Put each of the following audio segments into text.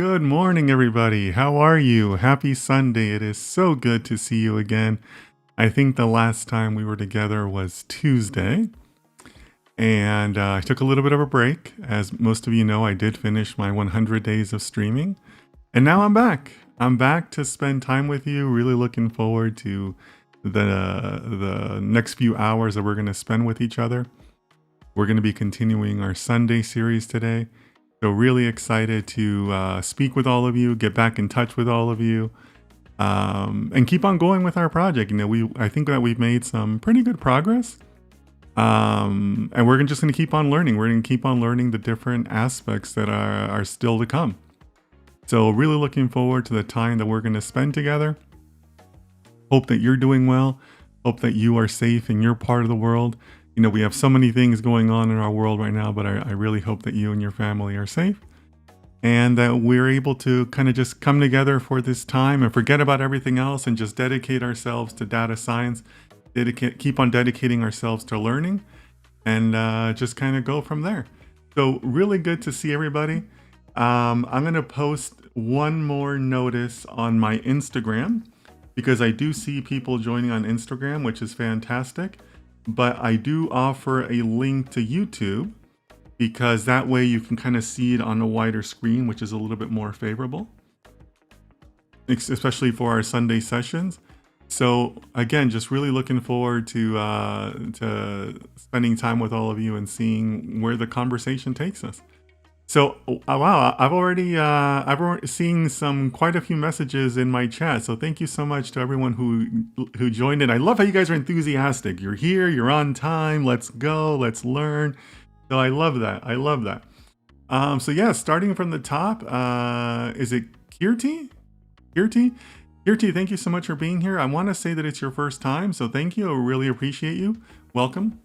Good morning, everybody. How are you? Happy Sunday. It is so good to see you again. I think the last time we were together was Tuesday, and I took a little bit of a break. As most of you know, I did finish my 100 days of streaming, and now I'm back. I'm back to spend time with you. Really looking forward to the next few hours that we're going to spend with each other. We're going to be continuing our Sunday series today. So really excited to speak with all of you, get back in touch with all of you, and keep on going with our project. You know, I think that we've made some pretty good progress, and we're just going to keep on learning. We're going to keep on learning the different aspects that are still to come. So really looking forward to the time that we're going to spend together. Hope that you're doing well. Hope that you are safe in your part of the world. You know, we have so many things going on in our world right now, but I really hope that you and your family are safe and that we're able to kind of just come together for this time and forget about everything else and just dedicate ourselves to data science, keep on dedicating ourselves to learning, and just kind of go from there. So really good to see everybody. I'm going to post one more notice on my Instagram because I do see people joining on Instagram, which is fantastic. But I do offer a link to YouTube because that way you can kind of see it on a wider screen, which is a little bit more favorable, especially for our Sunday sessions. So again, just really looking forward to spending time with all of you and seeing where the conversation takes us. So wow, I've already seen quite a few messages in my chat. So thank you so much to everyone who joined in. I love how you guys are enthusiastic. You're here, you're on time. Let's go, let's learn. So I love that. I love that. So yeah, starting from the top, is it Kirti? Kirti, thank you so much for being here. I want to say that it's your first time, so thank you. I really appreciate you. Welcome.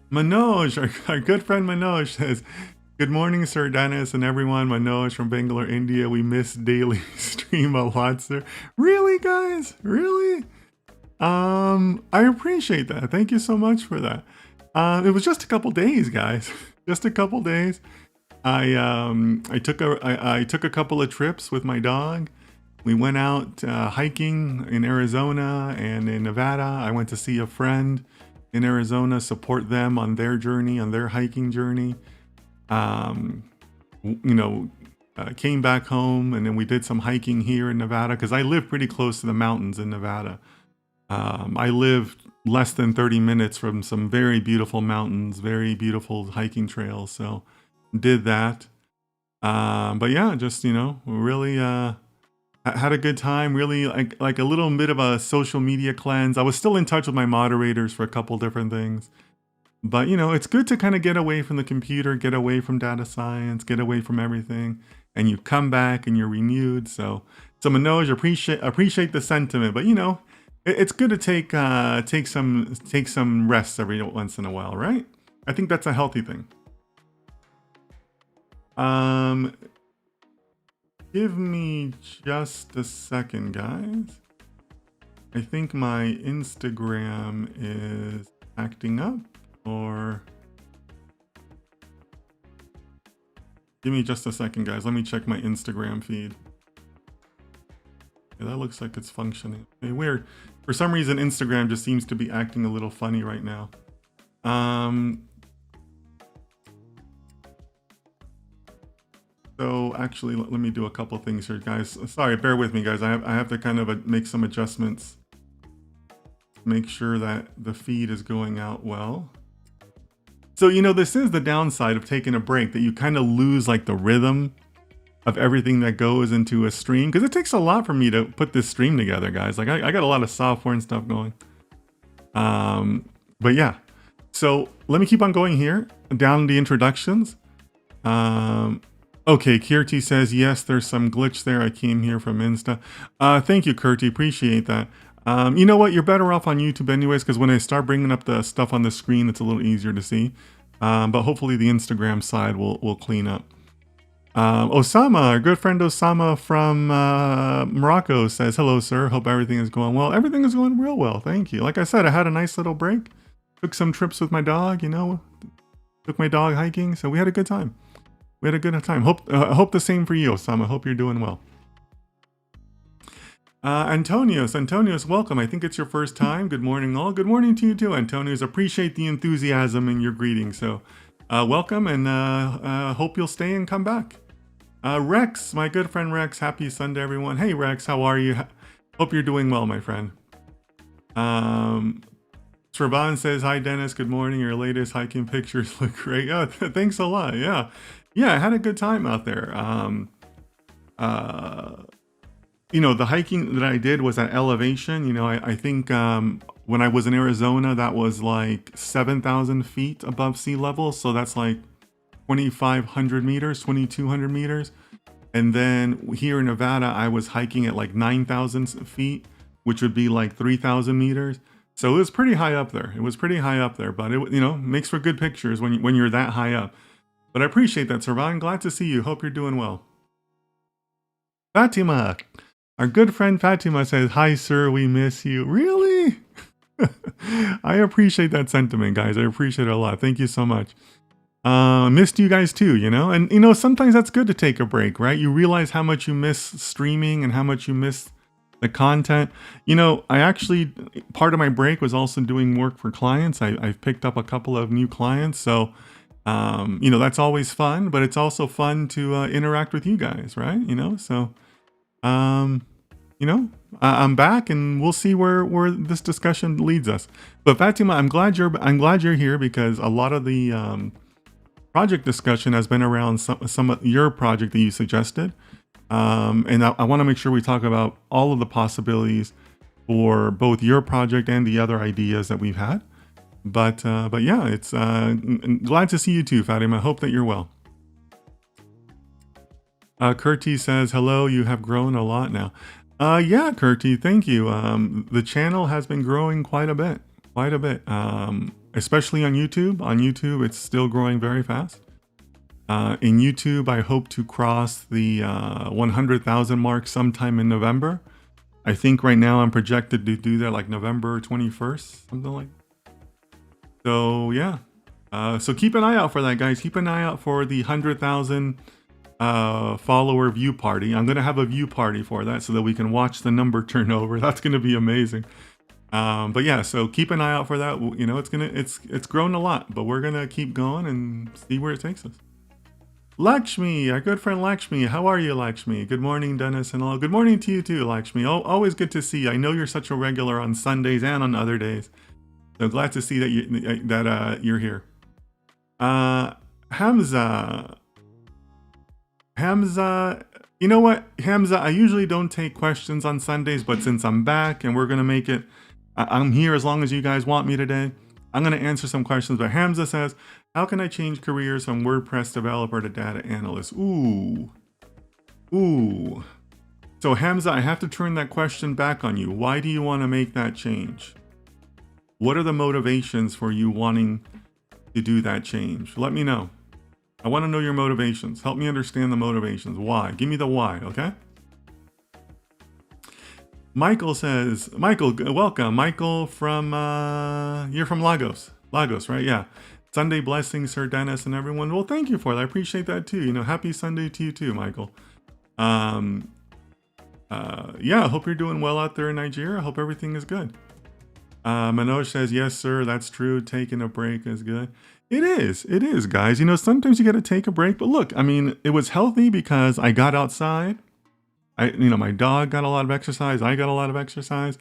Manoj, our good friend Manoj says, good morning, Sir Dennis and everyone. Manoj from Bangalore, India. We miss daily stream a lot, sir. Really, guys? Really? I appreciate that. Thank you so much for that. It was just a couple days, guys. Just a couple days. I took a couple of trips with my dog. We went out hiking in Arizona and in Nevada. I went to see a friend in Arizona, support them on their journey, on their hiking journey. Came back home and then we did some hiking here in Nevada because I live pretty close to the mountains in Nevada. I live less than 30 minutes from some very beautiful mountains, very beautiful hiking trails. So did that. But yeah, just, really had a good time, really like a little bit of a social media cleanse. I was still in touch with my moderators for a couple different things. But, it's good to kind of get away from the computer, get away from data science, get away from everything, and you come back and you're renewed. So Manoj, appreciate the sentiment, but it's good to take some rest every once in a while, right? I think that's a healthy thing. Give me just a second, guys. I think my Instagram is acting up. Or give me just a second, guys. Let me check my Instagram feed. Yeah, that looks like it's functioning. Okay, weird. For some reason, Instagram just seems to be acting a little funny right now. So actually, let me do a couple things here, guys. Sorry, bear with me, guys. I have to kind of make some adjustments. Make sure that the feed is going out well. So, this is the downside of taking a break, that you kind of lose like the rhythm of everything that goes into a stream. Because it takes a lot for me to put this stream together, guys. Like I got a lot of software and stuff going. But yeah, so let me keep on going here, down the introductions. Okay, Kirti says, yes, there's some glitch there. I came here from Insta. Thank you, Kirti. Appreciate that. You know what? You're better off on YouTube anyways, because when I start bringing up the stuff on the screen, it's a little easier to see. But hopefully the Instagram side will clean up. Osama, our good friend Osama from Morocco says, hello, sir. Hope everything is going well. Everything is going real well. Thank you. Like I said, I had a nice little break. Took some trips with my dog, took my dog hiking. So we had a good time. We had a good time. Hope the same for you, Osama. Hope you're doing well. Antonios, welcome. I think it's your first time. Good morning, all. Good morning to you too, Antonios. Appreciate the enthusiasm in your greeting. So, welcome, and hope you'll stay and come back. Rex, my good friend Rex. Happy Sunday, everyone. Hey, Rex, how are you? Hope you're doing well, my friend. Trevon says, hi, Dennis. Good morning. Your latest hiking pictures look great. Yeah, thanks a lot. Yeah, I had a good time out there. The hiking that I did was at elevation. I think when I was in Arizona, that was like 7,000 feet above sea level. So that's like 2,500 meters, 2,200 meters. And then here in Nevada, I was hiking at like 9,000 feet, which would be like 3,000 meters. So it was pretty high up there. But it makes for good pictures when you're that high up. But I appreciate that, Sarvan. Glad to see you. Hope you're doing well. Fatima, our good friend Fatima says, hi, sir, we miss you. Really? I appreciate that sentiment, guys. I appreciate it a lot. Thank you so much. Missed you guys too, and sometimes that's good to take a break, right? You realize how much you miss streaming and how much you miss the content. I actually, part of my break was also doing work for clients. I've picked up a couple of new clients. So, that's always fun, but it's also fun to interact with you guys, right? So, I'm back, and we'll see where this discussion leads us. But Fatima, I'm glad you're here, because a lot of the project discussion has been around some of your project that you suggested. And I want to make sure we talk about all of the possibilities for both your project and the other ideas that we've had. But yeah, it's glad to see you too, Fatima. I hope that you're well. Kurti says, hello, you have grown a lot now. Yeah, Kurti, thank you. The channel has been growing quite a bit. Especially on YouTube. On YouTube, it's still growing very fast. In YouTube, I hope to cross the 100,000 mark sometime in November. I think right now I'm projected to do that like November 21st, something like that. So yeah. So keep an eye out for that, guys. Keep an eye out for the 100,000 follower view party. I'm gonna have a view party for that so that we can watch the number turn over. That's gonna be amazing. But yeah, so keep an eye out for that. It's grown a lot, but we're gonna keep going and see where it takes us. Lakshmi, our good friend Lakshmi. How are you, Lakshmi? Good morning, Dennis and all. Good morning to you too, Lakshmi. Always good to see you. I know you're such a regular on Sundays and on other days. So glad to see that you're here. Hamza, you know what, Hamza, I usually don't take questions on Sundays, but since I'm back and we're gonna make it, I'm here as long as you guys want me today. I'm gonna answer some questions. But Hamza says, how can I change careers from WordPress developer to data analyst? Ooh. So Hamza, I have to turn that question back on you. Why do you want to make that change? What are the motivations for you wanting to do that change? Let me know. I want to know your motivations. Help me understand the motivations. Why? Give me the why, okay? Michael says, Michael, welcome. Michael from, you're from Lagos. Lagos, right? Yeah. Sunday blessings, Sir Dennis and everyone. Well, thank you for that. I appreciate that too. Happy Sunday to you too, Michael. Yeah, I hope you're doing well out there in Nigeria. I hope everything is good. Manoj says, yes, sir, that's true. Taking a break is good. It is, guys. Sometimes you got to take a break. But look, I mean, it was healthy because I got outside. My dog got a lot of exercise. I got a lot of exercise.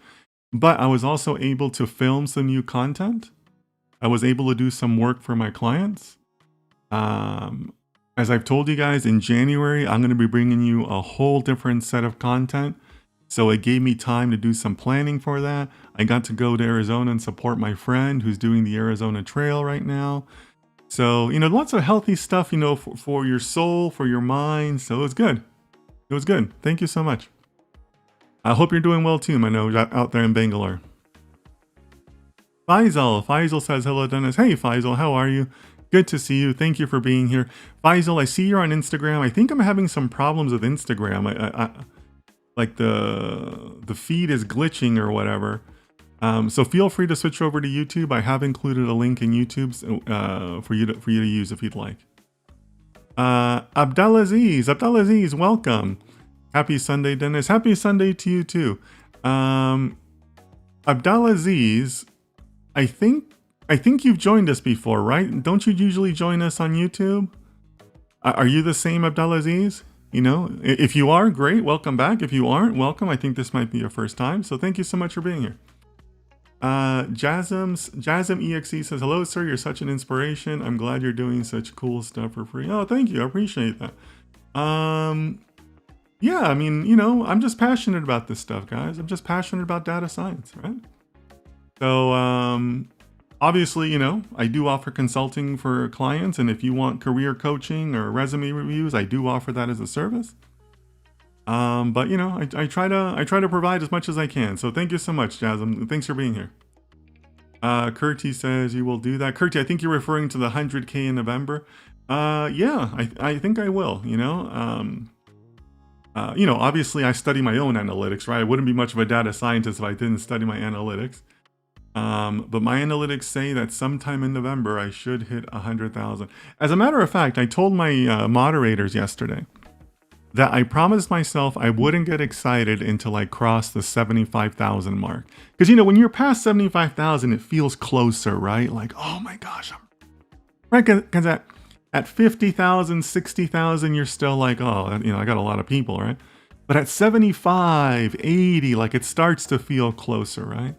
But I was also able to film some new content. I was able to do some work for my clients. As I've told you guys, in January, I'm going to be bringing you a whole different set of content. So it gave me time to do some planning for that. I got to go to Arizona and support my friend who's doing the Arizona Trail right now. So, lots of healthy stuff, for your soul, for your mind. So it was good. It was good. Thank you so much. I hope you're doing well too, Manoj, out there in Bangalore. Faisal says, hello, Dennis. Hey, Faisal, how are you? Good to see you. Thank you for being here. Faisal, I see you're on Instagram. I think I'm having some problems with Instagram. Like the feed is glitching or whatever. So feel free to switch over to YouTube. I have included a link in YouTube for you to use if you'd like. Abdelaziz, welcome. Happy Sunday, Dennis. Happy Sunday to you too. Abdelaziz, I think you've joined us before, right? Don't you usually join us on YouTube? Are you the same Abdelaziz? You know, if you are, great, welcome back. If you aren't, welcome. I think this might be your first time, so thank you so much for being here. Jasm EXE says, hello, sir. You're such an inspiration. I'm glad you're doing such cool stuff for free. Oh, thank you. I appreciate that. Yeah, I mean, you know, I'm just passionate about this stuff, guys. I'm just passionate about data science, right? So, obviously, you know, I do offer consulting for clients, and if you want career coaching or resume reviews, I do offer that as a service. But you know, I try to provide as much as I can. So thank you so much, Jasm. Thanks for being here. Kurti says you will do that. Kurti, I think you're referring to the 100K in November. Yeah, I think I will. You know, obviously I study my own analytics, right? I wouldn't be much of a data scientist if I didn't study my analytics. But my analytics say that sometime in November I should hit 100,000. As a matter of fact, I told my moderators yesterday that I promised myself I wouldn't get excited until I crossed the 75,000 mark. Because, you know, when you're past 75,000, it feels closer, right? Like, oh my gosh. Right? Because at 50,000, 60,000, you're still like, oh, you know, I got a lot of people, right? But at 75, 80, like it starts to feel closer, right?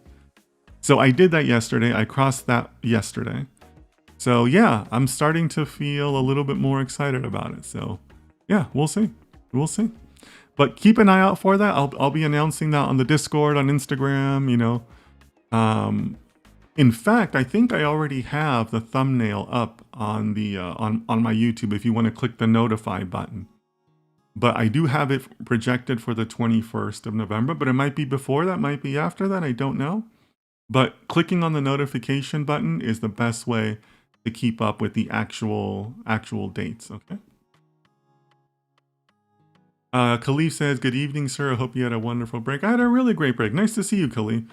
So I did that yesterday. I crossed that yesterday. So yeah, I'm starting to feel a little bit more excited about it. So yeah, we'll see. We'll see. But keep an eye out for that. I'll be announcing that on the Discord, on Instagram, you know. In fact, I think I already have the thumbnail up on the on my YouTube if you want to click the notify button. But I do have it projected for the 21st of November, but it might be before that, might be after that, I don't know. But clicking on the notification button is the best way to keep up with the actual dates, okay? Khalif says, good evening, sir. I hope you had a wonderful break. I had a really great break. Nice to see you, Khalif.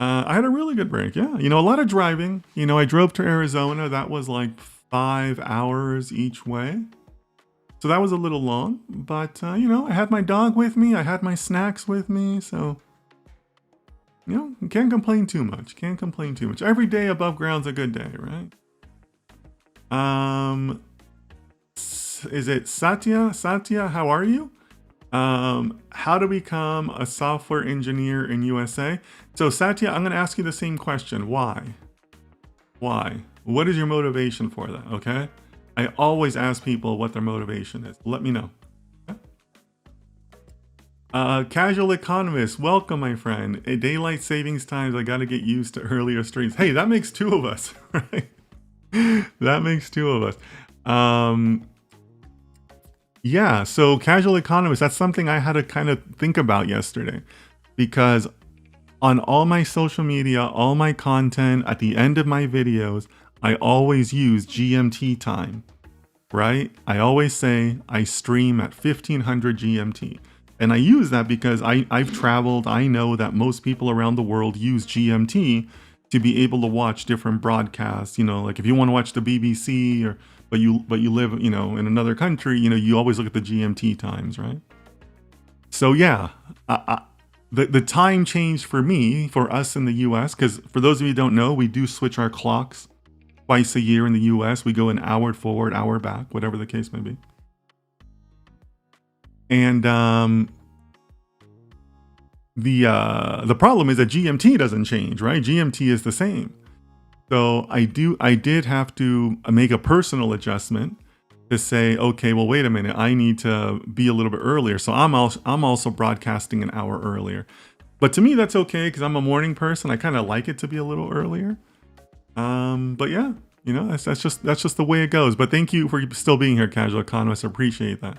I had a really good break, yeah. You know, a lot of driving. You know, I drove to Arizona. That was like 5 hours each way. So that was a little long. But, you know, I had my dog with me. I had my snacks with me. So, you know, can't complain too much. Can't complain too much. Every day above ground's a good day, right? Is it Satya? Satya, how are you? How to become a software engineer in USA? So Satya, I'm going to ask you the same question. Why? What is your motivation for that? Okay. I always ask people what their motivation is. Let me know. Okay? Casual economist, welcome, my friend. At daylight savings times, I got to get used to earlier streams. Hey, that makes two of us, right? That makes two of us. Yeah, so casual economist, that's something I had to kind of think about yesterday, because on all my social media, all my content, at the end of my videos, I always use GMT time, right? I always say I stream at 1500 GMT. And I use that because I've traveled. I know that most people around the world use GMT to be able to watch different broadcasts. You know, like if you want to watch the BBC or but you live, you know, in another country, you know, you always look at the GMT times, right? So yeah, the time changed for me, for us in the US, because for those of you who don't know, we do switch our clocks twice a year in the US. We go an hour forward, hour back, whatever the case may be. And the problem is that GMT doesn't change, right? GMT is the same. So I did have to make a personal adjustment to say, okay, well, wait a minute, I need to be a little bit earlier. So I'm also broadcasting an hour earlier. But to me, that's okay because I'm a morning person. I kind of like it to be a little earlier. But yeah, you know, that's just the way it goes. But thank you for still being here, Casual Economist. I appreciate that.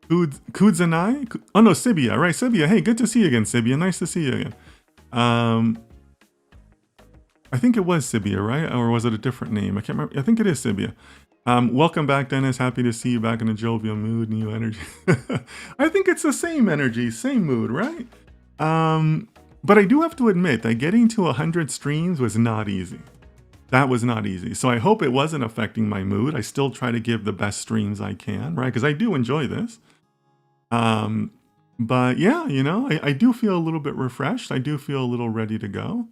Kudzanai? Oh no, Sibia, right? Sibia, hey, good to see you again, Sibia. Nice to see you again. I think it was Sibia, right? Or was it a different name? I can't remember. I think it is Sibia. Welcome back, Dennis. Happy to see you back in a jovial mood, new energy. I think it's the same energy, same mood, right? But I do have to admit that getting to 100 streams was not easy. that was not easy. So I hope it wasn't affecting my mood. I still try to give the best streams I can, right? Because I do enjoy this. But yeah, I do feel a little bit refreshed. I do feel a little ready to go.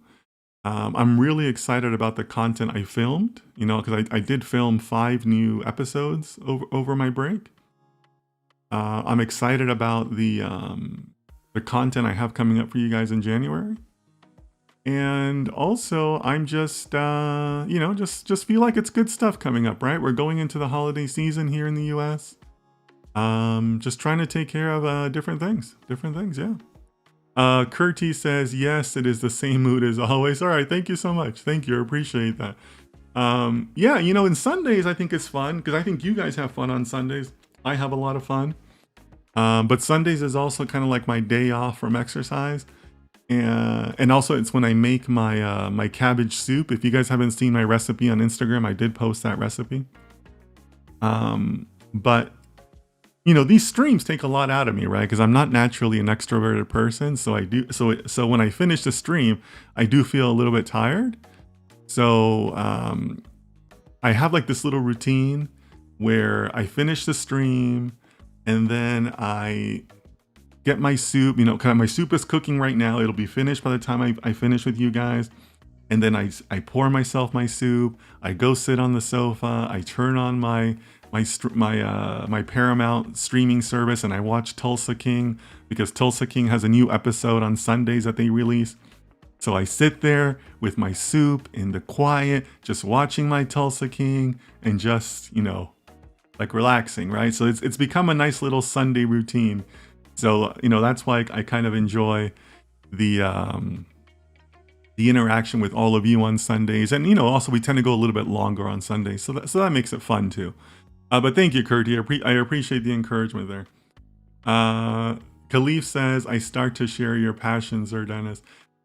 I'm really excited about the content I filmed, because I did film 5 new episodes over my break. I'm excited about the content I have coming up for you guys in January. And also, I'm just, just feel like it's good stuff coming up, right? We're going into the holiday season here in the US. Just trying to take care of different things, yeah. Kurti says, yes, it is the same mood as always. All right, thank you so much. Thank you, I appreciate that. Yeah, in Sundays, I think it's fun, because I think you guys have fun on Sundays. I have a lot of fun. But Sundays is also kind of like my day off from exercise. And also it's when I make my my cabbage soup. If you guys haven't seen my recipe on Instagram, I did post that recipe. But these streams take a lot out of me, right? Because I'm not naturally an extroverted person, so so when I finish the stream, I do feel a little bit tired. So I have like this little routine where I finish the stream and then I get my soup. My soup is cooking right now. It'll be finished by the time I finish with you guys. And then I pour myself my soup. I go sit on the sofa. I turn on my Paramount streaming service and I watch Tulsa King, because Tulsa King has a new episode on Sundays that they release. So I sit there with my soup in the quiet, just watching my Tulsa King and just, like relaxing, right? So it's become a nice little Sunday routine. So, that's why I kind of enjoy the interaction with all of you on Sundays. And, also we tend to go a little bit longer on Sundays. So that makes it fun too. But thank you, Kurti. I appreciate the encouragement there. Khalif says, I start to share your passion, Sir Dennis.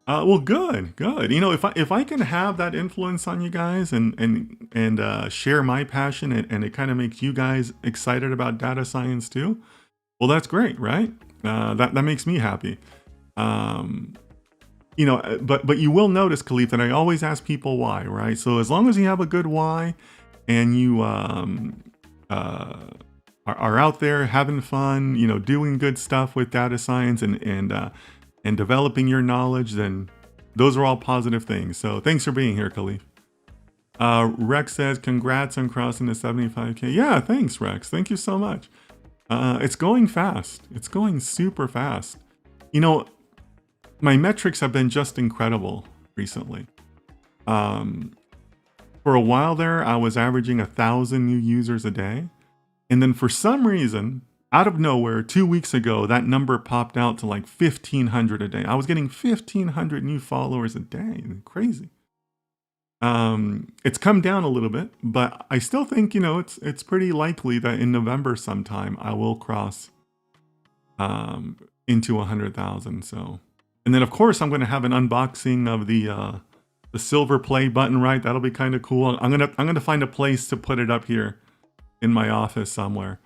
Well, good. If I can have that influence on you guys and share my passion and it kind of makes you guys excited about data science too, well, that's great, right? That makes me happy. But you will notice, Khalif, that I always ask people why, right? So as long as you have a good why and you are out there having fun, doing good stuff with data science and developing your knowledge, then those are all positive things. So thanks for being here, Khalif. Rex says, congrats on crossing the 75K. Yeah, thanks, Rex. Thank you so much. It's going fast. It's going super fast. My metrics have been just incredible recently. For a while there, I was averaging 1,000 new users a day. And then for some reason, out of nowhere, 2 weeks ago, that number popped out to like 1,500 a day. I was getting 1,500 new followers a day. Crazy. It's come down a little bit, but I still think, it's pretty likely that in November sometime I will cross into 100,000. So, and then of course I'm going to have an unboxing of the silver play button, right? That'll be kind of cool. I'm going to find a place to put it up here in my office somewhere.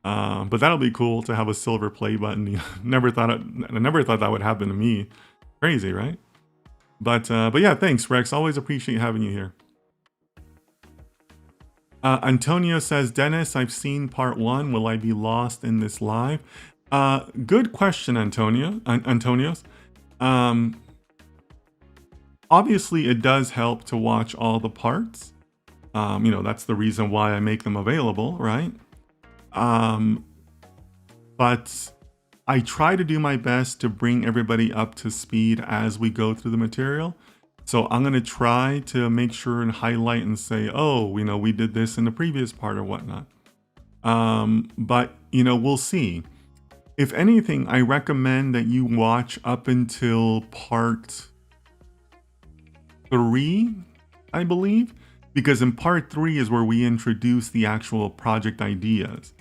But that'll be cool to have a silver play button. I never thought that would happen to me. Crazy, right? But yeah, thanks, Rex. Always appreciate having you here. Antonio says, Dennis, I've seen part 1. Will I be lost in this live? Good question, Antonios. Obviously, it does help to watch all the parts. That's the reason why I make them available, right? But I try to do my best to bring everybody up to speed as we go through the material. So I'm going to try to make sure and highlight and say, oh, we did this in the previous part or whatnot. But, we'll see. If anything, I recommend that you watch up until part 3, I believe, because in part 3 is where we introduce the actual project ideas.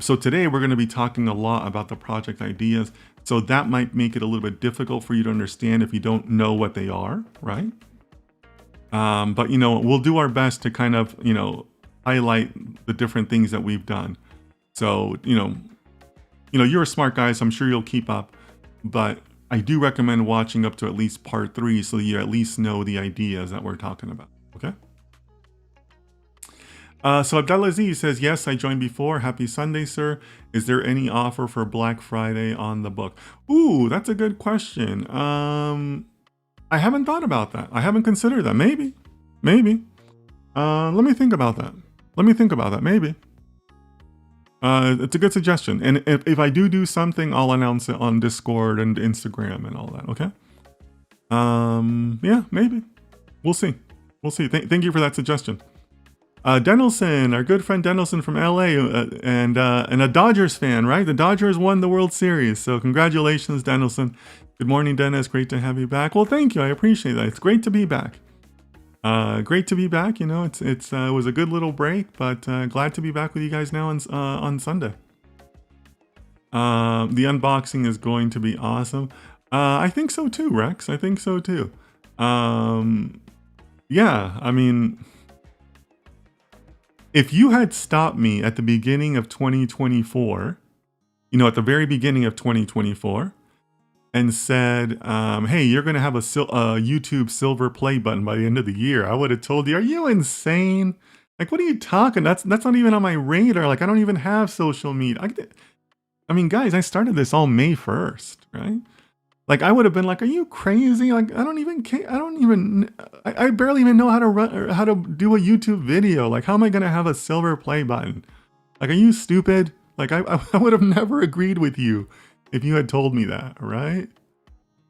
So today we're going to be talking a lot about the project ideas. So that might make it a little bit difficult for you to understand if you don't know what they are, right? But we'll do our best to kind of, highlight the different things that we've done. So, you're a smart guy, so I'm sure you'll keep up. But I do recommend watching up to at least part 3 so you at least know the ideas that we're talking about. Okay. So Abdelaziz says, yes, I joined before. Happy Sunday, sir. Is there any offer for Black Friday on the book? Ooh, that's a good question. I haven't thought about that. I haven't considered that. Maybe. Let me think about that. Maybe. It's a good suggestion. And if I do something, I'll announce it on Discord and Instagram and all that. Okay. Yeah, maybe. We'll see. Thank you for that suggestion. Denelson, our good friend Denelson from LA, and a Dodgers fan, right? The Dodgers won the World Series, so congratulations, Denelson. Good morning, Dennis. Great to have you back. Well, thank you. I appreciate that. It's great to be back. Great to be back. You know, it was a good little break, but glad to be back with you guys now on Sunday. The unboxing is going to be awesome. I think so too, Rex. I think so too. Yeah, I mean, if you had stopped me at the beginning of 2024, you know, at the very beginning of 2024, and said, hey, you're going to have a YouTube silver play button by the end of the year, I would have told you, are you insane? Like, what are you talking? That's not even on my radar. Like, I don't even have social media. I mean, guys, I started this all May 1st, right? Like, I would have been like, are you crazy? Like, I barely even know how to do a YouTube video. Like, how am I going to have a silver play button? Like, are you stupid? Like, I would have never agreed with you if you had told me that, right?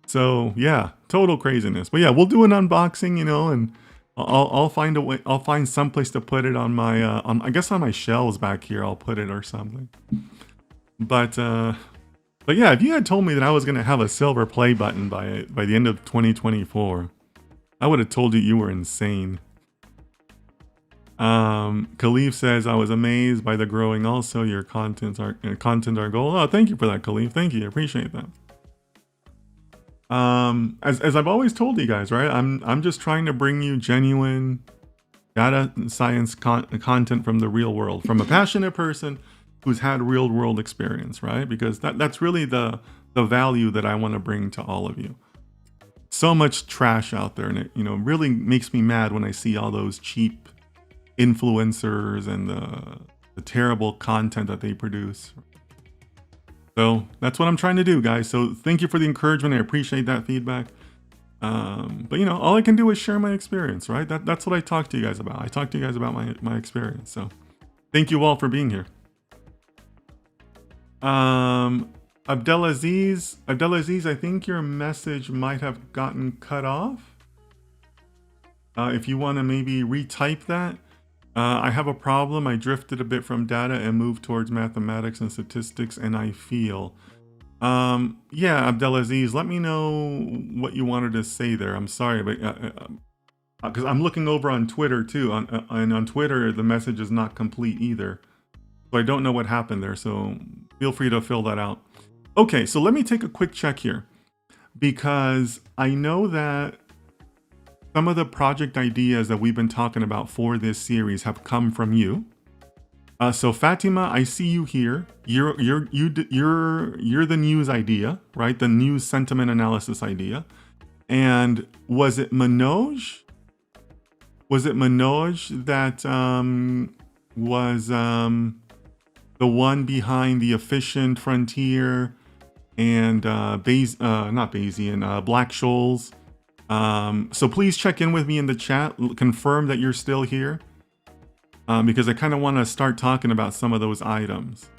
So yeah, total craziness. But yeah, we'll do an unboxing, you know, and I'll find a way. I'll find some place to put it on my, I guess on my shelves back here. I'll put it or something. But yeah, if you had told me that I was gonna have a silver play button by the end of 2024, I would have told you you were insane. Khalif says, I was amazed by the growing. Also, your content are gold. Oh, thank you for that, Khalif. Thank you. I appreciate that. As I've always told you guys, right? I'm just trying to bring you genuine data science content from the real world, from a passionate person who's had real world experience, right? Because that's really the value that I want to bring to all of you. So much trash out there, and it, you know, really makes me mad when I see all those cheap influencers and the terrible content that they produce. So that's what I'm trying to do, guys. So thank you for the encouragement. I appreciate that feedback. But you know, all I can do is share my experience, right? That's what I talk to you guys about. I talk to you guys about my experience. So thank you all for being here. Abdelaziz, I think your message might have gotten cut off. If you want to maybe retype that. I have a problem. I drifted a bit from data and moved towards mathematics and statistics, and I feel. Yeah, Abdelaziz, let me know what you wanted to say there. I'm sorry, but because I'm looking over on Twitter too, and on Twitter the message is not complete either. So I don't know what happened there, so feel free to fill that out. Okay, so let me take a quick check here, because I know that some of the project ideas that we've been talking about for this series have come from you. So Fatima, I see you here. You're the news idea, right? The news sentiment analysis idea. And was it Manoj? Was it Manoj that was the one behind the efficient frontier and not Bayesian, Black-Scholes? So please check in with me in the chat, confirm that you're still here, because I kind of want to start talking about some of those items.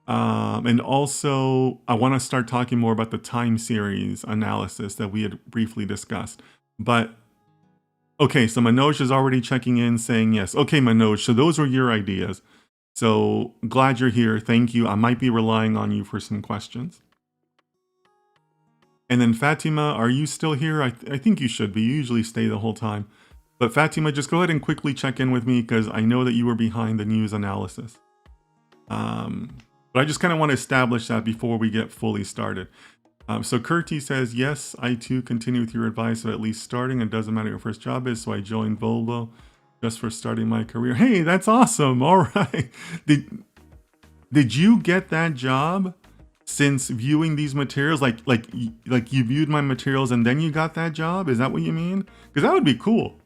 And also I want to start talking more about the time series analysis that we had briefly discussed. But okay, so Manoj is already checking in saying yes. Okay, Manoj, so those were your ideas. So glad you're here. Thank you. I might be relying on you for some questions. And then Fatima, are you still here? I think you should be. You usually stay the whole time. But Fatima, just go ahead and quickly check in with me, because I know that you were behind the news analysis. But I just kind of want to establish that before we get fully started. So Kurti says, yes, I too continue with your advice of at least starting. It doesn't matter what your first job is. So I joined Volvo just for starting my career. Hey, that's awesome. All right. Did you get that job since viewing these materials? Like you viewed my materials and then you got that job? Is that what you mean? Because that would be cool.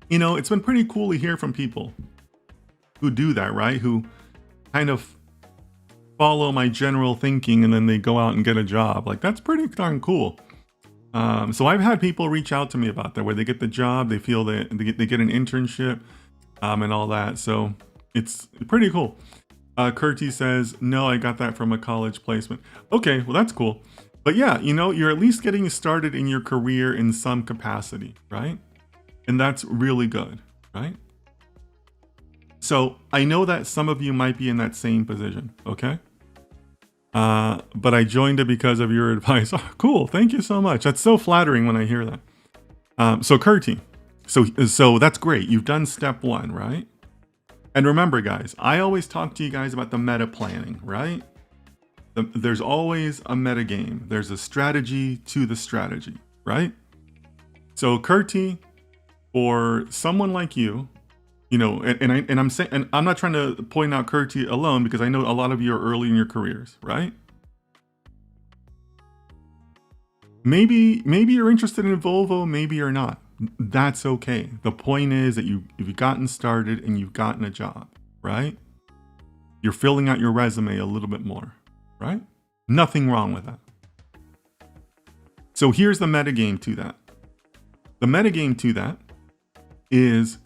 You know, it's been pretty cool to hear from people who do that, right? Who kind of follow my general thinking and then they go out and get a job. Like, that's pretty darn cool. So I've had people reach out to me about that, where they get the job, they feel that they get an internship, and all that. So it's pretty cool. Kurti says, no, I got that from a college placement. Okay, well, that's cool. But yeah, you know, you're at least getting started in your career in some capacity, right? And that's really good, right? So I know that some of you might be in that same position, okay? But I joined it because of your advice. Oh, cool. Thank you so much. That's so flattering when I hear that. So Kurti, so that's great. You've done step one, right? And remember, guys, I always talk to you guys about the meta planning, right? There's always a meta game. There's a strategy to the strategy, right? So Kurti, for someone like you, you know, and I'm saying, and I'm not trying to point out Kurti alone, because I know a lot of you are early in your careers, right? Maybe you're interested in Volvo, maybe you're not. That's okay. The point is that you've gotten started and you've gotten a job, right? You're filling out your resume a little bit more, right? Nothing wrong with that. So here's the metagame to that. The metagame to that is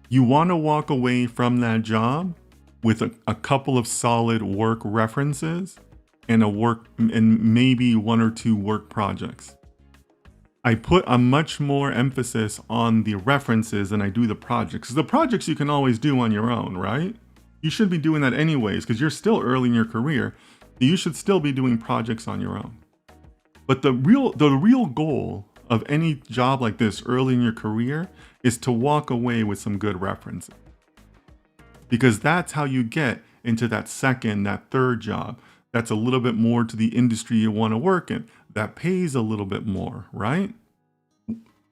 you want to walk away from that job with a couple of solid work references and maybe one or two work projects. I put a much more emphasis on the references than I do the projects. The projects you can always do on your own, right? You should be doing that anyways, because you're still early in your career. You should still be doing projects on your own. But the real goal of any job like this early in your career is to walk away with some good references. Because that's how you get into that second, that third job. That's a little bit more to the industry you want to work in. That pays a little bit more, right?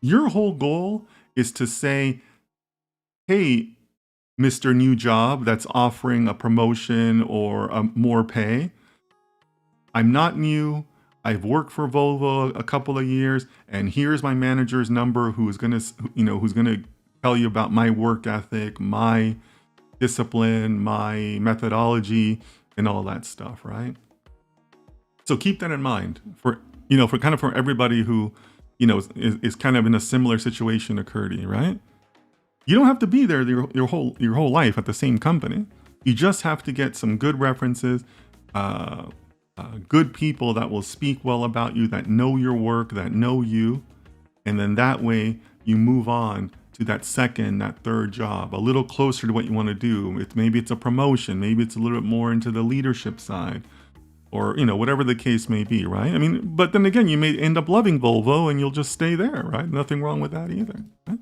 Your whole goal is to say, hey, Mr. New Job that's offering a promotion or more pay, I'm not new. I've worked for Volvo a couple of years, and here's my manager's number who's gonna tell you about my work ethic, my discipline, my methodology, and all that stuff, right? So keep that in mind for everybody who, is kind of in a similar situation to Kurti, right? You don't have to be there your whole life at the same company. You just have to get some good references, good people that will speak well about you, that know your work, that know you, and then that way you move on to that second, that third job, a little closer to what you want to do. Maybe it's a promotion, maybe it's a little bit more into the leadership side, or whatever the case may be, right? I mean, but then again, you may end up loving Volvo and you'll just stay there, right? Nothing wrong with that either, right?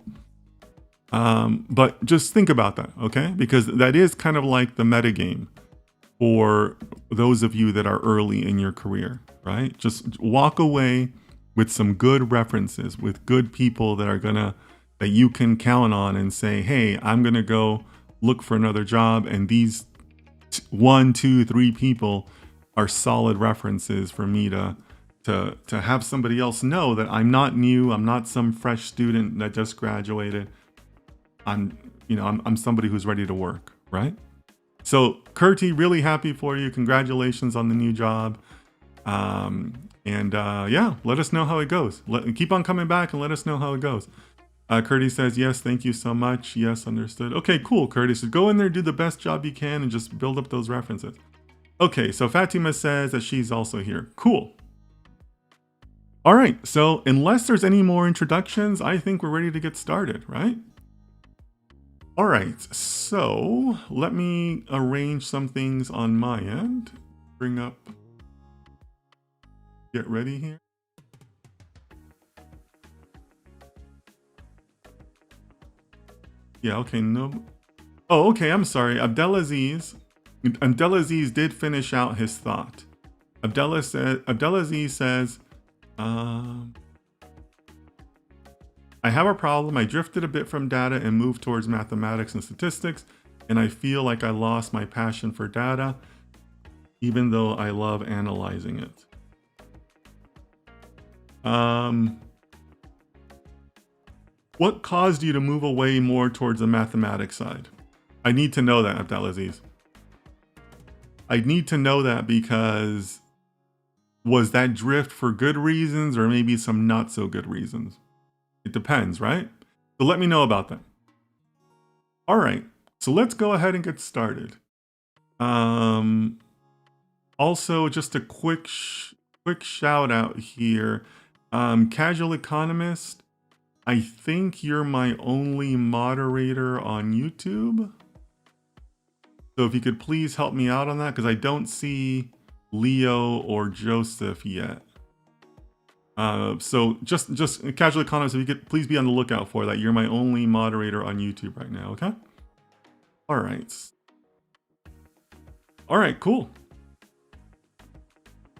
But just think about that, okay? Because that is kind of like the metagame for those of you that are early in your career, right? Just walk away with some good references, with good people that you can count on and say, hey, I'm gonna go look for another job, and these 1, 2, 3 people are solid references for me to have somebody else know that I'm not new, I'm not some fresh student that just graduated. I'm somebody who's ready to work, right? So Kurti, really happy for you. Congratulations on the new job. Yeah, let us know how it goes. Keep on coming back and let us know how it goes. Kurti says, yes, thank you so much. Yes, understood. Okay, cool, Kurti. So go in there, do the best job you can, and just build up those references. Okay, so Fatima says that she's also here. Cool. All right, so unless there's any more introductions, I think we're ready to get started, right? All right, so let me arrange some things on my end. Get ready here. Yeah, okay, no. Oh, okay, I'm sorry. Abdelaziz did finish out his thought. Abdelaziz says, I have a problem. I drifted a bit from data and moved towards mathematics and statistics, and I feel like I lost my passion for data, even though I love analyzing it. What caused you to move away more towards the mathematics side? I need to know that, Abdelaziz. I need to know that because was that drift for good reasons or maybe some not so good reasons? It depends, right? So let me know about that. All right, so let's go ahead and get started. Also, just a quick shout out here. Casual Economist, I think you're my only moderator on YouTube. So if you could please help me out on that, because I don't see Leo or Joseph yet. So just Casual Economist, if you could please be on the lookout for that. You're my only moderator on YouTube right now, okay? All right. All right, cool.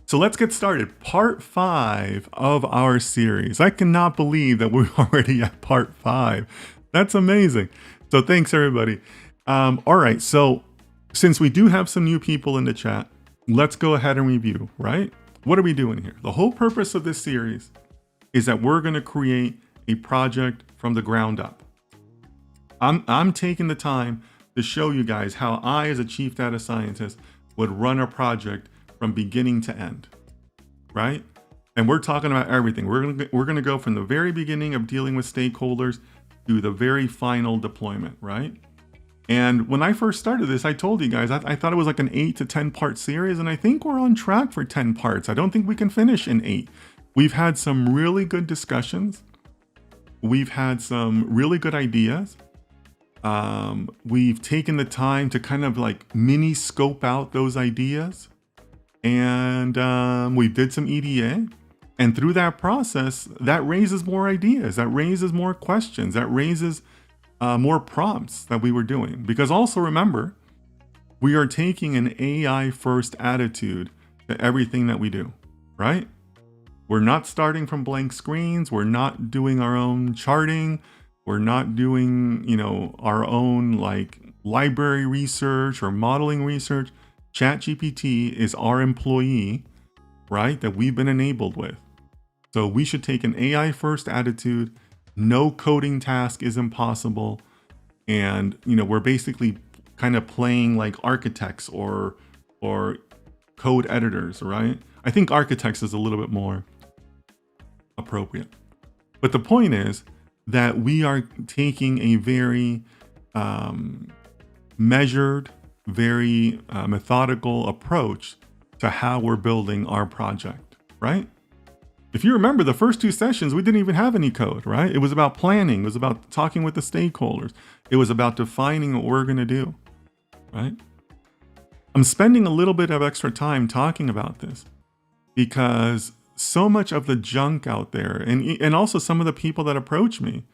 So let's get started. Part 5 of our series. I cannot believe that we're already at part 5. That's amazing. So thanks, everybody. All right, so since we do have some new people in the chat, let's go ahead and review, right? What are we doing here? The whole purpose of this series is that we're going to create a project from the ground up. I'm taking the time to show you guys how I, as a chief data scientist, would run a project from beginning to end, right? And we're talking about everything. We're gonna go from the very beginning of dealing with stakeholders to the very final deployment, right? And when I first started this, I told you guys, I thought it was like an 8 to 10 part series, and I think we're on track for 10 parts. I don't think we can finish in 8. We've had some really good discussions. We've had some really good ideas. We've taken the time to kind of like mini scope out those ideas. And we did some EDA, and through that process, that raises more ideas, that raises more questions, that raises more prompts that we were doing. Because also remember, we are taking an AI first attitude to everything that we do, right? We're not starting from blank screens. We're not doing our own charting. We're not doing, our own like library research or modeling research. ChatGPT is our employee, right, that we've been enabled with. So we should take an AI first attitude. No coding task is impossible. And, we're basically kind of playing like architects or code editors, right? I think architects is a little bit more appropriate. But the point is that we are taking a very measured, very methodical approach to how we're building our project, right? If you remember the first 2 sessions, we didn't even have any code, right? It was about planning. It was about talking with the stakeholders. It was about defining what we're going to do, right? I'm spending a little bit of extra time talking about this because so much of the junk out there, and also some of the people that approach me,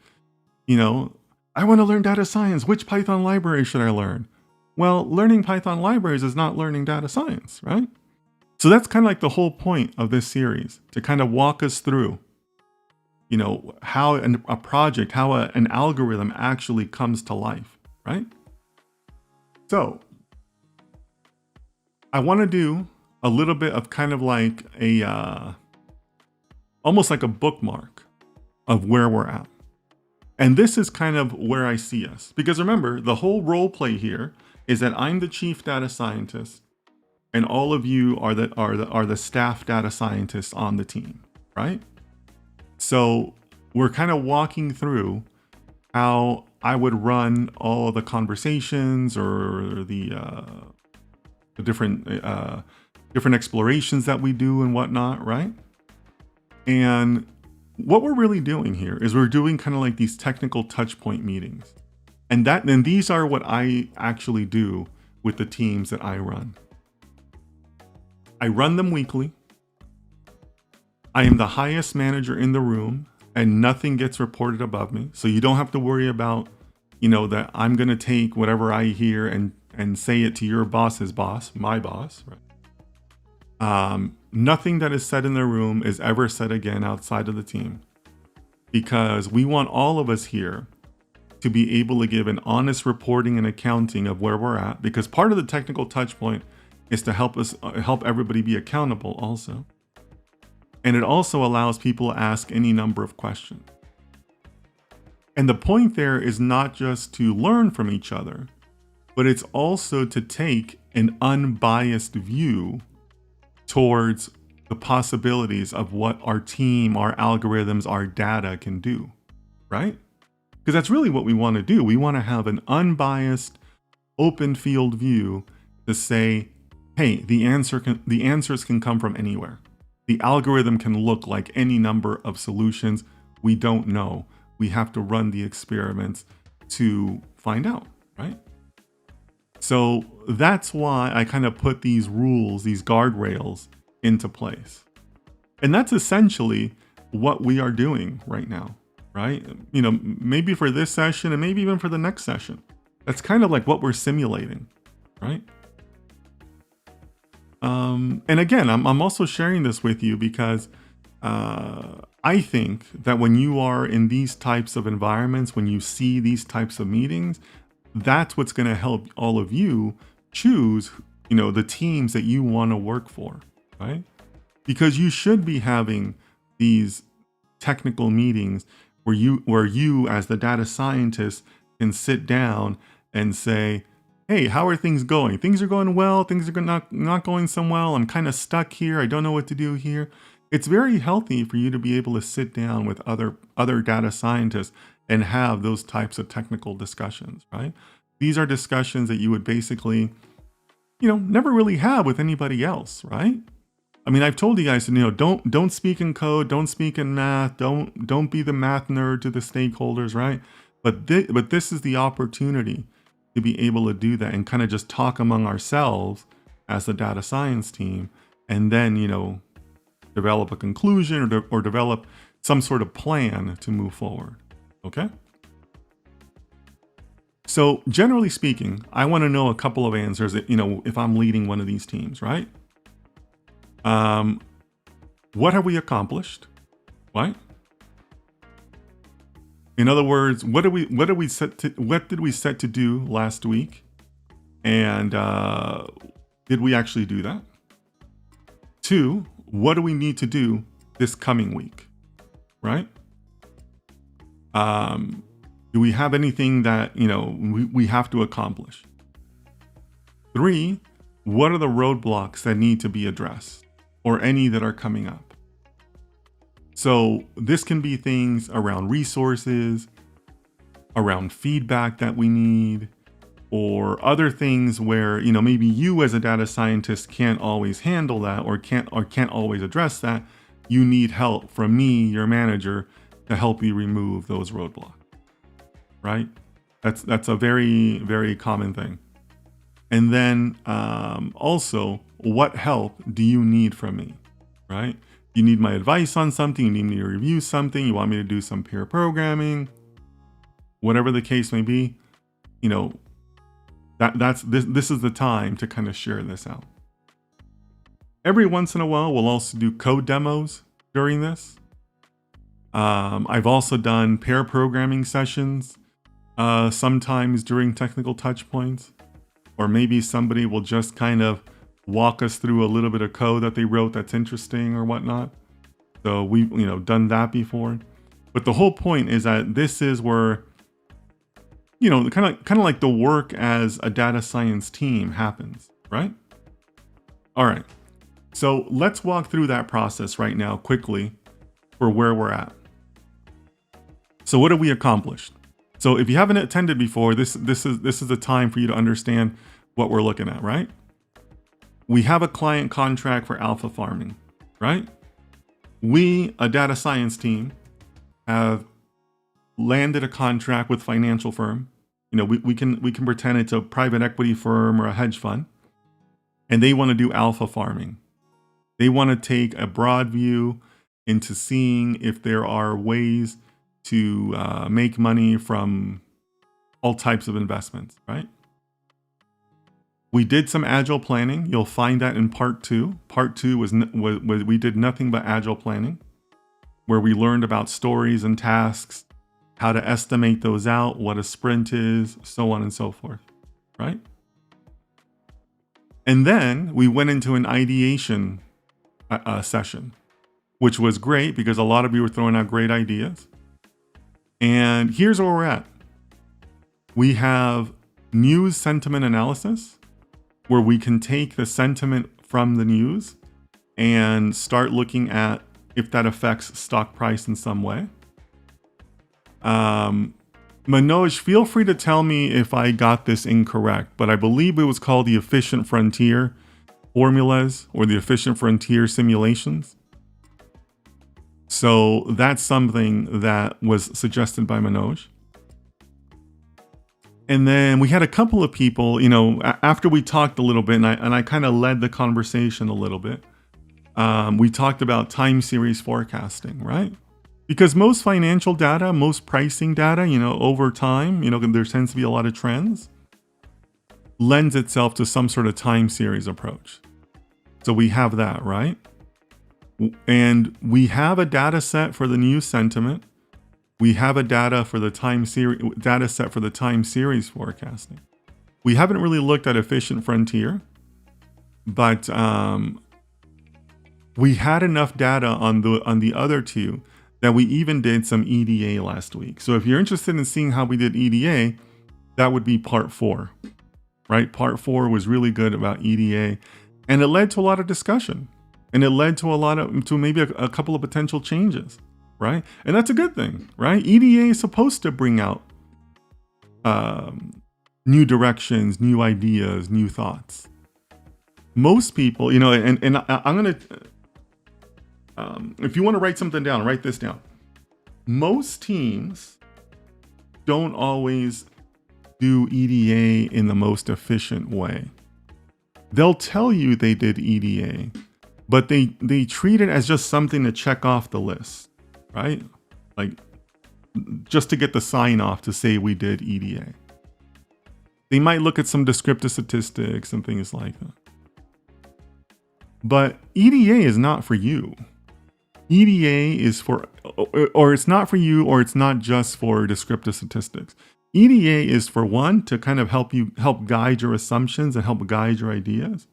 I want to learn data science. Which Python library should I learn? Well, learning Python libraries is not learning data science, right? So that's kind of like the whole point of this series, to kind of walk us through, how a project, how an algorithm actually comes to life, right? So I want to do a little bit of kind of like almost like a bookmark of where we're at. And this is kind of where I see us. Because remember, the whole role play here is that I'm the chief data scientist and all of you are the staff data scientists on the team, right? So we're kind of walking through how I would run all the conversations or the different explorations that we do and whatnot, right? And what we're really doing here is we're doing kind of like these technical touch point meetings. And these are what I actually do with the teams that I run. I run them weekly. I am the highest manager in the room and nothing gets reported above me. So you don't have to worry about, that I'm going to take whatever I hear and say it to your boss's boss, my boss, right? Nothing that is said in the room is ever said again outside of the team, because we want all of us here to be able to give an honest reporting and accounting of where we're at, because part of the technical touch point is to help everybody be accountable also. And it also allows people to ask any number of questions. And the point there is not just to learn from each other, but it's also to take an unbiased view towards the possibilities of what our team, our algorithms, our data can do, right? Because that's really what we want to do. We want to have an unbiased, open field view to say, hey, the answers can come from anywhere. The algorithm can look like any number of solutions. We don't know. We have to run the experiments to find out, right? So that's why I kind of put these rules, these guardrails into place. And that's essentially what we are doing right now, right? You know, maybe for this session and maybe even for the next session. That's kind of like what we're simulating, right? And again, I'm also sharing this with you because I think that when you are in these types of environments, when you see these types of meetings, that's what's going to help all of you choose, you know, the teams that you want to work for, right? Because you should be having these technical meetings where you as the data scientist can sit down and say, hey, how are things going? Things are going well. Things are not going so well. I'm kind of stuck here. I don't know what to do here. It's very healthy for you to be able to sit down with other data scientists and have those types of technical discussions, right? These are discussions that you would basically, you know, never really have with anybody else, right? I mean, I've told you guys, you know, don't speak in code, don't speak in math, don't be the math nerd to the stakeholders, right? But this is the opportunity to be able to do that and kind of just talk among ourselves as the data science team, and then, you know, develop a conclusion or develop some sort of plan to move forward. Okay? So generally speaking, I want to know a couple of answers that, you know, if I'm leading one of these teams, right? What have we accomplished? Right? In other words, what did we set to do last week? And did we actually do that? 2, what do we need to do this coming week? Right? Do we have anything that, you know, we have to accomplish? 3, what are the roadblocks that need to be addressed, or any that are coming up? So this can be things around resources, around feedback that we need, or other things where, you know, maybe you as a data scientist can't always handle that or can't always address that. You need help from me, your manager, to help you remove those roadblocks, right? That's a very, very common thing. And then also, what help do you need from me, right? You need my advice on something, you need me to review something, you want me to do some pair programming, whatever the case may be, you know, this is the time to kind of share this out. Every once in a while, we'll also do code demos during this. I've also done pair programming sessions sometimes during technical touch points, or maybe somebody will just kind of walk us through a little bit of code that they wrote that's interesting or whatnot. So we've, you know, done that before. But the whole point is that this is where, you know, kind of like the work as a data science team happens, right? All right. So let's walk through that process right now quickly for where we're at. So what have we accomplished? So if you haven't attended before, this is a time for you to understand what we're looking at, right? We have a client contract for alpha farming, right? We, a data science team, have landed a contract with financial firm. You know, we can pretend it's a private equity firm or a hedge fund, and they want to do alpha farming. They want to take a broad view into seeing if there are ways to make money from all types of investments, right? We did some agile planning. You'll find that in part 2. Part 2 was we did nothing but agile planning, where we learned about stories and tasks, how to estimate those out, what a sprint is, so on and so forth, right? And then we went into an ideation session, which was great because a lot of you were throwing out great ideas. And here's where we're at. We have news sentiment analysis, where we can take the sentiment from the news and start looking at if that affects stock price in some way. Manoj, feel free to tell me if I got this incorrect, but I believe it was called the efficient frontier formulas or the efficient frontier simulations. So that's something that was suggested by Manoj. And then we had a couple of people, after we talked a little bit, and I kind of led the conversation a little bit. We talked about time series forecasting, right? Because most financial data, most pricing data, over time, there tends to be a lot of trends, lends itself to some sort of time series approach. So we have that, right? And we have a data set for the news sentiment. We have a data set for the time series forecasting. We haven't really looked at efficient frontier, but we had enough data on the other two that we even did some EDA last week. So if you're interested in seeing how we did EDA, that would be part 4, right? Part 4 was really good about EDA, and it led to a lot of discussion, and it led to maybe a couple of potential changes, right? And that's a good thing, right? EDA is supposed to bring out new directions, new ideas, new thoughts. Most people, and I'm going to, if you want to write something down, write this down. Most teams don't always do EDA in the most efficient way. They'll tell you they did EDA, but they treat it as just something to check off the list, right? Like just to get the sign off to say we did EDA. They might look at some descriptive statistics and things like that. But EDA is not for you. EDA is for, or it's not for you, or it's not just for descriptive statistics. EDA is for one, to kind of help guide your assumptions and help guide your ideas.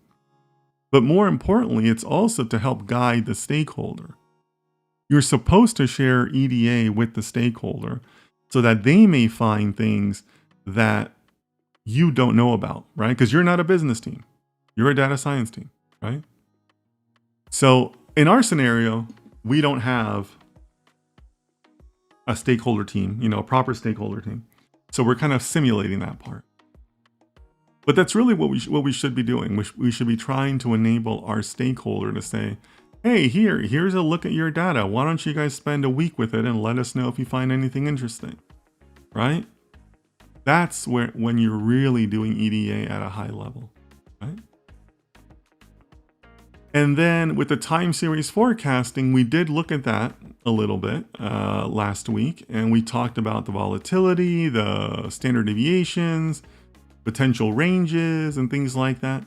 But more importantly, it's also to help guide the stakeholder. You're supposed to share EDA with the stakeholder so that they may find things that you don't know about, right? Because you're not a business team. You're a data science team, right? So in our scenario, we don't have a stakeholder team, a proper stakeholder team. So we're kind of simulating that part. But that's really what we should be doing. We should be trying to enable our stakeholder to say, hey, here's a look at your data. Why don't you guys spend a week with it and let us know if you find anything interesting, right? That's when you're really doing EDA at a high level, right? And then with the time series forecasting, we did look at that a little bit last week, and we talked about the volatility, the standard deviations, potential ranges, and things like that.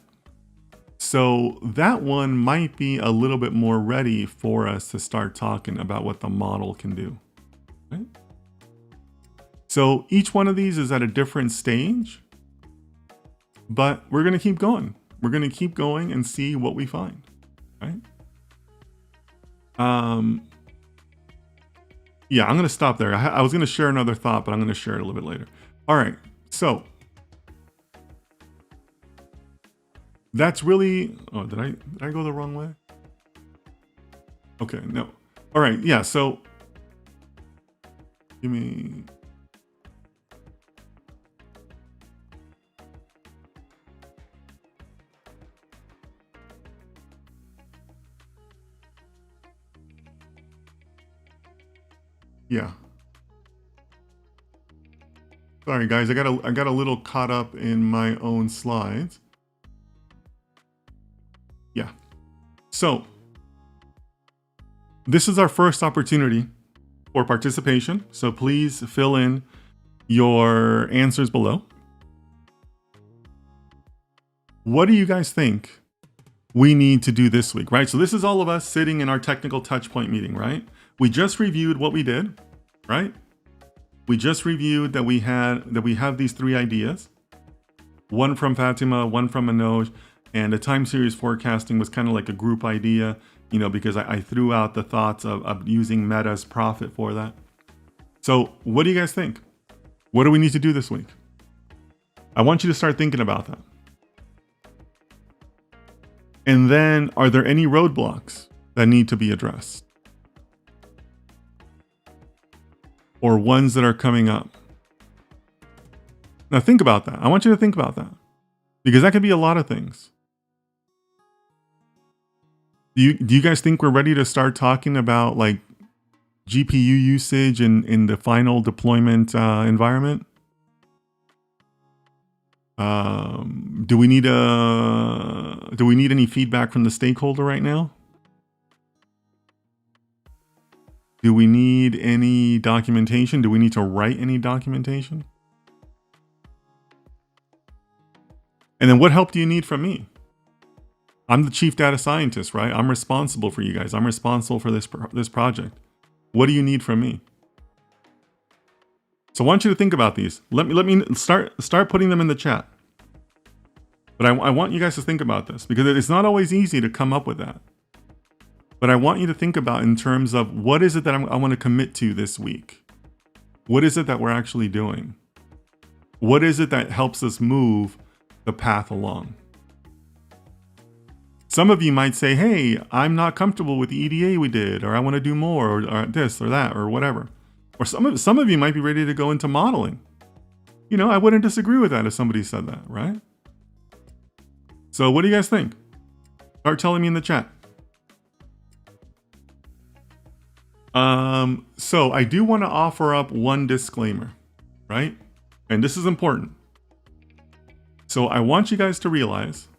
So that one might be a little bit more ready for us to start talking about what the model can do, right? So each one of these is at a different stage, but we're going to keep going. We're going to keep going and see what we find, right? Yeah, I'm going to stop there. I was going to share another thought, but I'm going to share it a little bit later. All right. So that's really, did I go the wrong way? Okay, no. All right. Yeah. So give me, yeah. Sorry guys, I got a little caught up in my own slides. Yeah. So this is our first opportunity for participation. So please fill in your answers below. What do you guys think we need to do this week, right? So this is all of us sitting in our technical touch point meeting, right? We just reviewed what we did, right? We just reviewed that we have these 3 ideas, one from Fatima, one from Manoj, and the time series forecasting was kind of like a group idea, because I threw out the thoughts of using Meta's profit for that. So what do you guys think? What do we need to do this week? I want you to start thinking about that. And then, are there any roadblocks that need to be addressed? Or ones that are coming up? Now think about that. I want you to think about that. Because that could be a lot of things. Do you guys think we're ready to start talking about like GPU usage in the final deployment environment? Do we need any feedback from the stakeholder right now? Do we need any documentation? Do we need to write any documentation? And then what help do you need from me? I'm the chief data scientist, right? I'm responsible for you guys. I'm responsible for this project. What do you need from me? So I want you to think about these. Let me start putting them in the chat. But I want you guys to think about this because it's not always easy to come up with that. But I want you to think about in terms of what is it that I want to commit to this week? What is it that we're actually doing? What is it that helps us move the path along? Some of you might say, hey, I'm not comfortable with the EDA we did, or I want to do more, or this or that, or whatever. Or some of you might be ready to go into modeling. You know, I wouldn't disagree with that if somebody said that, right? So what do you guys think? Start telling me in the chat. So I do want to offer up one disclaimer, right? And this is important. So I want you guys to realize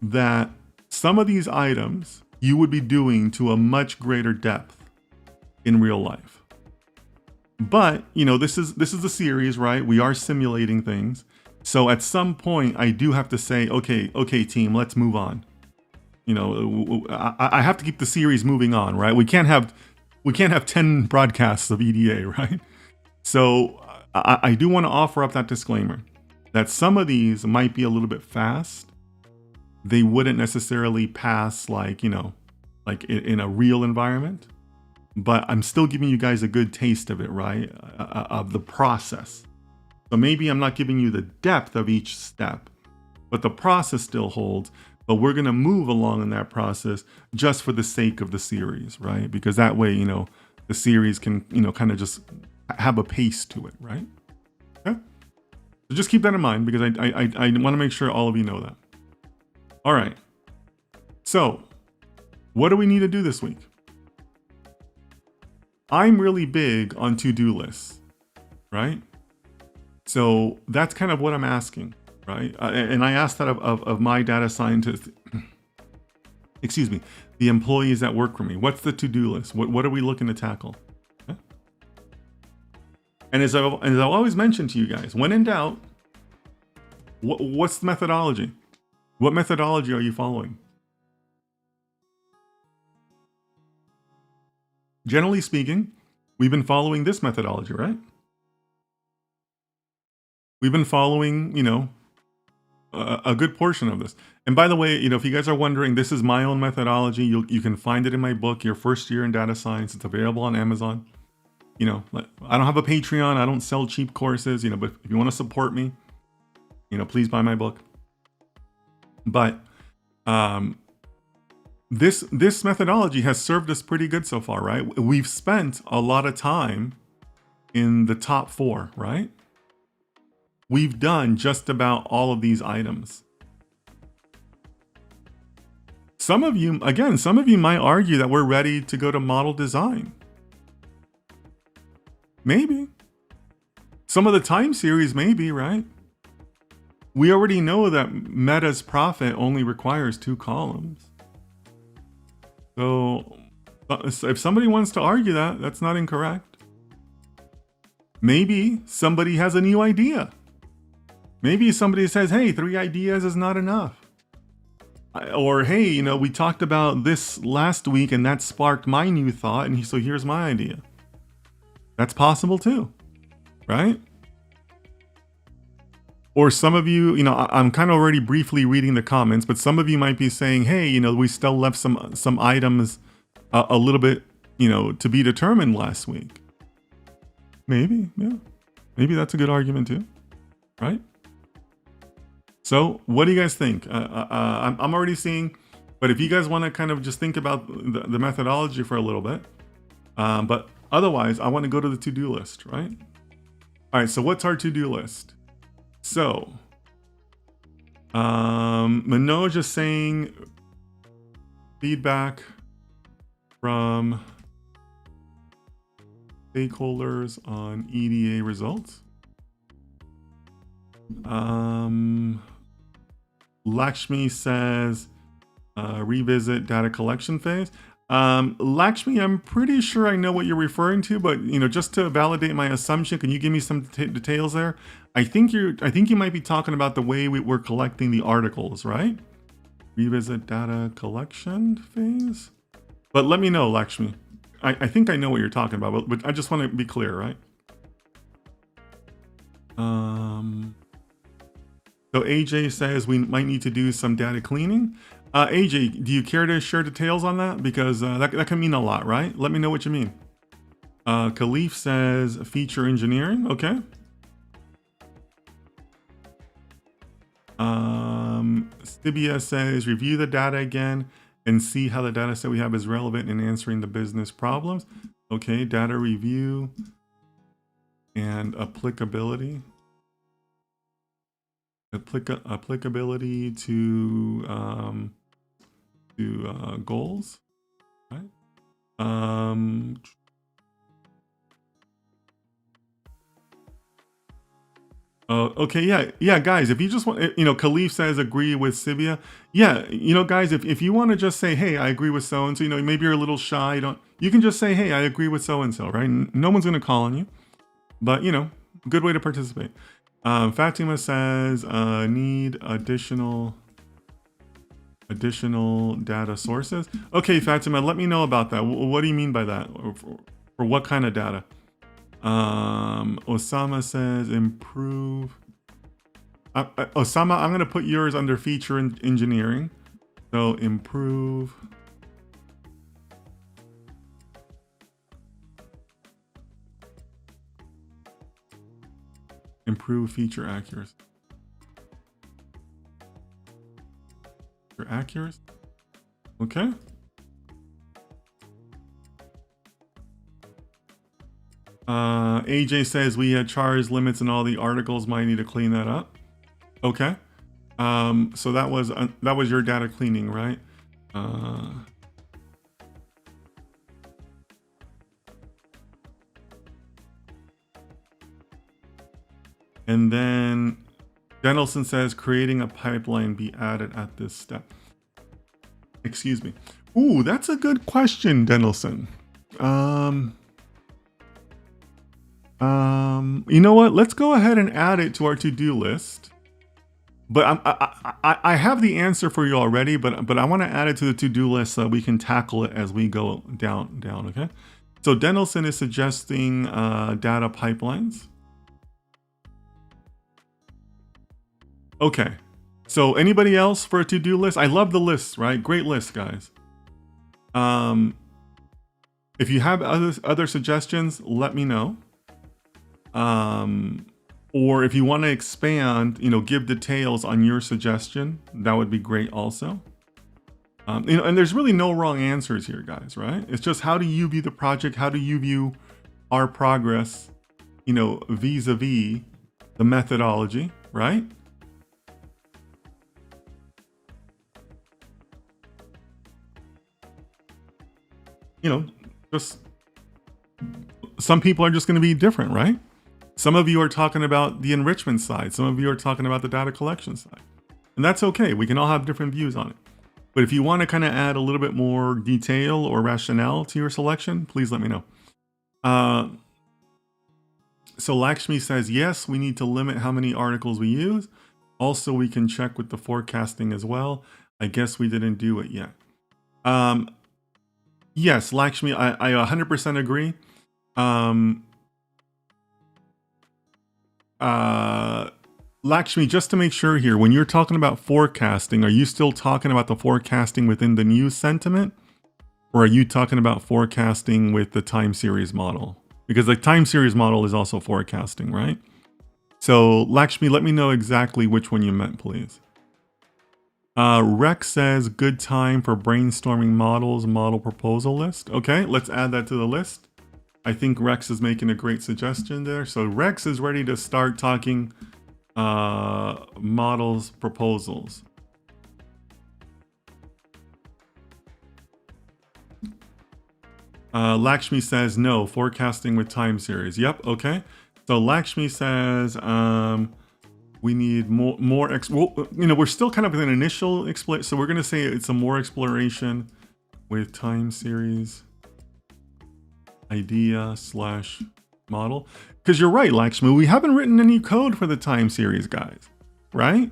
that some of these items you would be doing to a much greater depth in real life. But, you know, this is a series, right? We are simulating things. So at some point I do have to say, okay, team, let's move on. You know, I have to keep the series moving on, right? We can't have 10 broadcasts of EDA, right? So I do want to offer up that disclaimer that some of these might be a little bit fast. They wouldn't necessarily pass like, you know, like in a real environment, but I'm still giving you guys a good taste of it, right? Of the process. So maybe I'm not giving you the depth of each step, but the process still holds. But we're going to move along in that process just for the sake of the series, right? Because that way, you know, the series can, you know, kind of just have a pace to it, right? Okay? So just keep that in mind because I want to make sure all of you know that. All right. So what do we need to do this week? I'm really big on to-do lists, right? So that's kind of what I'm asking. Right. And I asked that of my data scientists, excuse me, the employees that work for me. What's the to-do list? What are we looking to tackle? Okay. And as I've always mentioned to you guys, when in doubt, what's the methodology? What methodology are you following? Generally speaking, we've been following this methodology, right? We've been following, you know, a good portion of this. And by the way, you know, if you guys are wondering, this is my own methodology. You can find it in my book, Your First Year in Data Science. It's available on Amazon. You know, I don't have a Patreon. I don't sell cheap courses, you know, but if you want to support me, you know, please buy my book. But this methodology has served us pretty good so far, right? We've spent a lot of time in the top 4, right? We've done just about all of these items. Some of you might argue that we're ready to go to model design. Maybe. Some of the time series maybe, right? We already know that Meta's profit only requires 2 columns. So if somebody wants to argue that, that's not incorrect. Maybe somebody has a new idea. Maybe somebody says, hey, 3 ideas is not enough. Or, hey, you know, we talked about this last week and that sparked my new thought, and so here's my idea. That's possible too, right? Or some of you, you know, I'm kind of already briefly reading the comments, but some of you might be saying, hey, you know, we still left some items a little bit, you know, to be determined last week. Maybe, yeah. Maybe that's a good argument too, right? So what do you guys think? I'm already seeing, but if you guys want to kind of just think about the methodology for a little bit, but otherwise, I want to go to the to-do list, right? All right, so what's our to-do list? So, Manoj is saying feedback from stakeholders on EDA results. Lakshmi says revisit data collection phase. Lakshmi, I'm pretty sure I know what you're referring to, but just to validate my assumption, can you give me some details there? I think you might be talking about the way we're collecting the articles, right? Revisit data collection phase. But let me know, Lakshmi. I think I know what you're talking about, but I just want to be clear, right? So AJ says we might need to do some data cleaning. AJ, do you care to share details on that? Because that can mean a lot, right? Let me know what you mean. Khalif says feature engineering. Okay. Stibia says review the data again and see how the data set we have is relevant in answering the business problems. Okay, data review and applicability. Applicability to goals, right? Okay, yeah, guys, if you just want, Khalif says agree with Sibia. Yeah, guys, if you want to just say, hey, I agree with so-and-so, maybe you're a little shy, you can just say, hey, I agree with so-and-so, right? No one's going to call on you, but, good way to participate. Fatima says, need additional data sources. Okay, Fatima, let me know about that. What do you mean by that? For what kind of data? Osama says improve. Osama, I'm going to put yours under feature engineering. So improve. Improve feature accuracy. Accuracy. Okay. AJ says we had charge limits in all the articles. Might need to clean that up. Okay. So that was your data cleaning, right? And then Denelson says creating a pipeline be added at this step. Excuse me. Ooh, that's a good question, Denelson. You know what? Let's go ahead and add it to our to-do list. But I have the answer for you already, but I want to add it to the to-do list so we can tackle it as we go down, okay? So Denelson is suggesting data pipelines. Okay, so anybody else for a to-do list? I love the lists, right? Great list, guys. If you have other suggestions, let me know. Or if you want to expand, give details on your suggestion, that would be great also. And there's really no wrong answers here, guys, right? It's just how do you view the project? How do you view our progress, vis-a-vis the methodology, right? Just some people are just going to be different, right? Some of you are talking about the enrichment side. Some of you are talking about the data collection side. And that's okay. We can all have different views on it. But if you want to kind of add a little bit more detail or rationale to your selection, please let me know. So Lakshmi says, yes, we need to limit how many articles we use. Also, we can check with the forecasting as well. I guess we didn't do it yet. Yes, Lakshmi, I 100% agree. Lakshmi, just to make sure here, when you're talking about forecasting, are you still talking about the forecasting within the news sentiment? Or are you talking about forecasting with the time series model? because the time series model is also forecasting, right? So Lakshmi, let me know exactly which one you meant, please. Rex says, good time for brainstorming models, model proposal list. Okay, let's add that to the list. I think Rex is making a great suggestion there. So Rex is ready to start talking models proposals. Lakshmi says, no, forecasting with time series. Yep, okay. So Lakshmi says, we need more well, we're still kind of in an initial explain. So we're going to say it's a more exploration with time series idea / model. Because you're right, Lakshmi, we haven't written any code for the time series, guys, right?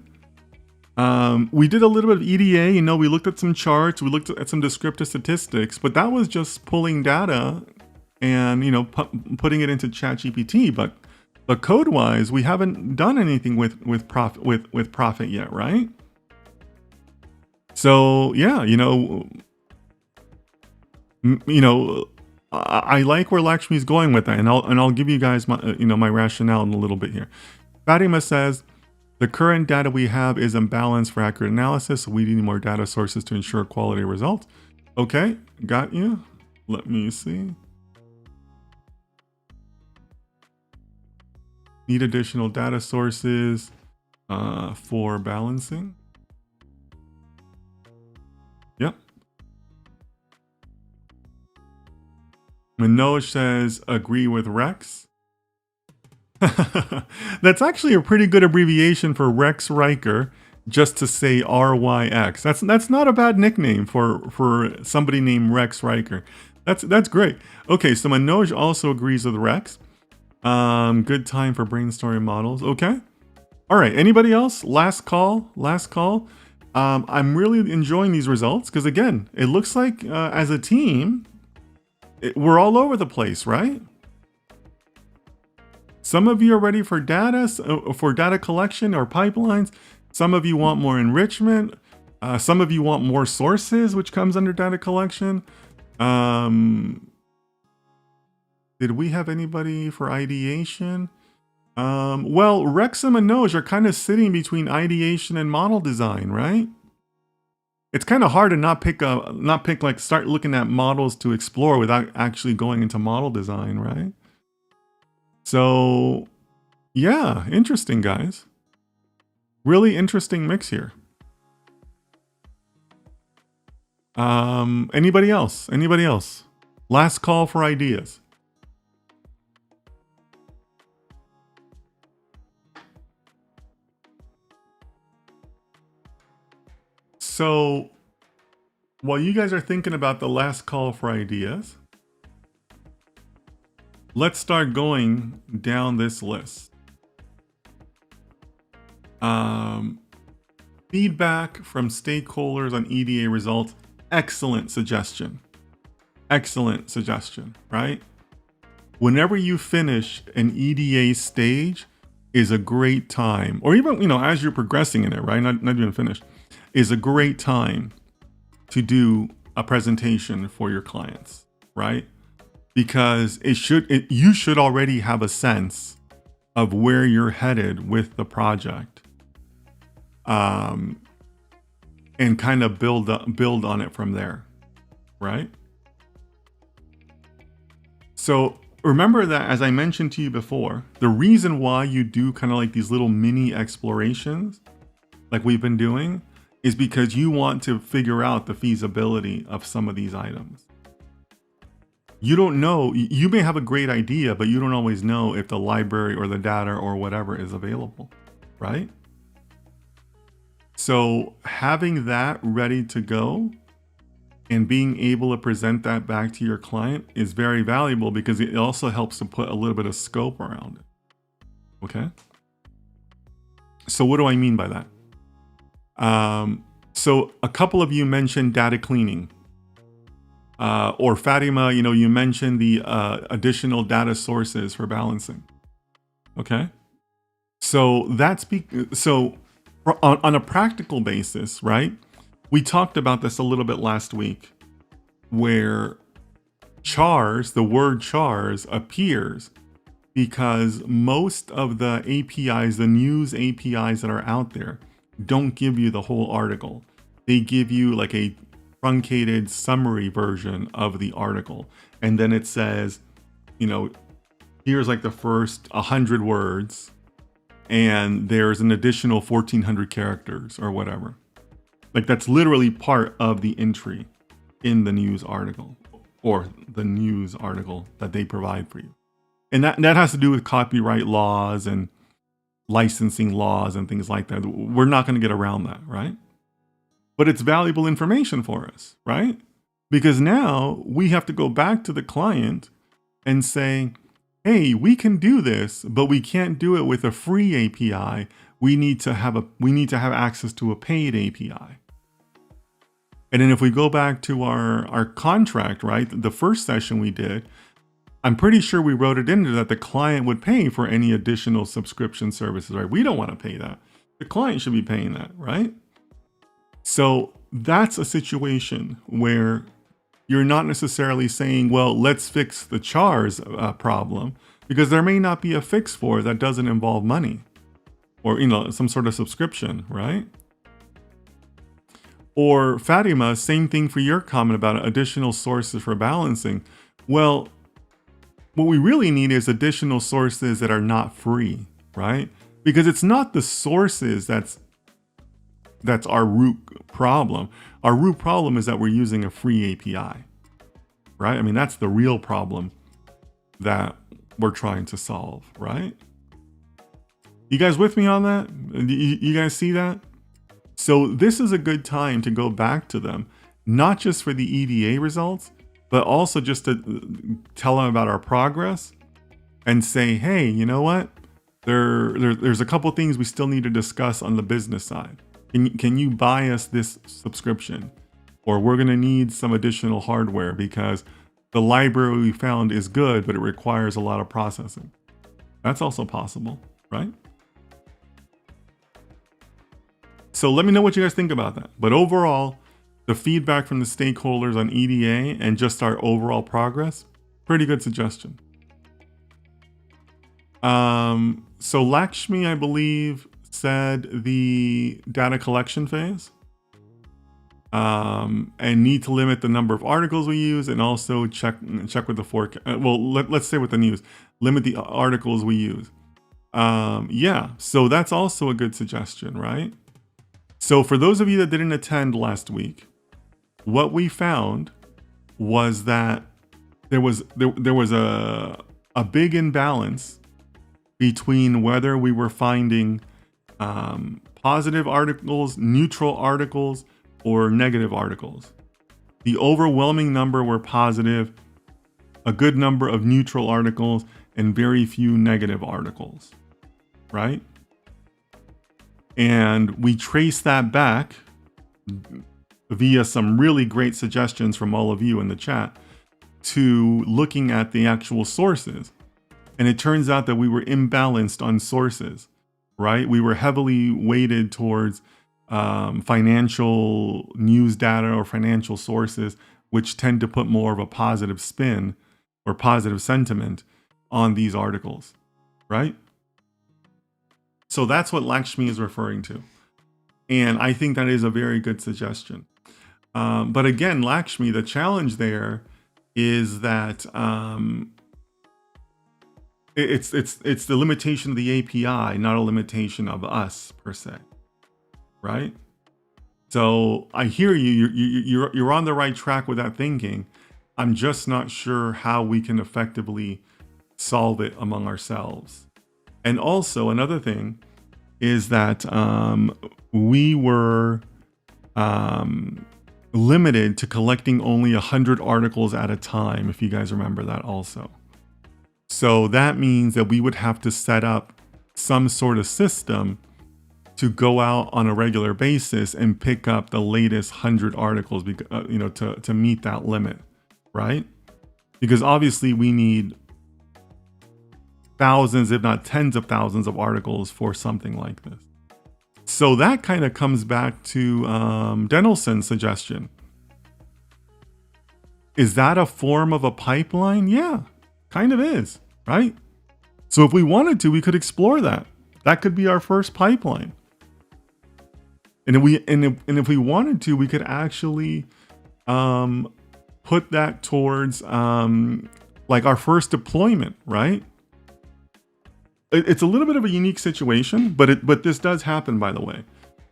We did a little bit of EDA, we looked at some charts, we looked at some descriptive statistics, but that was just pulling data and, putting it into ChatGPT. But code-wise, we haven't done anything with Profit yet, right? So yeah, I like where Lakshmi's going with that, and I'll give you guys my my rationale in a little bit here. Fatima says, the current data we have is imbalanced for accurate analysis, so we need more data sources to ensure quality results. Okay, got you. Let me see. Need additional data sources for balancing. Yep. Manoj says, agree with Rex. That's actually a pretty good abbreviation for Rex Riker, just to say RYX. That's not a bad nickname for somebody named Rex Riker. That's great. Okay, so Manoj also agrees with Rex. Good time for brainstorming models. Okay. All right. Anybody else? Last call. I'm really enjoying these results because, again, it looks like as a team, we're all over the place, right? Some of you are ready for data collection or pipelines. Some of you want more enrichment. Some of you want more sources, which comes under data collection. Did we have anybody for ideation? Well, Rex and Manoj are kind of sitting between ideation and model design, right? It's kind of hard to not pick start looking at models to explore without actually going into model design, right? So yeah, interesting, guys. Really interesting mix here. Anybody else? Last call for ideas. So while you guys are thinking about the last call for ideas, let's start going down this list. Feedback from stakeholders on EDA results. Excellent suggestion, right? Whenever you finish an EDA stage is a great time, or even, as you're progressing in it, right? Not even finished, is a great time to do a presentation for your clients, right? Because you should already have a sense of where you're headed with the project, and kind of build on it from there, right? So remember that, as I mentioned to you before, the reason why you do kind of like these little mini explorations like we've been doing is because you want to figure out the feasibility of some of these items. You don't know, you may have a great idea, but you don't always know if the library or the data or whatever is available, right? So having that ready to go and being able to present that back to your client is very valuable because it also helps to put a little bit of scope around it. Okay. So what do I mean by that? So a couple of you mentioned data cleaning, or Fatima, you mentioned the additional data sources for balancing. Okay. So on a practical basis, right? We talked about this a little bit last week, where chars, the word chars appears because most of the APIs, the news APIs that are out there, don't give you the whole article. They give you like a truncated summary version of the article. And then it says, you know, here's like the first 100 words, and there's an additional 1400 characters or whatever. Like that's literally part of the entry in the news article, or the news article that they provide for you. And that has to do with copyright laws and licensing laws and things like that. We're not going to get around that, right? But it's valuable information for us, right? Because now we have to go back to the client and say, hey, we can do this, but we can't do it with a free API. We need to have access to a paid API. And then if we go back to our contract, right? The first session we did, I'm pretty sure we wrote it in there that the client would pay for any additional subscription services, right? We don't want to pay that. The client should be paying that, right? So that's a situation where you're not necessarily saying, well, let's fix the chars problem, because there may not be a fix for it that doesn't involve money or, you know, some sort of subscription, right? Or Fatima, same thing for your comment about additional sources for balancing. Well, what we really need is additional sources that are not free, right? Because it's not the sources that's our root problem. Our root problem is that we're using a free API, right? I mean, that's the real problem that we're trying to solve, right? You guys with me on that? You guys see that? So this is a good time to go back to them, not just for the EDA results, but also just to tell them about our progress and say, hey, you know what? There's a couple things we still need to discuss on the business side. Can you buy us this subscription? Or we're gonna need some additional hardware because the library we found is good, but it requires a lot of processing. That's also possible, right? So let me know what you guys think about that. But overall, the feedback from the stakeholders on EDA and just our overall progress, pretty good suggestion. So Lakshmi, I believe, said the data collection phase, and need to limit the number of articles we use, and also check with the forecast. Well, let's say with the news, limit the articles we use. Yeah, so that's also a good suggestion, right? So for those of you that didn't attend last week, what we found was that there was a big imbalance between whether we were finding positive articles, neutral articles, or negative articles. The overwhelming number were positive, a good number of neutral articles, and very few negative articles, right? And we trace that back via some really great suggestions from all of you in the chat to looking at the actual sources. And it turns out that we were imbalanced on sources, right? We were heavily weighted towards financial news data or financial sources, which tend to put more of a positive spin or positive sentiment on these articles, right? So that's what Lakshmi is referring to. And I think that is a very good suggestion. But again, Lakshmi, the challenge there is that it's the limitation of the API, not a limitation of us per se, right? So I hear you. You're on the right track with that thinking. I'm just not sure how we can effectively solve it among ourselves. And also another thing is that we were limited to collecting only 100 articles at a time, if you guys remember that also. So that means that we would have to set up some sort of system to go out on a regular basis and pick up the latest 100 articles, you know, to meet that limit, right? Because obviously we need thousands, if not tens of thousands of articles for something like this. So that kind of comes back to Denelson's suggestion. Is that a form of a pipeline? Yeah, kind of is, right? So if we wanted to, we could explore that. That could be our first pipeline. And if we wanted to, we could actually put that towards like our first deployment, right? It's a little bit of a unique situation, but this does happen, by the way,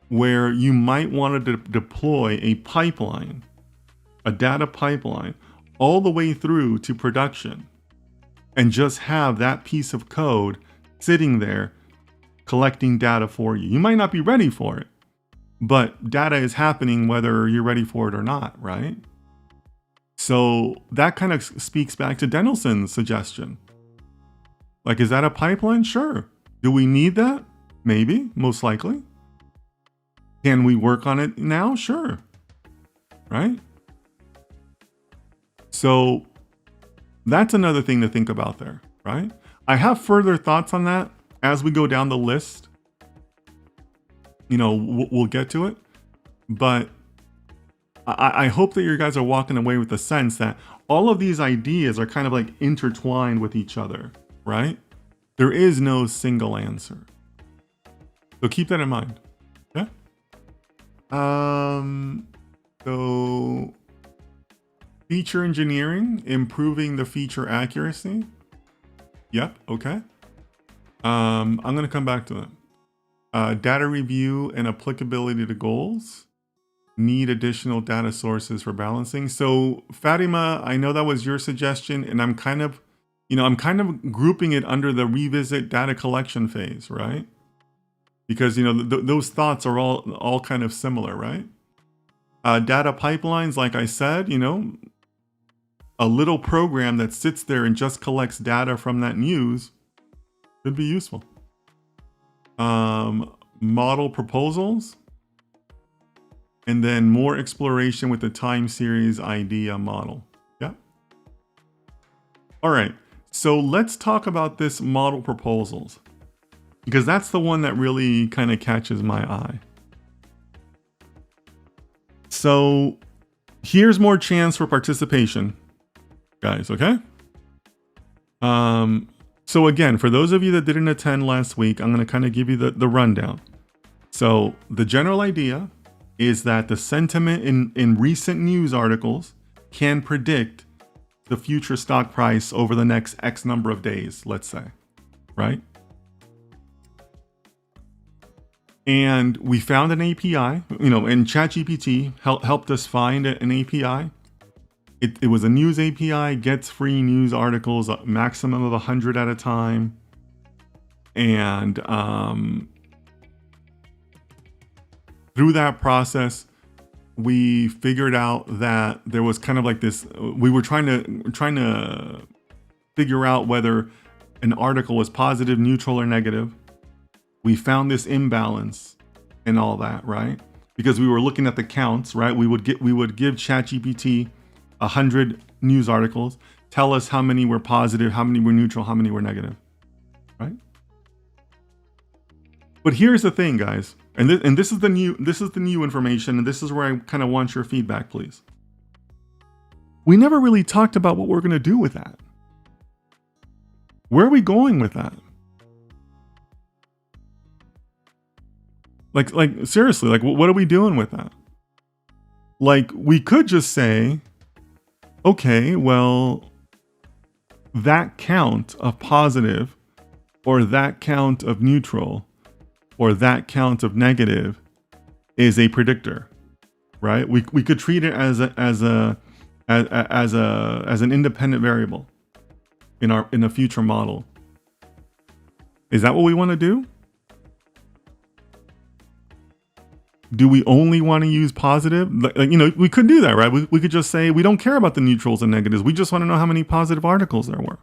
where you might want to deploy a pipeline, a data pipeline, all the way through to production, and just have that piece of code sitting there collecting data for you. You might not be ready for it, but data is happening whether you're ready for it or not, right? So that kind of speaks back to Denelson's suggestion. Like, is that a pipeline? Sure. Do we need that? Maybe, most likely. Can we work on it now? Sure. Right? So that's another thing to think about there, right? I have further thoughts on that as we go down the list. You know, we'll get to it. But I hope that you guys are walking away with the sense that all of these ideas are kind of like intertwined with each other, right? There is no single answer. So keep that in mind. Yeah. So feature engineering, improving the feature accuracy. Yep. Okay. I'm going to come back to them. Data review and applicability to goals. Need additional data sources for balancing. So Fatima, I know that was your suggestion, and I'm kind of grouping it under the revisit data collection phase, right? Because those thoughts are all kind of similar, right? Data pipelines, like I said, a little program that sits there and just collects data from that news could be useful. Model proposals. And then more exploration with the time series idea model. Yeah. All right. So let's talk about this model proposals, because that's the one that really kind of catches my eye. So here's more chance for participation, guys. Okay. So again, for those of you that didn't attend last week, I'm going to kind of give you the rundown. So the general idea is that the sentiment in recent news articles can predict the future stock price over the next X number of days, let's say, right? And we found an API, and ChatGPT helped us find an API. It was a news API, gets free news articles, a maximum of 100 at a time. And through that process, we figured out that there was kind of like this. We were trying to figure out whether an article was positive, neutral, or negative. We found this imbalance and all that, right? Because we were looking at the counts, right? We would give ChatGPT 100 news articles, tell us how many were positive, how many were neutral, how many were negative, right? But here's the thing, guys. And this is the new information, and this is where I kind of want your feedback, please. We never really talked about what we're going to do with that. Where are we going with that? Like seriously, like what are we doing with that? Like, we could just say, okay, well, that count of positive, or that count of neutral, or that count of negative is a predictor, right? We could treat it as an independent variable in a future model. Is that what we want to do? Do we only want to use positive? We could do that, right? We could just say we don't care about the neutrals and negatives. We just want to know how many positive articles there were,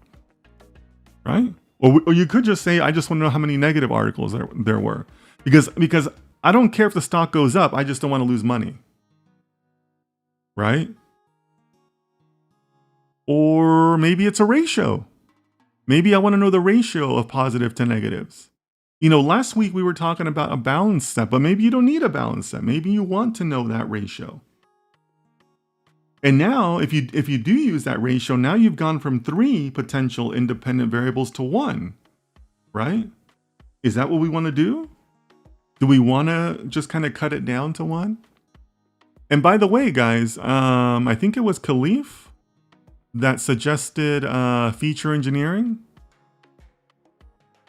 right? Or you could just say, I just want to know how many negative articles there were. Because I don't care if the stock goes up, I just don't want to lose money. Right? Or maybe it's a ratio. Maybe I want to know the ratio of positive to negatives. Last week we were talking about a balance set, but maybe you don't need a balance set. Maybe you want to know that ratio. And now if you do use that ratio, now you've gone from 3 potential independent variables to 1, right? Is that what we want to do? Do we want to just kind of cut it down to 1? And by the way, guys, I think it was Khalif that suggested feature engineering.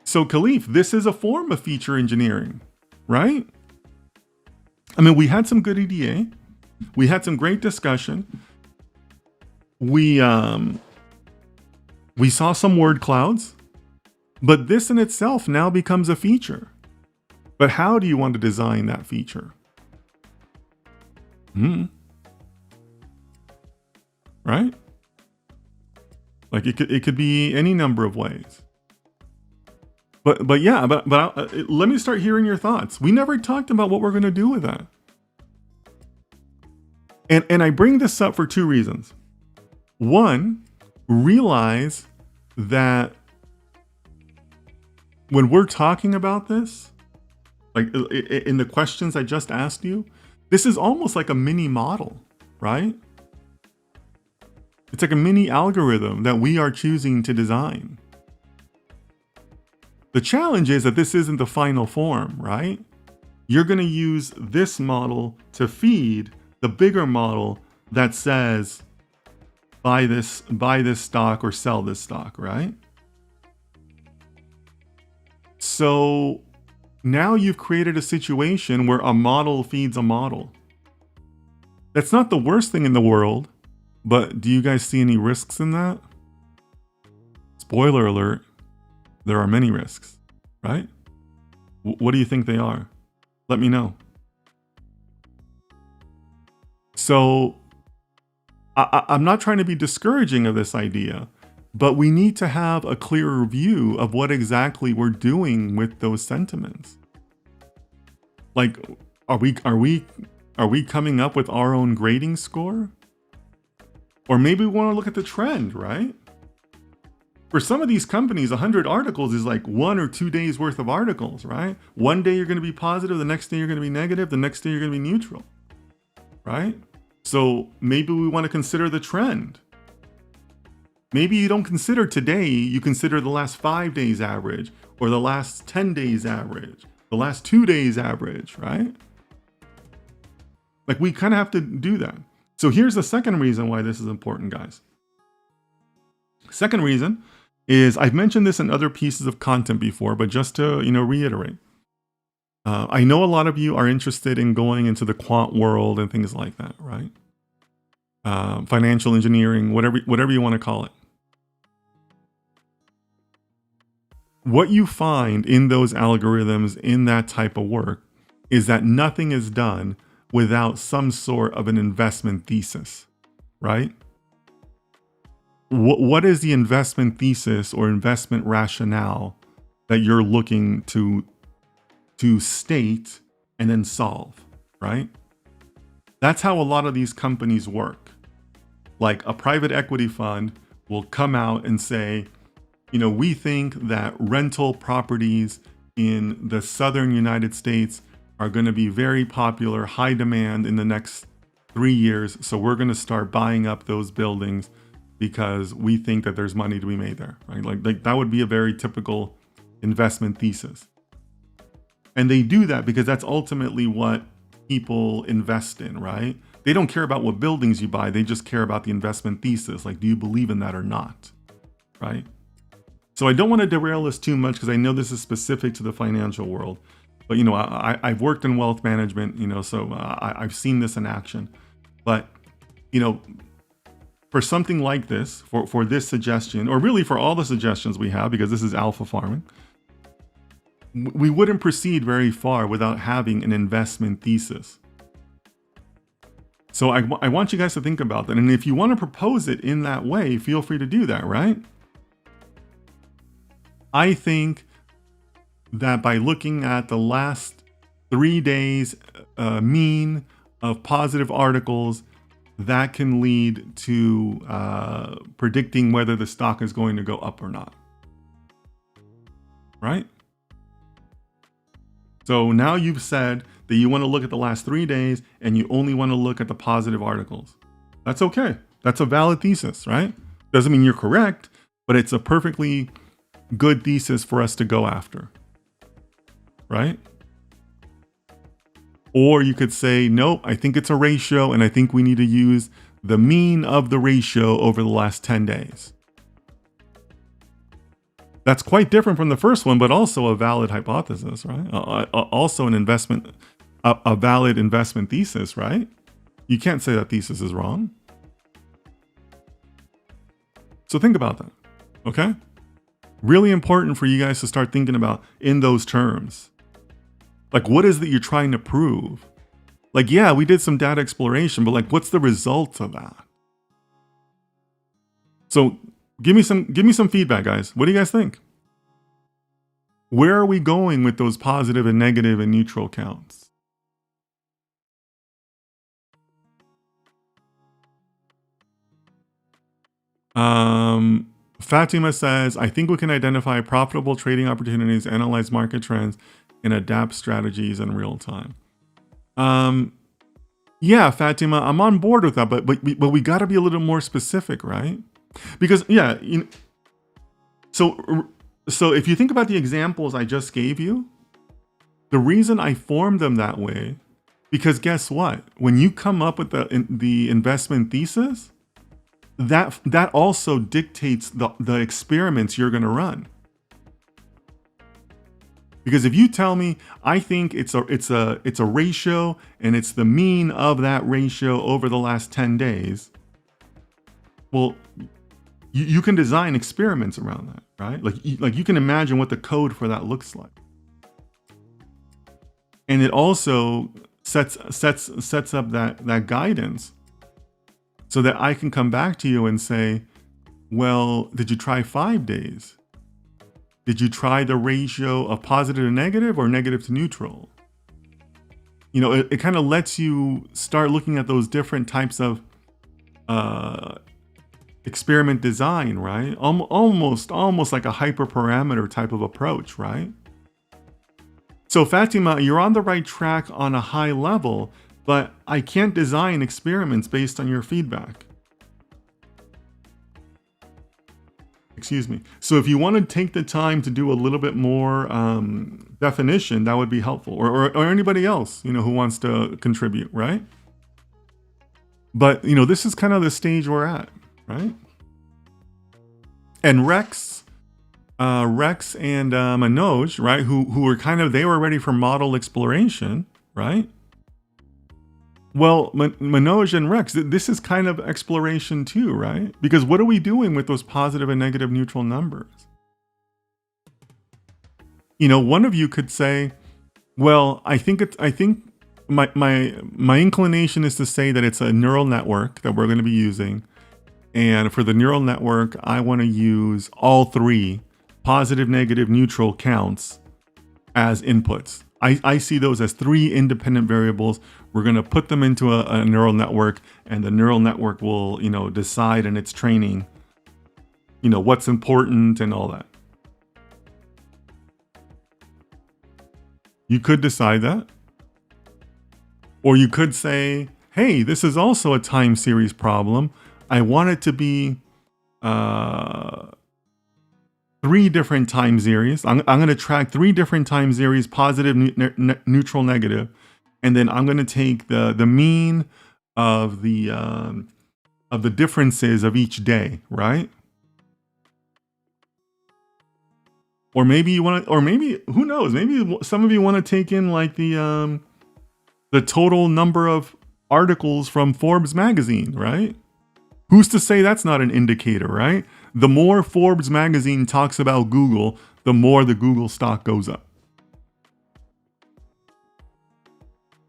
So Khalif, this is a form of feature engineering, right? I mean, we had some good EDA. We had some great discussion. We saw some word clouds, but this in itself now becomes a feature. But how do you want to design that feature? Right? Like it could be any number of ways. But let me start hearing your thoughts. We never talked about what we're going to do with that. And I bring this up for 2 reasons. One, realize that when we're talking about this, like in the questions I just asked you, this is almost like a mini model, right? It's like a mini algorithm that we are choosing to design. The challenge is that this isn't the final form, right? You're going to use this model to feed the bigger model that says, buy this stock or sell this stock, right? So now you've created a situation where a model feeds a model. That's not the worst thing in the world, but do you guys see any risks in that? Spoiler alert, there are many risks, right? What do you think they are? Let me know. So I'm not trying to be discouraging of this idea, but we need to have a clearer view of what exactly we're doing with those sentiments. Like, are we coming up with our own grading score? Or maybe we want to look at the trend, right? For some of these companies, 100 articles is like 1 or 2 days worth of articles, right? One day you're going to be positive, the next day you're going to be negative, the next day you're going to be neutral, right? So maybe we want to consider the trend. Maybe you don't consider today, you consider the last 5 days average, or the last 10 days average, the last 2 days average, right? Like we kind of have to do that. So here's the second reason why this is important, guys. Second reason is I've mentioned this in other pieces of content before, but just to reiterate. I know a lot of you are interested in going into the quant world and things like that, right? Financial engineering, whatever you want to call it. What you find in those algorithms, in that type of work, is that nothing is done without some sort of an investment thesis, right? What is the investment thesis or investment rationale that you're looking to state and then solve, right? That's how a lot of these companies work. Like a private equity fund will come out and say, we think that rental properties in the southern United States are going to be very popular, high demand in the next 3 years. So we're going to start buying up those buildings because we think that there's money to be made there, right? Like that would be a very typical investment thesis. And they do that because that's ultimately what people invest in, right? They don't care about what buildings you buy. They just care about the investment thesis. Like, do you believe in that or not, right? So I don't want to derail this too much because I know this is specific to the financial world. But, I've worked in wealth management, so I've seen this in action. But, for something like this, for this suggestion, or really for all the suggestions we have, because this is alpha farming, we wouldn't proceed very far without having an investment thesis. So I want you guys to think about that. And if you want to propose it in that way, feel free to do that, right? I think that by looking at the last 3 days mean of positive articles, that can lead to predicting whether the stock is going to go up or not. Right? So now you've said that you want to look at the last 3 days and you only want to look at the positive articles. That's okay. That's a valid thesis, right? Doesn't mean you're correct, but it's a perfectly good thesis for us to go after, right? Or you could say, nope, I think it's a ratio and I think we need to use the mean of the ratio over the last 10 days. That's quite different from the first one, but also a valid hypothesis, right? Also an investment, a valid investment thesis, right? You can't say that thesis is wrong. So think about that, okay? Really important for you guys to start thinking about in those terms. Like, what is that you're trying to prove? Like, yeah, we did some data exploration, but like, what's the result of that? So give me some feedback, guys. What do you guys think? Where are we going with those positive and negative and neutral counts? Fatima says, I think we can identify profitable trading opportunities, analyze market trends, and adapt strategies in real time. Yeah, Fatima, I'm on board with that, but we got to be a little more specific, right? Because yeah, so if you think about the examples I just gave you, the reason I formed them that way, because guess what? When you come up with the investment thesis, that also dictates the experiments you're going to run. Because if you tell me, I think it's a ratio and it's the mean of that ratio over the last 10 days, well, you can design experiments around that, right? Like you can imagine what the code for that looks like. And it also sets up that guidance so that I can come back to you and say, well, did you try 5 days? Did you try the ratio of positive to negative or negative to neutral? You know, it kind of lets you start looking at those different types of experiment design, right? Almost like a hyperparameter type of approach, right? So Fatima, you're on the right track on a high level, but I can't design experiments based on your feedback. Excuse me. So if you want to take the time to do a little bit more definition, that would be helpful. Or anybody else, you know, who wants to contribute, right? But, you know, this is kind of the stage we're at, right? And Rex and Manoj, right, who were they were ready for model exploration, right? Well, Manoj and Rex, this is kind of exploration too, right? Because what are we doing with those positive and negative neutral numbers? You know, one of you could say, well, I think my inclination is to say that it's a neural network that we're going to be using. And for the neural network, I want to use all three positive, negative, neutral counts as inputs. I see those as three independent variables. We're going to put them into a neural network, and the neural network will, you know, decide in its training, you know, what's important and all that. You could decide that. Or you could say, hey, this is also a time series problem. I want it to be 3 different time series. I'm going to track 3 different time series, positive, neutral, negative. And then I'm going to take the mean of the differences of each day, right? Or maybe you want to, or maybe, who knows? Maybe some of you want to take in like the total number of articles from Forbes magazine, right? Who's to say that's not an indicator, right? The more Forbes magazine talks about Google, the more the Google stock goes up.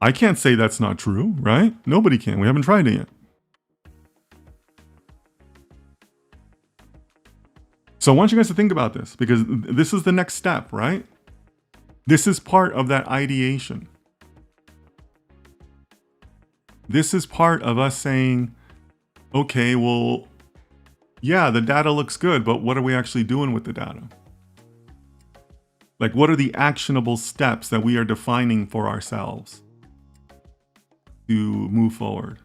I can't say that's not true, right? Nobody can. We haven't tried it yet. So I want you guys to think about this, because this is the next step, right? This is part of that ideation. This is part of us saying, okay, well, yeah, the data looks good, but what are we actually doing with the data? Like, what are the actionable steps that we are defining for ourselves to move forward?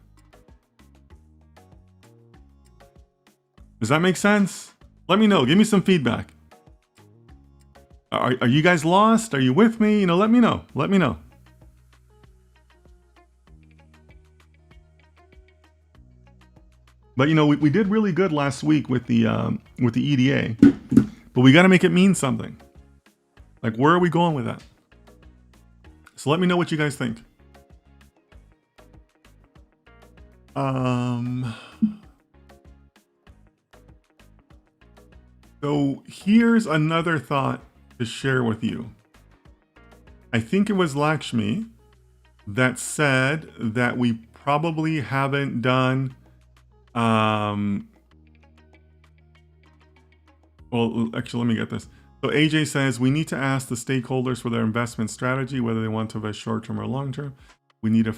Does that make sense? Let me know. Give me some feedback. Are you guys lost? Are you with me? Let me know. Let me know. But we did really good last week with the EDA, but we got to make it mean something. Like, where are we going with that? So let me know what you guys think. So here's another thought to share with you. I think it was Lakshmi that said that we probably haven't done well, actually, let me get this. So AJ says we need to ask the stakeholders for their investment strategy, whether they want to invest short-term or long-term. We need to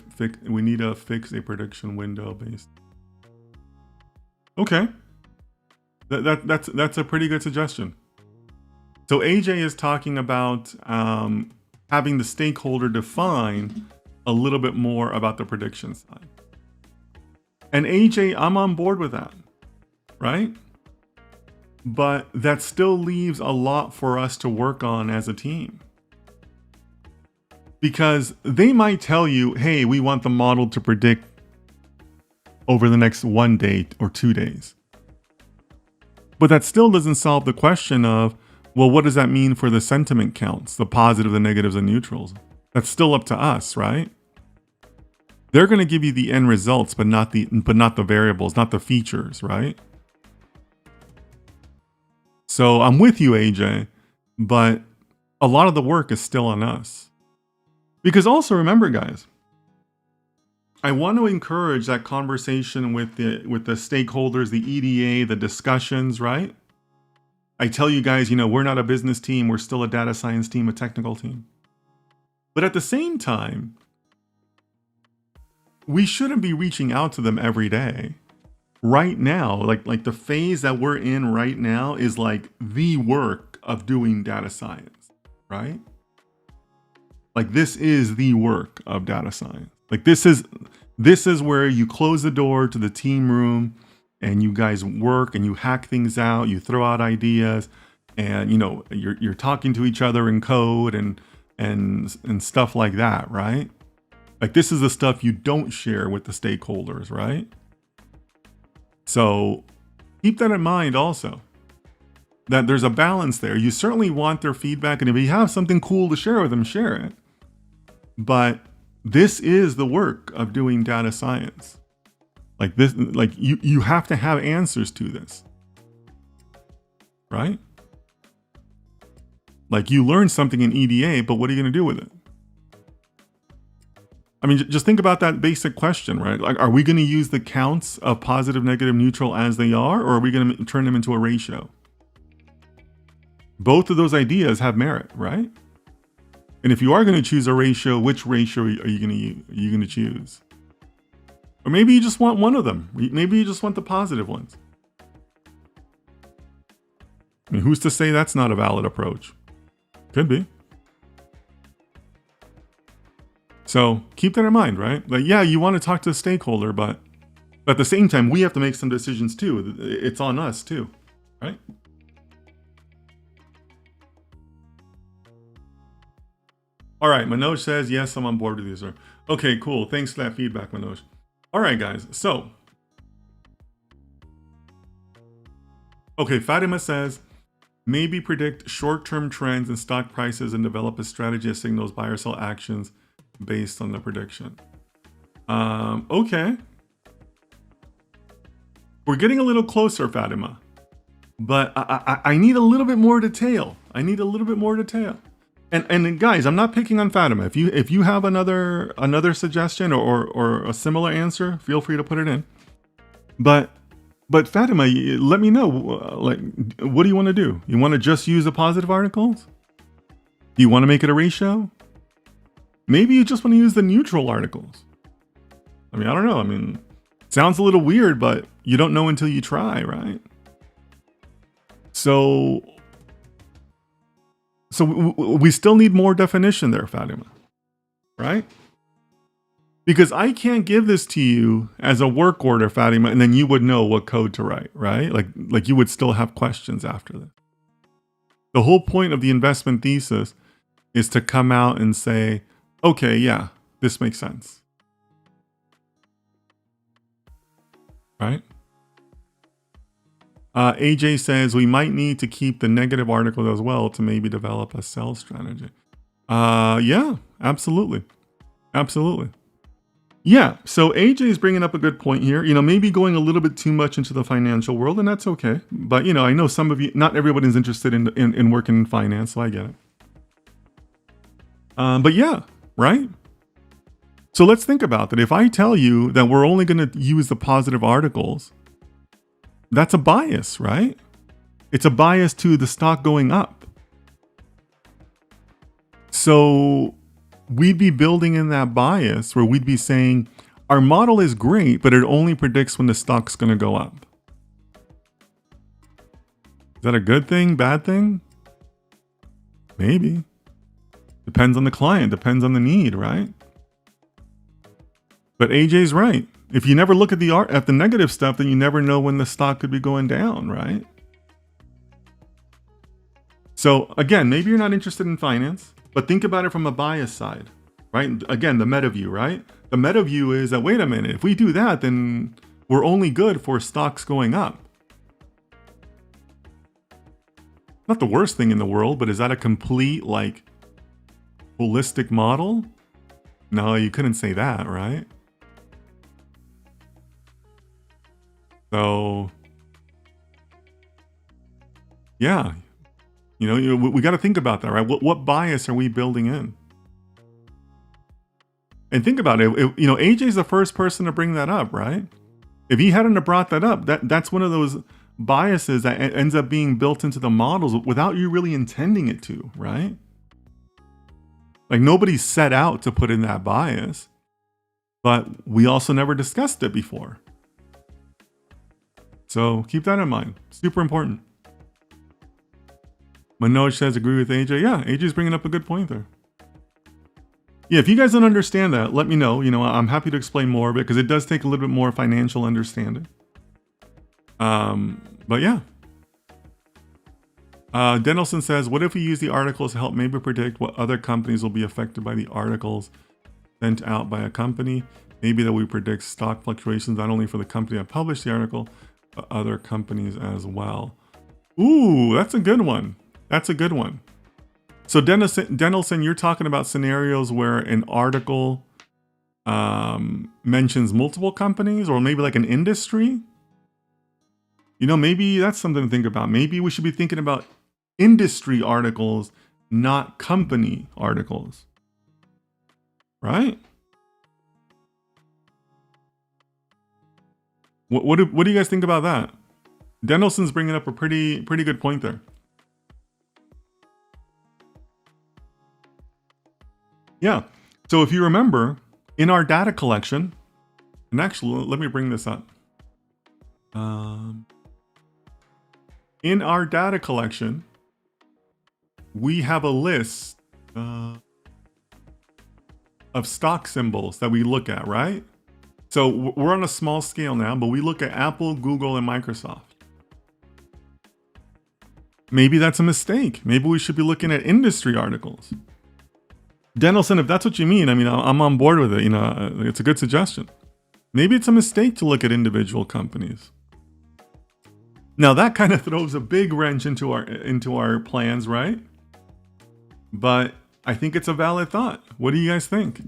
fix a prediction window based. Okay, that's a pretty good suggestion. So AJ is talking about having the stakeholder define a little bit more about the prediction side. And AJ, I'm on board with that, right? But that still leaves a lot for us to work on as a team. Because they might tell you, hey, we want the model to predict over the next 1 day or 2 days. But that still doesn't solve the question of, well, what does that mean for the sentiment counts, the positive, the negatives, and neutrals? That's still up to us, right? They're going to give you the end results, but not the variables, not the features, right? So I'm with you, AJ, but a lot of the work is still on us. Because also remember, guys, I want to encourage that conversation with the stakeholders, the EDA, the discussions, right? I tell you guys, we're not a business team. We're still a data science team, a technical team. But at the same time, we shouldn't be reaching out to them every day. Right now, like the phase that we're in right now is like the work of doing data science, right? Like this is the work of data science. Like this is where you close the door to the team room and you guys work and you hack things out, you throw out ideas, and you're talking to each other in code and stuff like that, right? Like this is the stuff you don't share with the stakeholders, right? So keep that in mind also, that there's a balance there. You certainly want their feedback, and if you have something cool to share with them, share it. But this is the work of doing data science. Like this, like you have to have answers to this, right? Like you learn something in EDA, but what are you going to do with it? I mean, just think about that basic question, right? Like, are we going to use the counts of positive, negative, neutral as they are, or are we going to turn them into a ratio? Both of those ideas have merit, right? And if you are going to choose a ratio, which ratio are you going to choose? Or maybe you just want one of them. Maybe you just want the positive ones. I mean, who's to say that's not a valid approach? Could be. So keep that in mind, right? Like, yeah, you want to talk to a stakeholder, but at the same time, we have to make some decisions too. It's on us too, right? All right, Manoj says, yes, I'm on board with you, sir. Okay, cool. Thanks for that feedback, Manoj. All right, guys. So, okay, Fatima says, maybe predict short-term trends in stock prices and develop a strategy that signals buy or sell actions based on the prediction. Okay. We're getting a little closer, Fatima, but I need a little bit more detail. And guys, I'm not picking on Fatima. If you have another suggestion or a similar answer, feel free to put it in. But Fatima, let me know. Like, what do you want to do? You want to just use the positive articles? Do you want to make it a ratio? Maybe you just want to use the neutral articles. I mean, I don't know. I mean, it sounds a little weird, but you don't know until you try, right? So we still need more definition there, Fatima, right? Because I can't give this to you as a work order, Fatima, and then you would know what code to write, right? Like you would still have questions after this. The whole point of the investment thesis is to come out and say, okay, yeah, this makes sense. Right? AJ says we might need to keep the negative articles as well to maybe develop a sales strategy. Yeah, absolutely. Absolutely. Yeah, so AJ is bringing up a good point here. Maybe going a little bit too much into the financial world, and that's okay. But, I know some of you, not everybody's interested in working in finance, so I get it. But yeah, right? So let's think about that. If I tell you that we're only going to use the positive articles, that's a bias, right? It's a bias to the stock going up. So we'd be building in that bias where we'd be saying our model is great, but it only predicts when the stock's going to go up. Is that a good thing, bad thing? Maybe. Depends on the client, depends on the need, right? But AJ's right. If you never look at the negative stuff, then you never know when the stock could be going down, right? So again, maybe you're not interested in finance, but think about it from a bias side, right? Again, the meta view, right? The meta view is that, wait a minute, if we do that, then we're only good for stocks going up. Not the worst thing in the world, but is that a complete, holistic model? No, you couldn't say that, right? So, yeah, we got to think about that, right? What bias are we building in? And think about it. AJ's the first person to bring that up, right? If he hadn't have brought that up, that's one of those biases that ends up being built into the models without you really intending it to, right? Like nobody set out to put in that bias, but we also never discussed it before. So keep that in mind. Super important. Manoj says, agree with AJ. Yeah, AJ's bringing up a good point there. Yeah, if you guys don't understand that, let me know. I'm happy to explain more because it does take a little bit more financial understanding. But yeah. Denelson says, what if we use the articles to help maybe predict what other companies will be affected by the articles sent out by a company? Maybe that we predict stock fluctuations not only for the company that published the article, but other companies as well. Ooh, that's a good one. That's a good one. So Denelson, you're talking about scenarios where an article mentions multiple companies or maybe like an industry. Maybe that's something to think about. Maybe we should be thinking about industry articles, not company articles. Right? What do you guys think about that? Denelson's bringing up a pretty good point there. Yeah. So if you remember, in our data collection, and actually, let me bring this up. In our data collection, we have a list of stock symbols that we look at, right? So we're on a small scale now, but we look at Apple, Google, and Microsoft. Maybe that's a mistake. Maybe we should be looking at industry articles. Denelson, if that's what you mean, I'm on board with it. It's a good suggestion. Maybe it's a mistake to look at individual companies. Now that kind of throws a big wrench into our plans, right? But I think it's a valid thought. What do you guys think?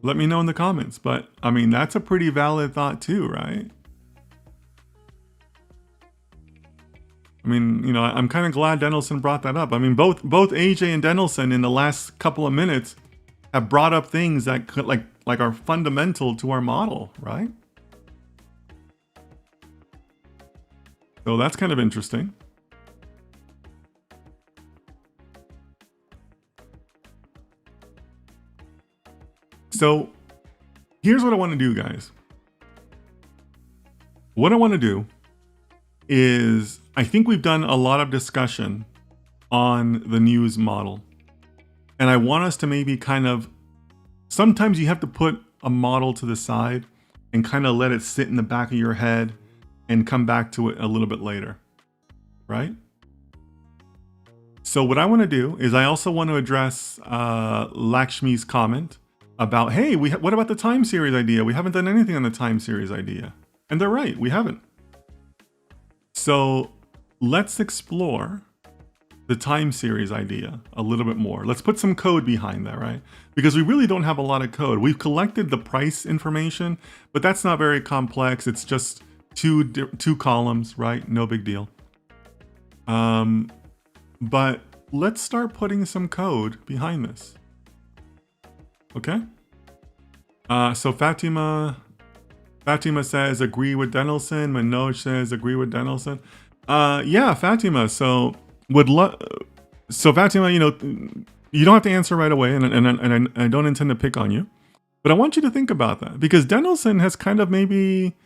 Let me know in the comments. But that's a pretty valid thought too, right? I'm kind of glad Denelson brought that up. Both AJ and Denelson in the last couple of minutes have brought up things that could like are fundamental to our model, right? So that's kind of interesting. So here's what I want to do, guys. What I want to do is, I think we've done a lot of discussion on the news model. And I want us to maybe kind of sometimes you have to put a model to the side and kind of let it sit in the back of your head and come back to it a little bit later, right? So what I want to do is I also want to address Lakshmi's comment about, hey, what about the time series idea? We haven't done anything on the time series idea. And they're right, we haven't. So let's explore the time series idea a little bit more. Let's put some code behind that, right? Because we really don't have a lot of code. We've collected the price information, but that's not very complex. It's just two columns, right? No big deal. But let's start putting some code behind this. Okay? So Fatima says agree with Denelson. Manoj says agree with Denelson. Yeah, Fatima. So Fatima, you don't have to answer right away, and I don't intend to pick on you, but I want you to think about that because Denelson has kind of maybe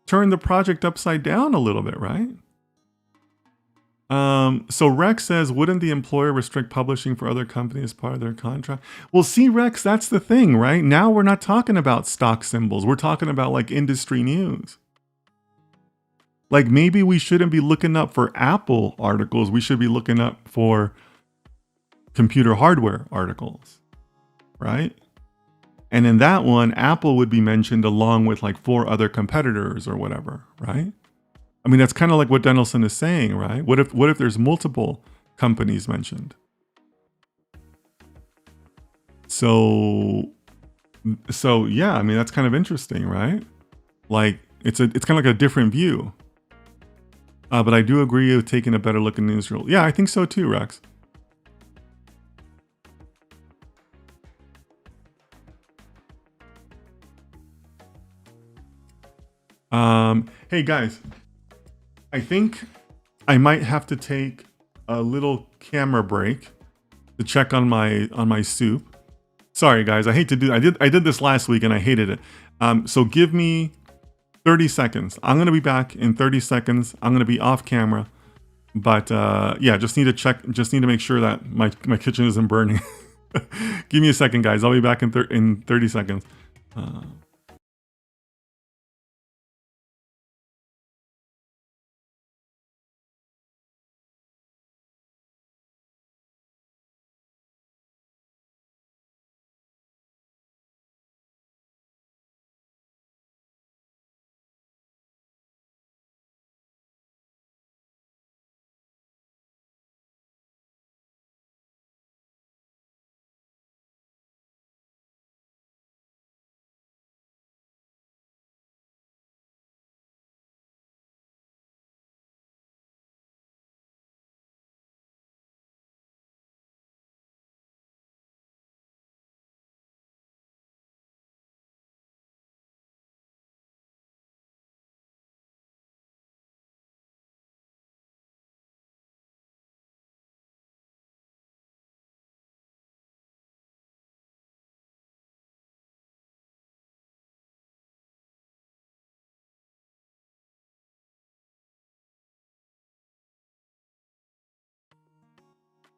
turned the project upside down a little bit, right? So Rex says, wouldn't the employer restrict publishing for other companies as part of their contract? Well, see, Rex, that's the thing, right? Now we're not talking about stock symbols. We're talking about like industry news. Like maybe we shouldn't be looking up for Apple articles. We should be looking up for computer hardware articles, right? And in that one, Apple would be mentioned along with like 4 other competitors or whatever, right? I mean, that's kind of like what Denelson is saying, right? What if there's multiple companies mentioned? So yeah, I mean, that's kind of interesting, right? Like it's kind of like a different view. But I do agree with taking a better look in Israel. Yeah, I think so too, Rex. Hey guys, I think I might have to take a little camera break to check on my soup. Sorry guys, I hate to do. I did this last week and I hated it. So give me 30 seconds. I'm gonna be back in 30 seconds. I'm gonna be off camera, but yeah, just need to check. Just need to make sure that my kitchen isn't burning. Give me a second, guys. I'll be back in 30 seconds.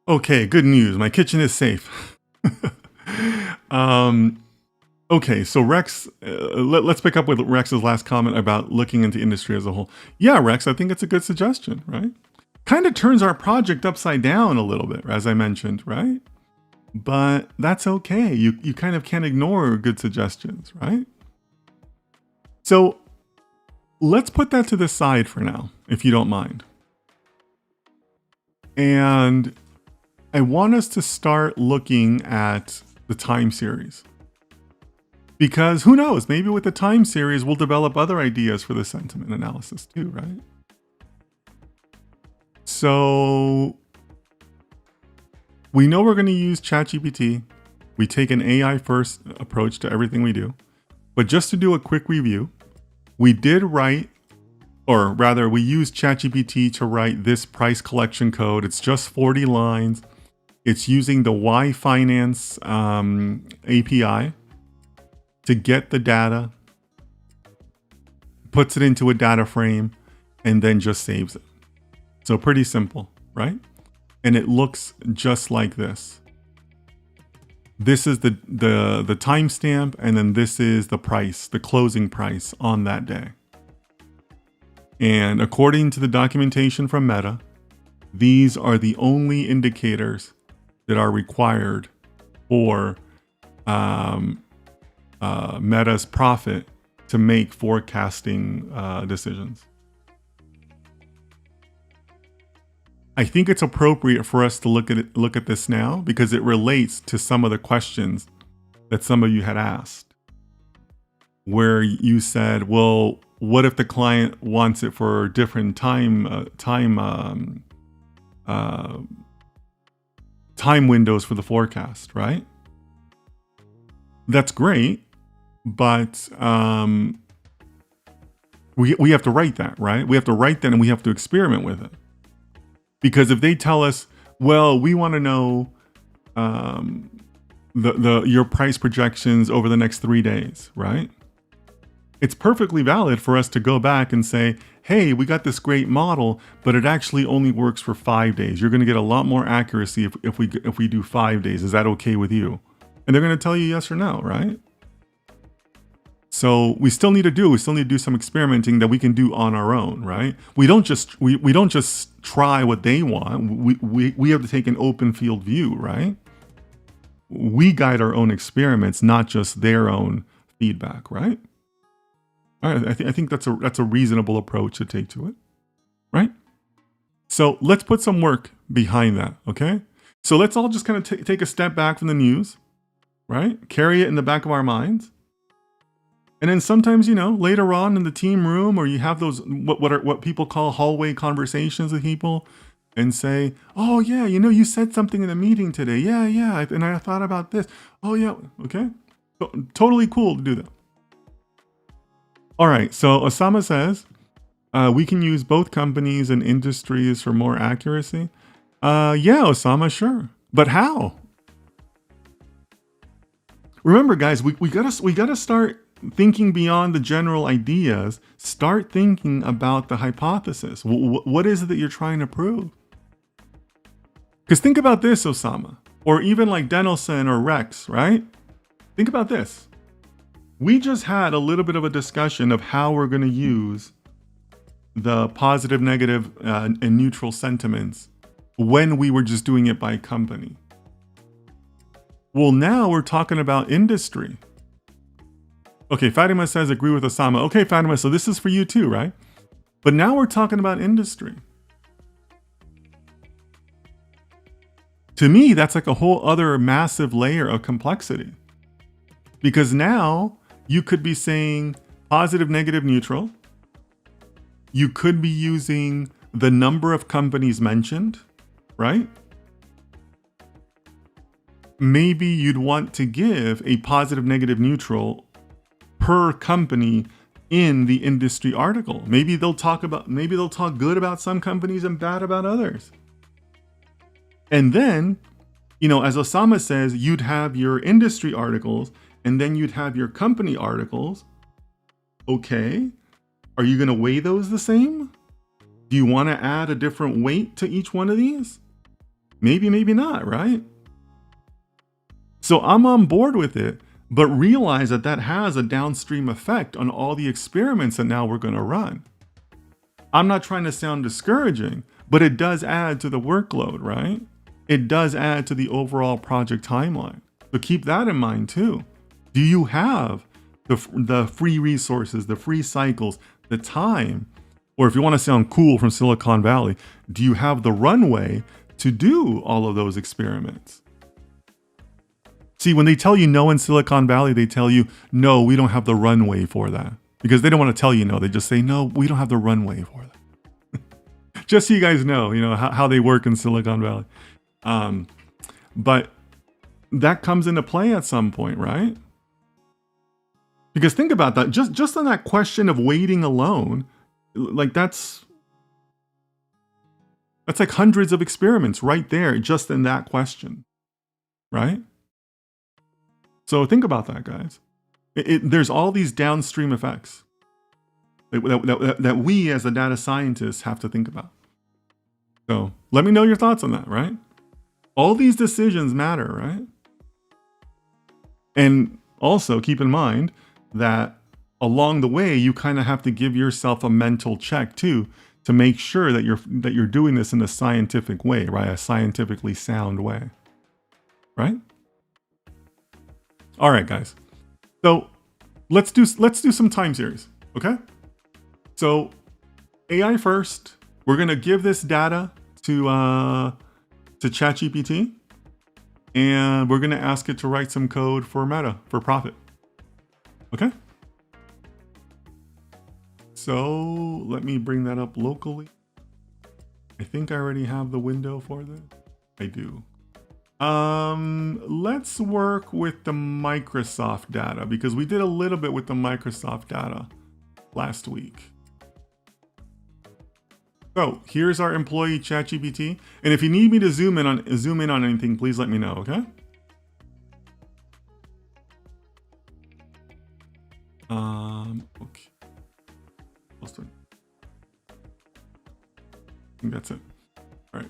Okay, good news. My kitchen is safe. Okay, so Rex, let's pick up with Rex's last comment about looking into industry as a whole. Yeah, Rex, I think it's a good suggestion, right? Kind of turns our project upside down a little bit, as I mentioned, right? But that's okay. You kind of can't ignore good suggestions, right? So let's put that to the side for now, if you don't mind. And I want us to start looking at the time series. Because who knows, maybe with the time series, we'll develop other ideas for the sentiment analysis too, right? So we know we're going to use ChatGPT. We take an AI first approach to everything we do. But just to do a quick review, we did write, or rather we used ChatGPT to write this price collection code. It's just 40 lines. It's using the Y Finance API to get the data, puts it into a data frame, and then just saves it. So pretty simple, right? And it looks just like this. This is the timestamp, and then this is the price, the closing price on that day. And according to the documentation from Meta, these are the only indicators that are required for Meta's profit to make forecasting decisions. I think it's appropriate for us to look at this now because it relates to some of the questions that some of you had asked, where you said, "Well, what if the client wants it for different time windows for the forecast?" Right? That's great, but we have to write that, right? We have to write that, and we have to experiment with it. Because if they tell us, well, we want to know your price projections over the next 3 days, right? It's perfectly valid for us to go back and say, hey, we got this great model, but it actually only works for 5 days. You're going to get a lot more accuracy if we do 5 days. Is that okay with you? And they're going to tell you yes or no, right? So we still need to do some experimenting that we can do on our own, right? We don't just try what they want. We have to take an open field view, right? We guide our own experiments, not just their own feedback, right? All right, I think that's a reasonable approach to take to it, right? So let's put some work behind that, okay? So let's all just kind of take a step back from the news, right? Carry it in the back of our minds. And then sometimes, later on in the team room, or you have those what people call hallway conversations with people, and say, "Oh yeah, you said something in the meeting today. Yeah, and I thought about this. Oh yeah, okay, totally cool to do that." All right, so Osama says we can use both companies and industries for more accuracy. Yeah, Osama, sure, but how? Remember, guys, we gotta start thinking beyond the general ideas. Start thinking about the hypothesis. What is it that you're trying to prove? Because think about this, Osama, or even like Denelson or Rex, right? Think about this. We just had a little bit of a discussion of how we're going to use the positive, negative, and neutral sentiments when we were just doing it by company. Well, now we're talking about industry. Okay, Fatima says agree with Osama. Okay, Fatima, so this is for you too, right? But now we're talking about industry. To me, that's like a whole other massive layer of complexity. Because now you could be saying positive, negative, neutral. You could be using the number of companies mentioned, right? Maybe you'd want to give a positive, negative, neutral per company in the industry article. Maybe they'll talk good about some companies and bad about others. And then, as Osama says, you'd have your industry articles and then you'd have your company articles. Okay. Are you going to weigh those the same? Do you want to add a different weight to each one of these? Maybe, maybe not, right? So I'm on board with it, but realize that has a downstream effect on all the experiments that now we're going to run. I'm not trying to sound discouraging, but it does add to the workload, right? It does add to the overall project timeline. So keep that in mind too. Do you have the free resources, the free cycles, the time, or if you want to sound cool from Silicon Valley, do you have the runway to do all of those experiments? See, when they tell you no in Silicon Valley, they tell you, no, we don't have the runway for that. Because they don't want to tell you no. They just say, no, we don't have the runway for that. Just so you guys know, how they work in Silicon Valley. But that comes into play at some point, right? Because think about that. Just on that question of waiting alone, like that's like hundreds of experiments right there, just in that question, right? So think about that, guys. There's all these downstream effects that we as a data scientists have to think about. So let me know your thoughts on that, right? All these decisions matter, right? And also keep in mind that along the way, you kind of have to give yourself a mental check too, to make sure that you're doing this in a scientific way, right? A scientifically sound way, right? All right, guys. So let's do some time series, okay? So AI first. We're gonna give this data to ChatGPT, and we're gonna ask it to write some code for Meta for profit. Okay. So let me bring that up locally. I think I already have the window for this. I do. Let's work with the Microsoft data because we did a little bit with the Microsoft data last week. So here's our employee ChatGPT. And if you need me to zoom in on anything, please let me know, okay? Okay. I think that's it. All right.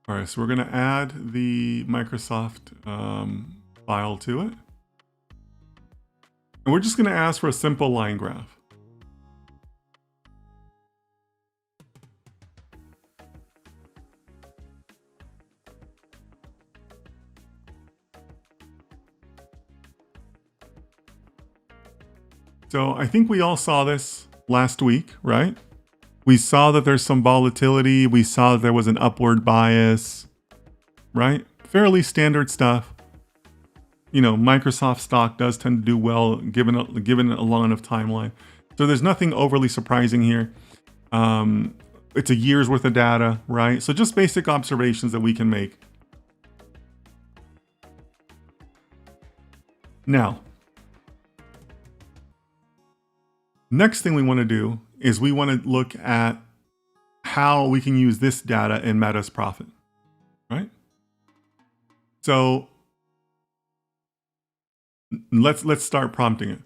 All right, so we're gonna add the Microsoft file to it. And we're just gonna ask for a simple line graph. So I think we all saw this last week, right? We saw that there's some volatility. We saw that there was an upward bias, right? Fairly standard stuff. You know, Microsoft stock does tend to do well given a long enough timeline. So there's nothing overly surprising here. It's a year's worth of data, right? So just basic observations that we can make. Now, next thing we want to do is we want to look at how we can use this data in Meta's profit, right? So let's start prompting it.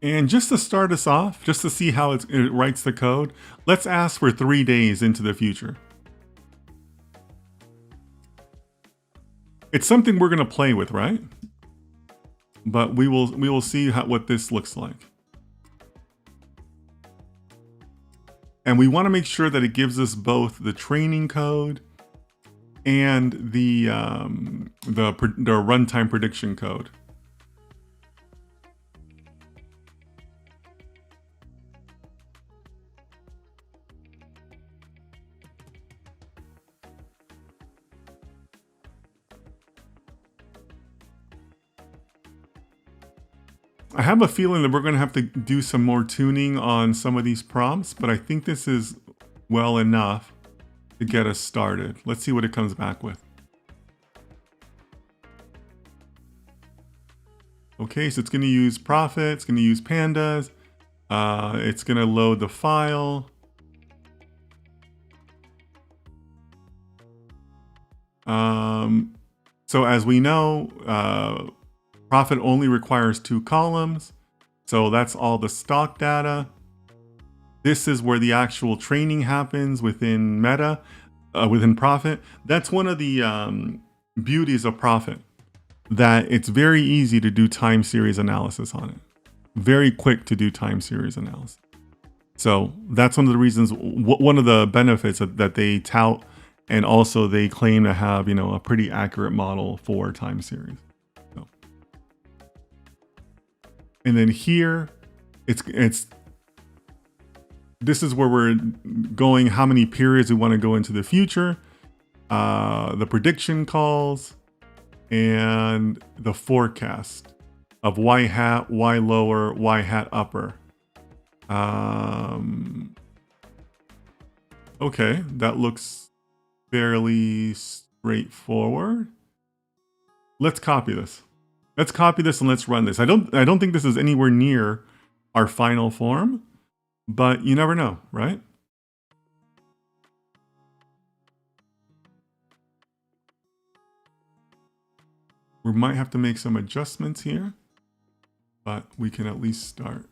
And just to start us off, just to see how it writes the code, let's ask for 3 days into the future. It's something we're going to play with, right? But we will see what this looks like. And we want to make sure that it gives us both the training code and the runtime prediction code. I have a feeling that we're going to have to do some more tuning on some of these prompts, but I think this is well enough to get us started. Let's see what it comes back with. Okay, so it's going to use profit, it's going to use pandas, it's going to load the file. So as we know, profit only requires 2 columns. So that's all the stock data. This is where the actual training happens within Meta, within profit. That's one of the beauties of profit, that it's very easy to do time series analysis on it. very quick to do time series analysis. So that's one of the reasons, one of the benefits that they tout, and also they claim to have, a pretty accurate model for time series. So. And then here, this is where we're going, how many periods we want to go into the future, the prediction calls, and the forecast of y hat, y lower, y hat upper. Okay, that looks fairly straightforward. Let's copy this. Let's copy this and let's run this. I don't think this is anywhere near our final form, but you never know, right? We might have to make some adjustments here, but we can at least start.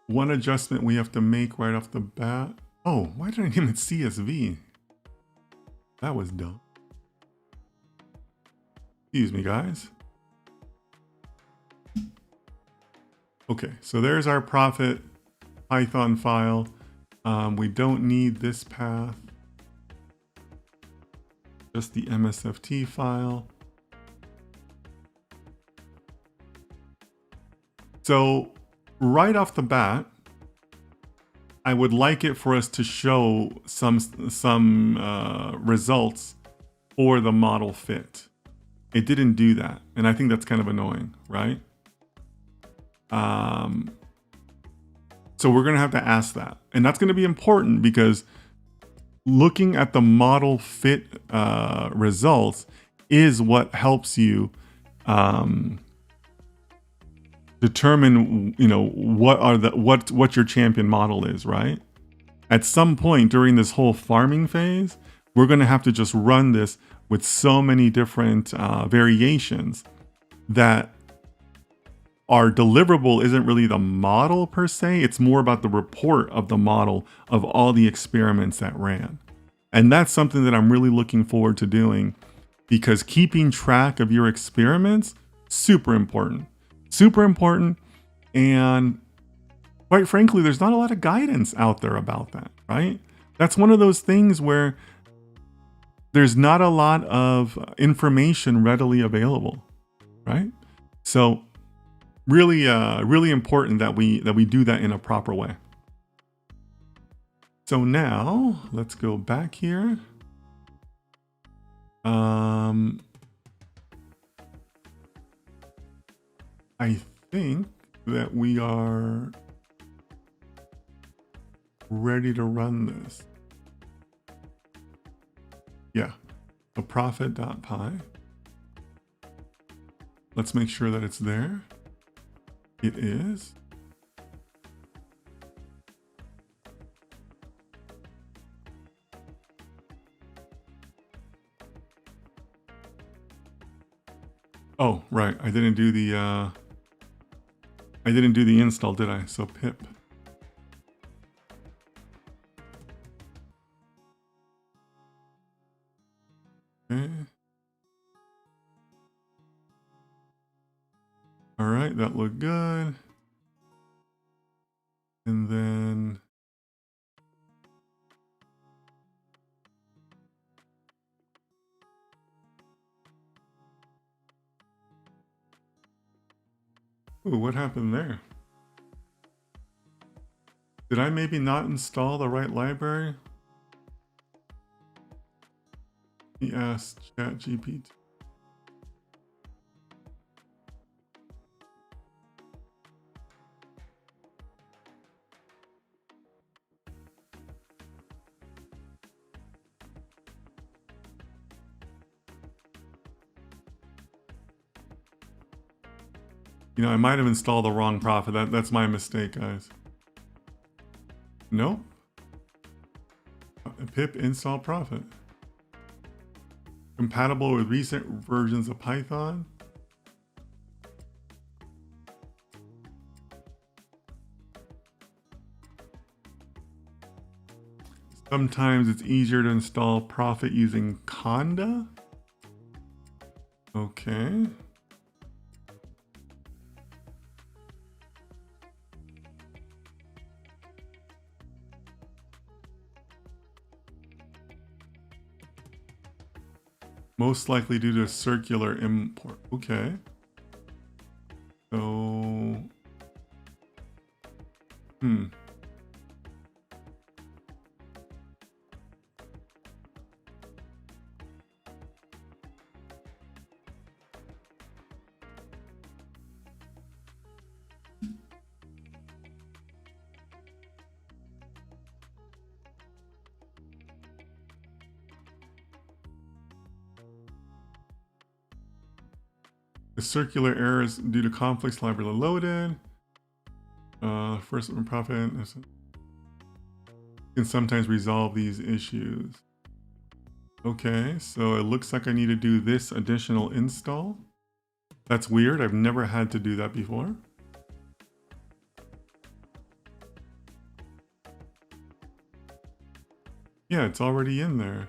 One adjustment we have to make right off the bat. Oh, why did I name it CSV? That was dumb. Excuse me, guys. Okay, so there's our profit Python file. We don't need this path, just the MSFT file. So right off the bat, I would like it for us to show some results for the model fit. It didn't do that, and I think that's kind of annoying, right? So we're going to have to ask that, and that's going to be important because looking at the model fit results is what helps you determine, what your champion model is, right? At some point during this whole farming phase, we're going to have to just run this with so many different variations that our deliverable isn't really the model per se. It's more about the report of the model of all the experiments that ran. And that's something that I'm really looking forward to doing, because keeping track of your experiments, super important. Super important. And quite frankly, there's not a lot of guidance out there about that, right? That's one of those things where there's not a lot of information readily available, right? So really, really important that we do that in a proper way. So now let's go back here. I think that we are ready to run this. Yeah, the profit.py. Let's make sure that it's there. It is. Oh, right. I didn't do the install, did I? So pip. Okay. All right, that looked good. And then ooh, what happened there? Did I maybe not install the right library? He asked ChatGPT. I might have installed the wrong profit. That's my mistake, guys. Nope. Pip install profit. Compatible with recent versions of Python. Sometimes it's easier to install profit using Conda. Okay. Most likely due to circular import. Okay. So, the circular errors due to conflicts library loaded. First profit can sometimes resolve these issues. Okay, so it looks like I need to do this additional install. That's weird. I've never had to do that before. Yeah, it's already in there.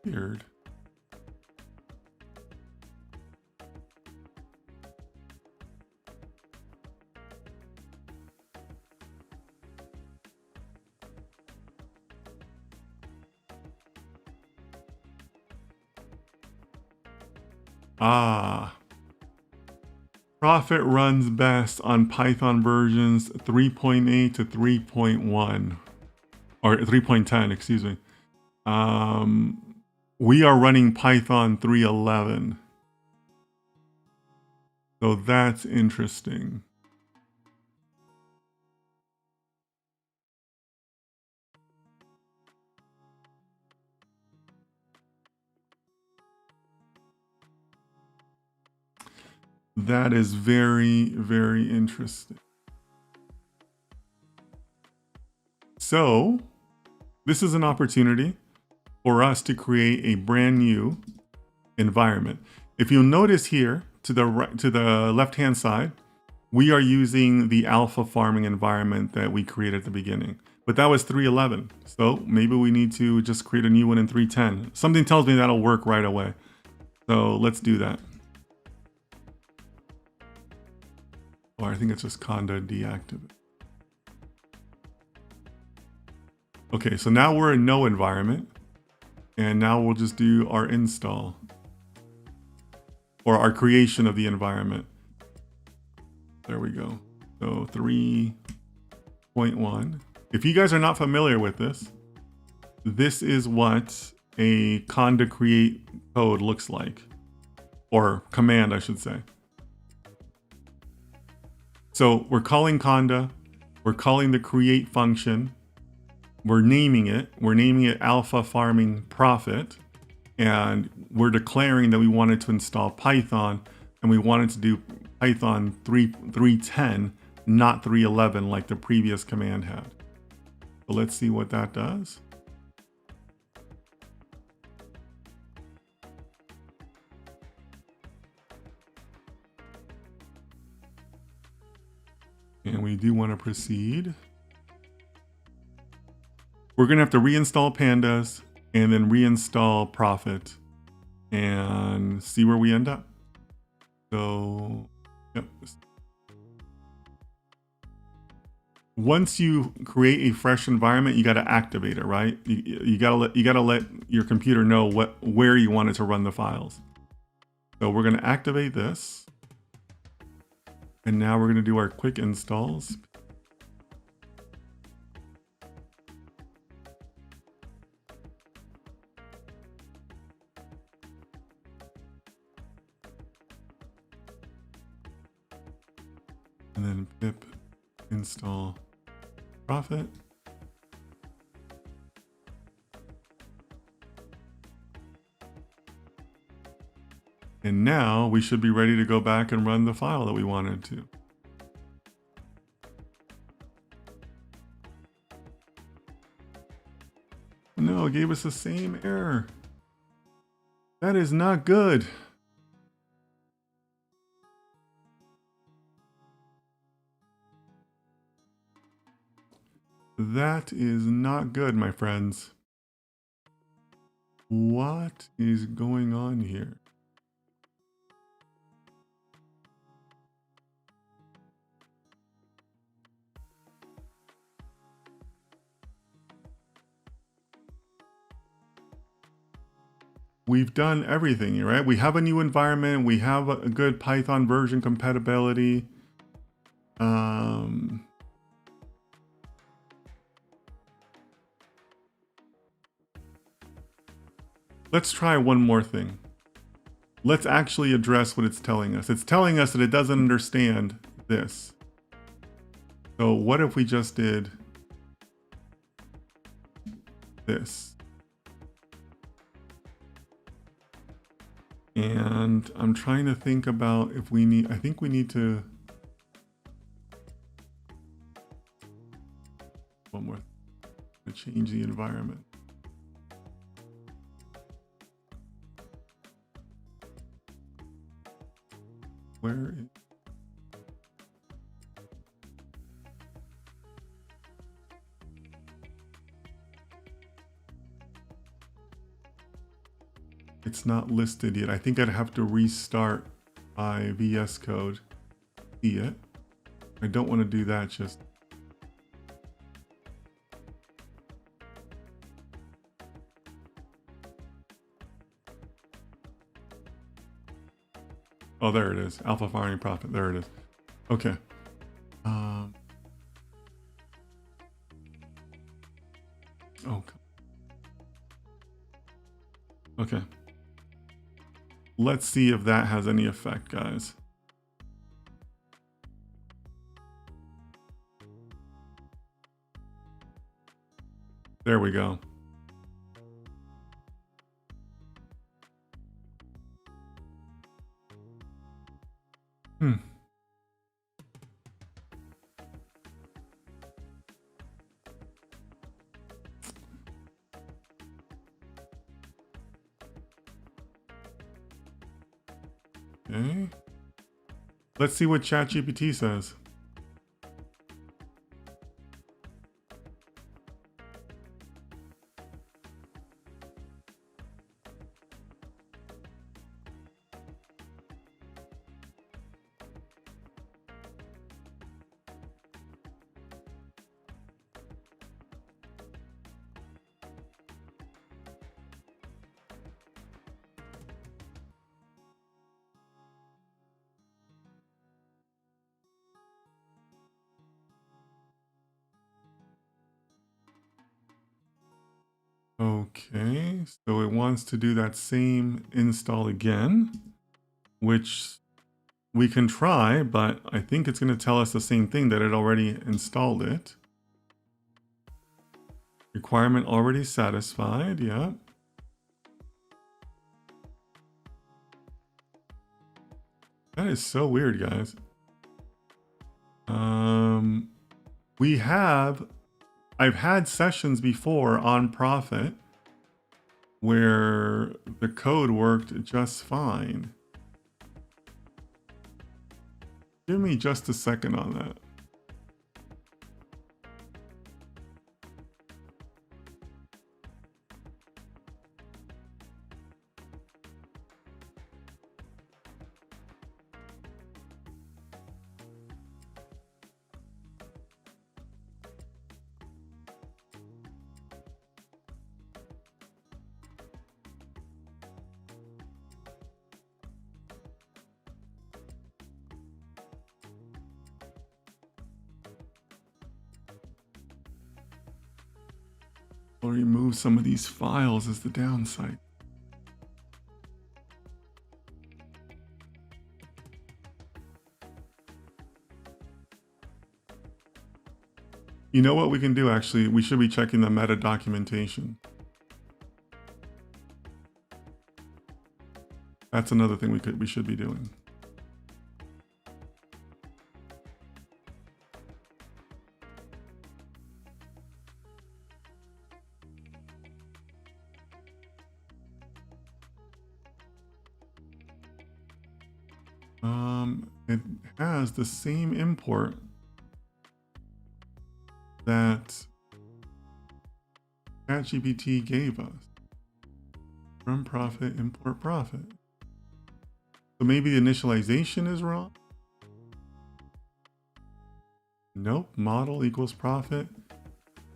Weird. Ah. Profit runs best on Python versions 3.8 to 3.1. Or 3.10, excuse me. We are running Python 3.11. So that's interesting. That is very, very interesting. So this is an opportunity for us to create a brand new environment. If you'll notice here to the right, to the left-hand side, we are using the alpha farming environment that we created at the beginning, but that was 3.11. So maybe we need to just create a new one in 3.10. Something tells me that'll work right away. So let's do that. Or I think it's just conda deactivate. Okay, so now we're in no environment. And now we'll just do our install. Or our creation of the environment. There we go. So 3.1. If you guys are not familiar with this, this is what a conda create code looks like. Or command, I should say. So we're calling conda, we're calling the create function, we're naming it alpha farming profit, and we're declaring that we wanted to install Python, and we wanted to do Python 3.10, not 3.11 like the previous command had. So let's see what that does. And we do want to proceed. We're going to have to reinstall pandas and then reinstall profit and see where we end up. So, yep. Once you create a fresh environment, you got to activate it, right? You got to let your computer know where you want it to run the files. So we're going to activate this. And now we're going to do our quick installs. And then pip install profit. And now we should be ready to go back and run the file that we wanted to. No, it gave us the same error. That is not good. That is not good, my friends. What is going on here? we've done everything, right? We have a new environment. We have a good Python version compatibility. Let's try one more thing. Let's actually address what it's telling us. It's telling us that it doesn't understand this. So what if we just did this? And I'm trying to think about if we need, I think we need to, one more, to change the environment. Where is, it's not listed yet. I think I'd have to restart my VS Code to see it. I don't want to do that just. Oh, there it is. Alpha firing profit. There it is. Okay. Oh. Okay. Let's see if that has any effect, guys. There we go. Okay. Let's see what ChatGPT says. Okay, so it wants to do that same install again, which we can try, but I think it's going to tell us the same thing, that it already installed it. Requirement already satisfied, yeah. That is so weird, guys. I've had sessions before on Profit where the code worked just fine. Give me just a second on that. I'll remove some of these files as the downside. You know what we can do, actually? We should be checking the meta documentation. That's another thing we should be doing. It has the same import that ChatGPT gave us. From profit, import profit. So maybe the initialization is wrong? Nope, model equals profit.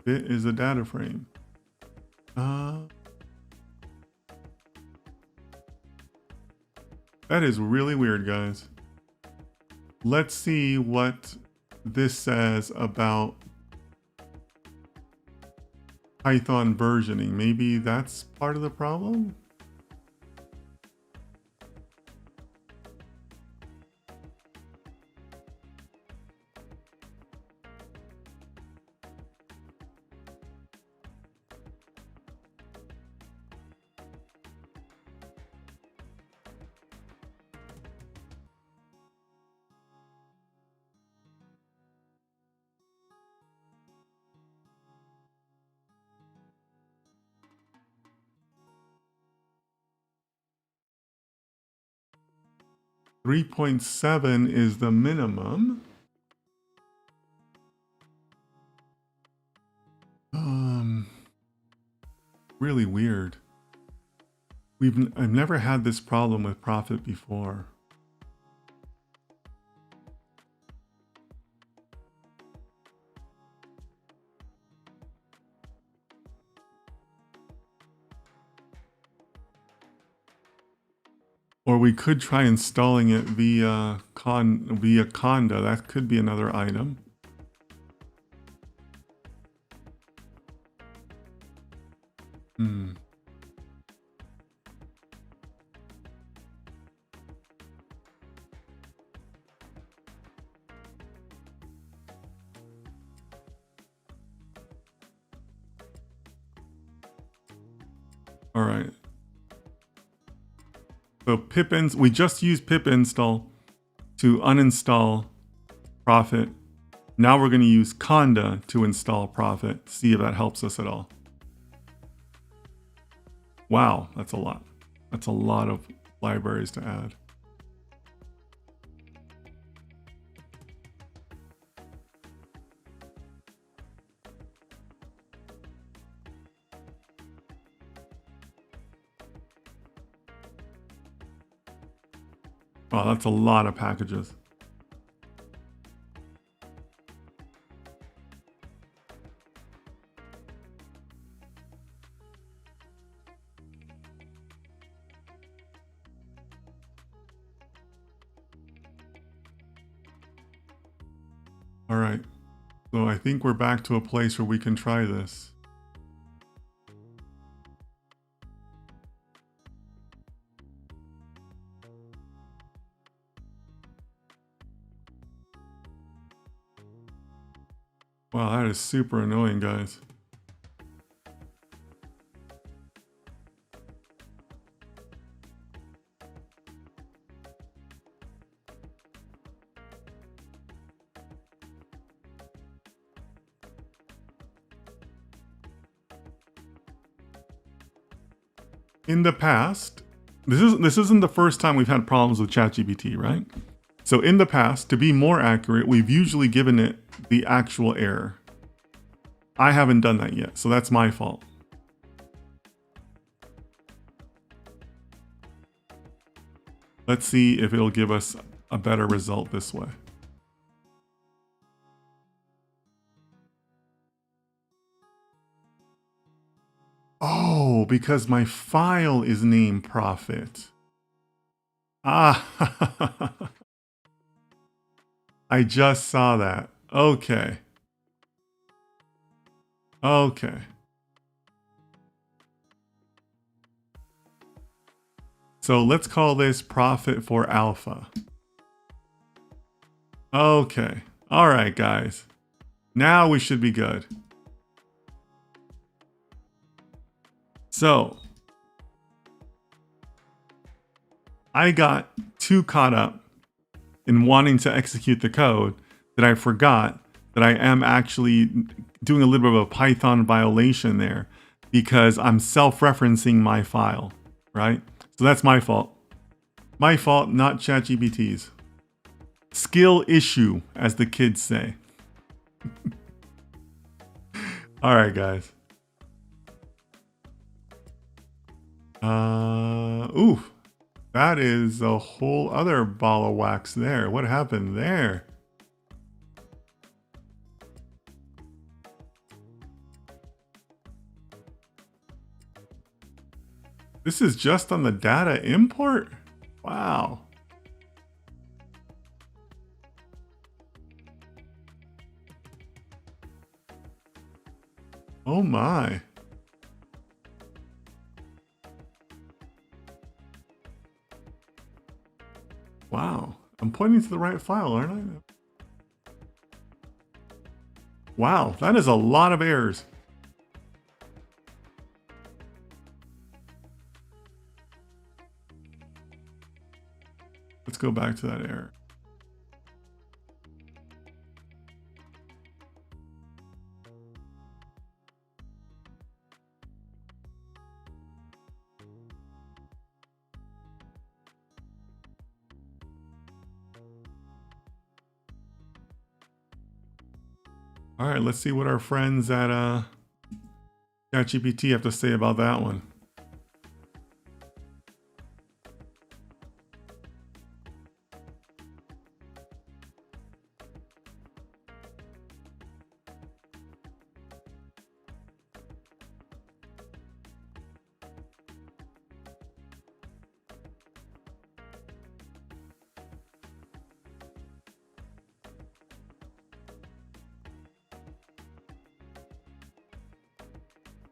Bit is a data frame. That is really weird, guys. Let's see what this says about Python versioning. Maybe that's part of the problem? 3.7 is the minimum. Really weird. I've never had this problem with profit before. Or we could try installing it via Conda. That could be another item. All right. So we just used pip install to uninstall Prophet. Now we're going to use Conda to install Prophet. See if that helps us at all. Wow, that's a lot. That's a lot of libraries to add. Wow, that's a lot of packages. All right, so I think we're back to a place where we can try this. Wow, that is super annoying, guys. In the past, this isn't the first time we've had problems with ChatGPT, right? So in the past, to be more accurate, we've usually given it the actual error. I haven't done that yet, so that's my fault. Let's see if it'll give us a better result this way. Oh, because my file is named Prophet. Ah, I just saw that. Okay. Okay. So let's call this Prophet for Alpha. Okay. All right, guys. Now we should be good. So I got too caught up in wanting to execute the code that I forgot that I am actually doing a little bit of a Python violation there because I'm self-referencing my file, right? So that's my fault. My fault, not ChatGPT's. Skill issue, as the kids say. All right, guys. Oof. That is a whole other ball of wax there. What happened there? This is just on the data import? Wow. Oh my. Wow. I'm pointing to the right file, aren't I? Wow, that is a lot of errors. Let's go back to that error. All right, let's see what our friends at ChatGPT have to say about that one.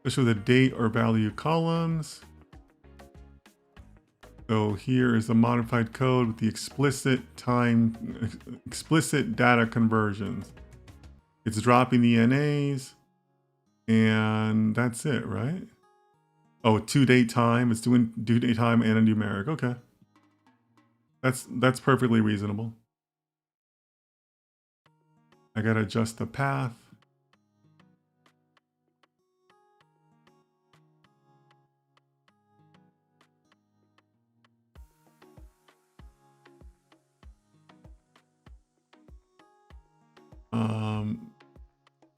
Especially the date or value columns. So here is the modified code with the explicit data conversions. It's dropping the NAs, and that's it, right? Oh, to date time. It's doing due date time and a numeric. Okay, that's perfectly reasonable. I gotta adjust the path.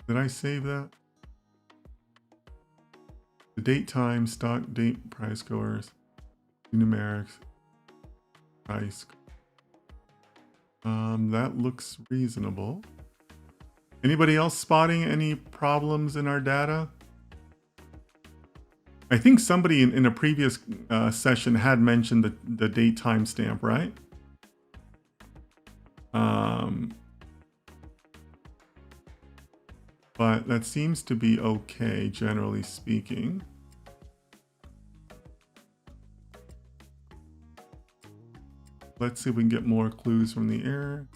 Did I save that? The date time, stock date, price scores, numerics, price. That looks reasonable. Anybody else spotting any problems in our data? I think somebody in a previous session had mentioned the date timestamp, right? But that seems to be okay, generally speaking. Let's see if we can get more clues from the error.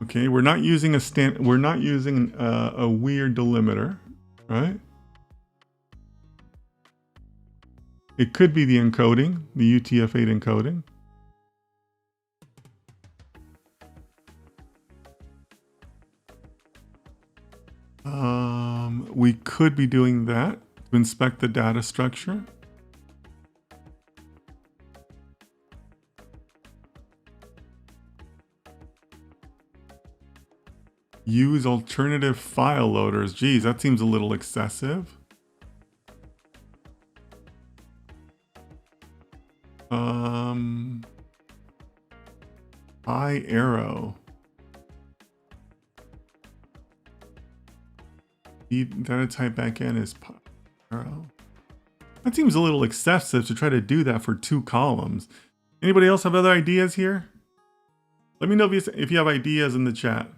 Okay, we're not using a weird delimiter, right? It could be the encoding, the UTF-8 encoding. We could be doing that to inspect the data structure. Use alternative file loaders. Geez, that seems a little excessive. Arrow. The data type backend is arrow. That seems a little excessive to try to do that for 2 columns. Anybody else have other ideas here? Let me know if you have ideas in the chat.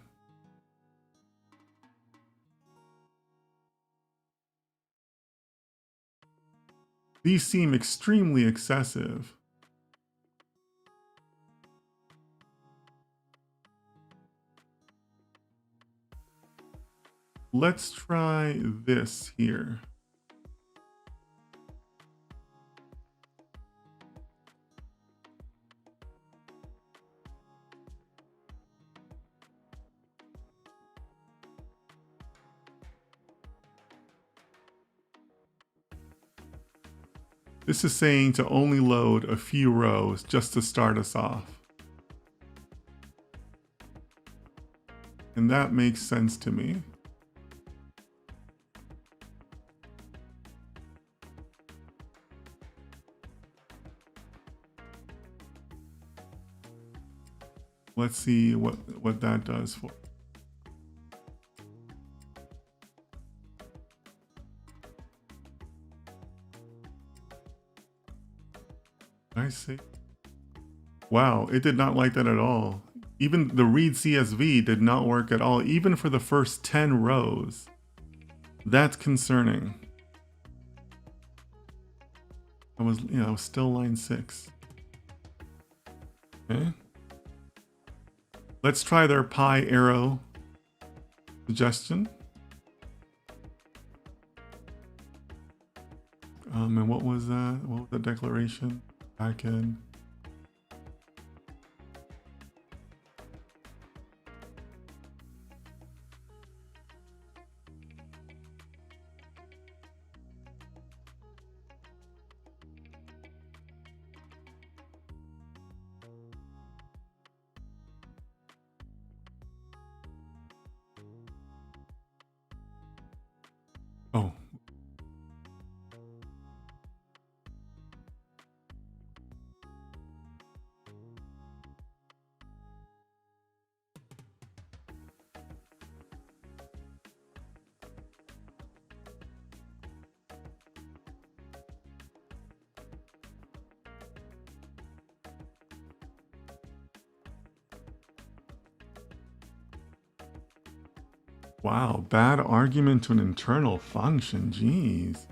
These seem extremely excessive. Let's try this here. This is saying to only load a few rows just to start us off. And that makes sense to me. Let's see what that does for. I see. Wow, it did not like that at all. Even the read CSV did not work at all, even for the first 10 rows. That's concerning. I was still line 6. Okay. Let's try their pi arrow suggestion. And what was that? What was the declaration? Backend. Oh. Wow, bad argument to an internal function. Jeez.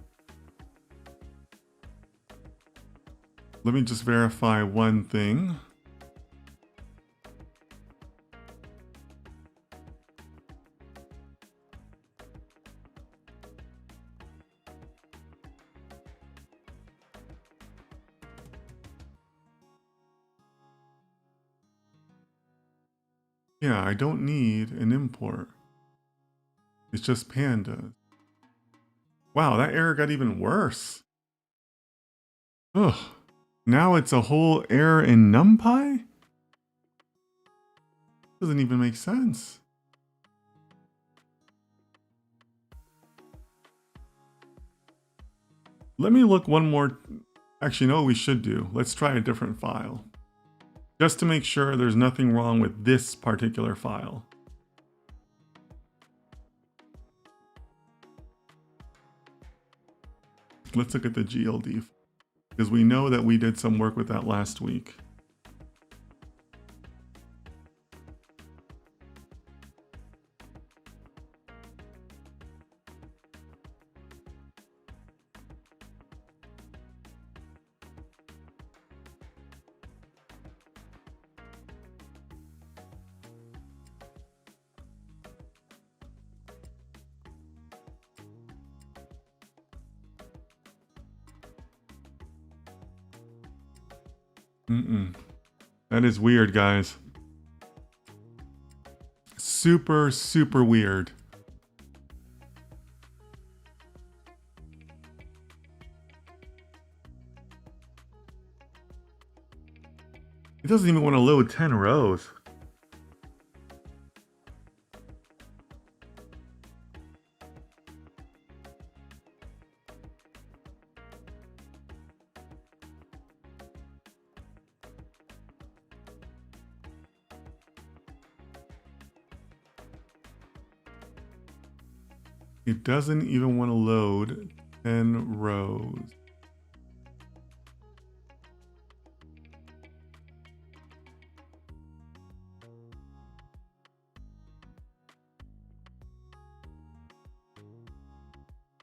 Let me just verify one thing. Yeah, I don't need an import. It's just pandas. Wow, that error got even worse. Ugh. Now it's a whole error in NumPy? Doesn't even make sense. Let me look one more. Actually, you know what we should do? Let's try a different file. Just to make sure there's nothing wrong with this particular file. Let's look at the GLD, because we know that we did some work with that last week. That is weird, guys. Super, super weird. It doesn't even want to load 10 rows. It doesn't even want to load 10 rows.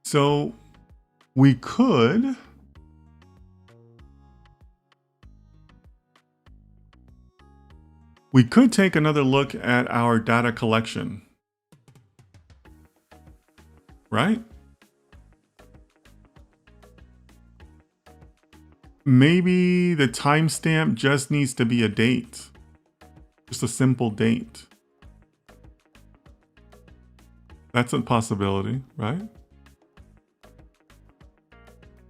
So we could take another look at our data collection. right? Maybe the timestamp just needs to be a date. Just a simple date. That's a possibility, right?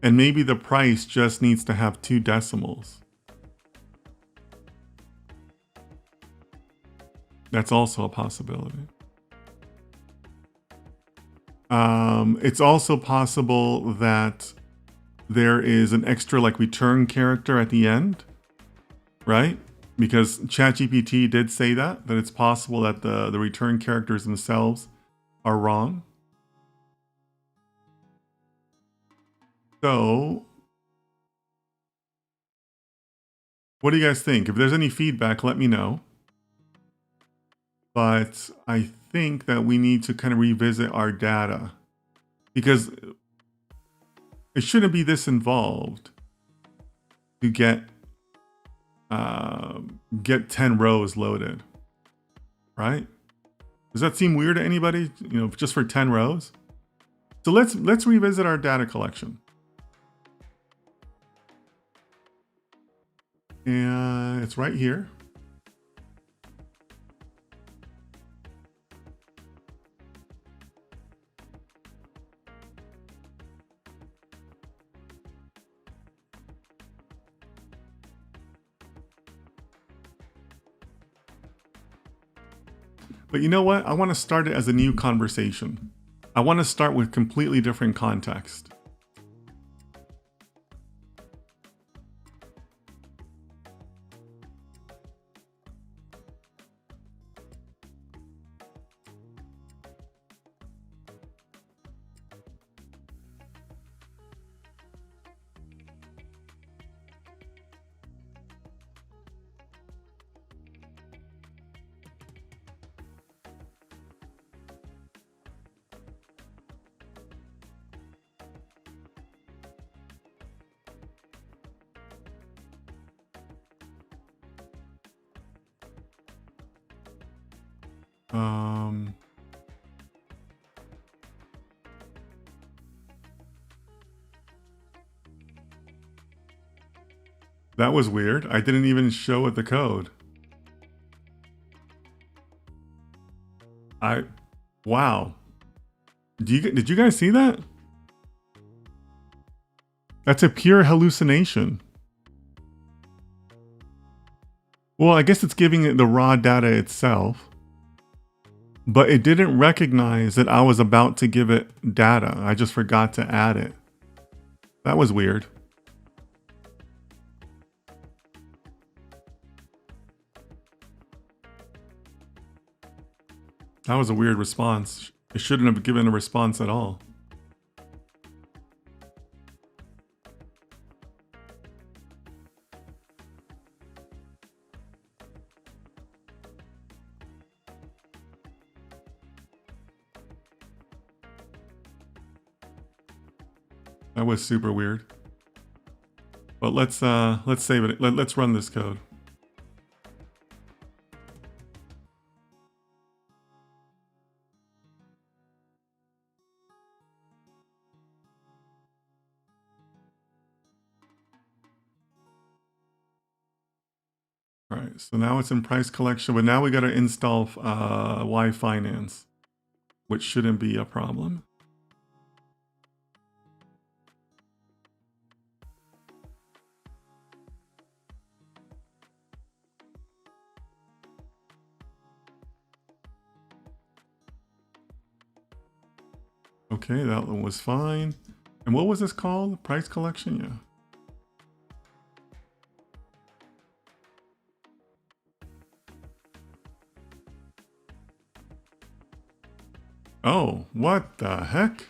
And maybe the price just needs to have 2 decimals. That's also a possibility. It's also possible that there is an extra like return character at the end, right? Because ChatGPT did say that it's possible that the return characters themselves are wrong. So, what do you guys think? If there's any feedback, let me know. But I think that we need to kind of revisit our data because it shouldn't be this involved to get 10 rows loaded, right? Does that seem weird to anybody? You know, just for 10 rows? So let's revisit our data collection. And it's right here. But you know what? I want to start it as a new conversation. I want to start with completely different context. That was weird. I didn't even show it the code. Wow. Did you guys see that? That's a pure hallucination. Well, I guess it's giving it the raw data itself, but it didn't recognize that I was about to give it data. I just forgot to add it. That was weird. That was a weird response. It shouldn't have given a response at all. That was super weird. But let's save it. Let's run this code. All right, so now it's in price collection, but now we got to install Y Finance, which shouldn't be a problem. Okay, that one was fine. And what was this called? Price collection? Yeah. Oh, what the heck?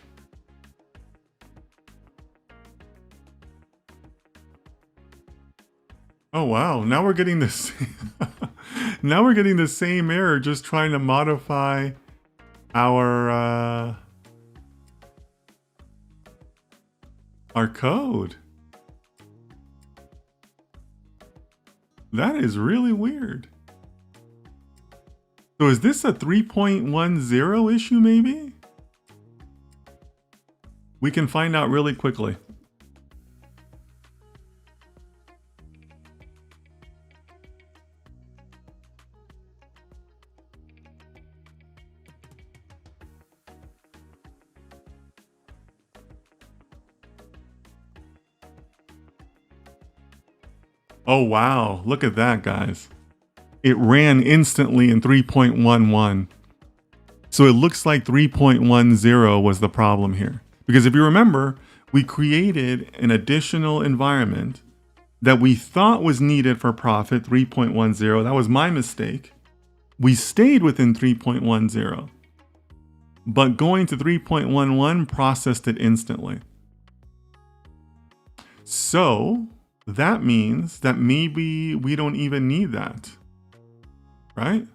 Oh wow, now we're getting this now we're getting the same error just trying to modify our code. That is really weird. So is this a 3.10 issue maybe? We can find out really quickly. Oh, wow. Look at that, guys. It ran instantly in 3.11. So it looks like 3.10 was the problem here. Because if you remember, we created an additional environment that we thought was needed for profit, 3.10. That was my mistake. We stayed within 3.10. But going to 3.11 processed it instantly. So that means that maybe we don't even need that, right?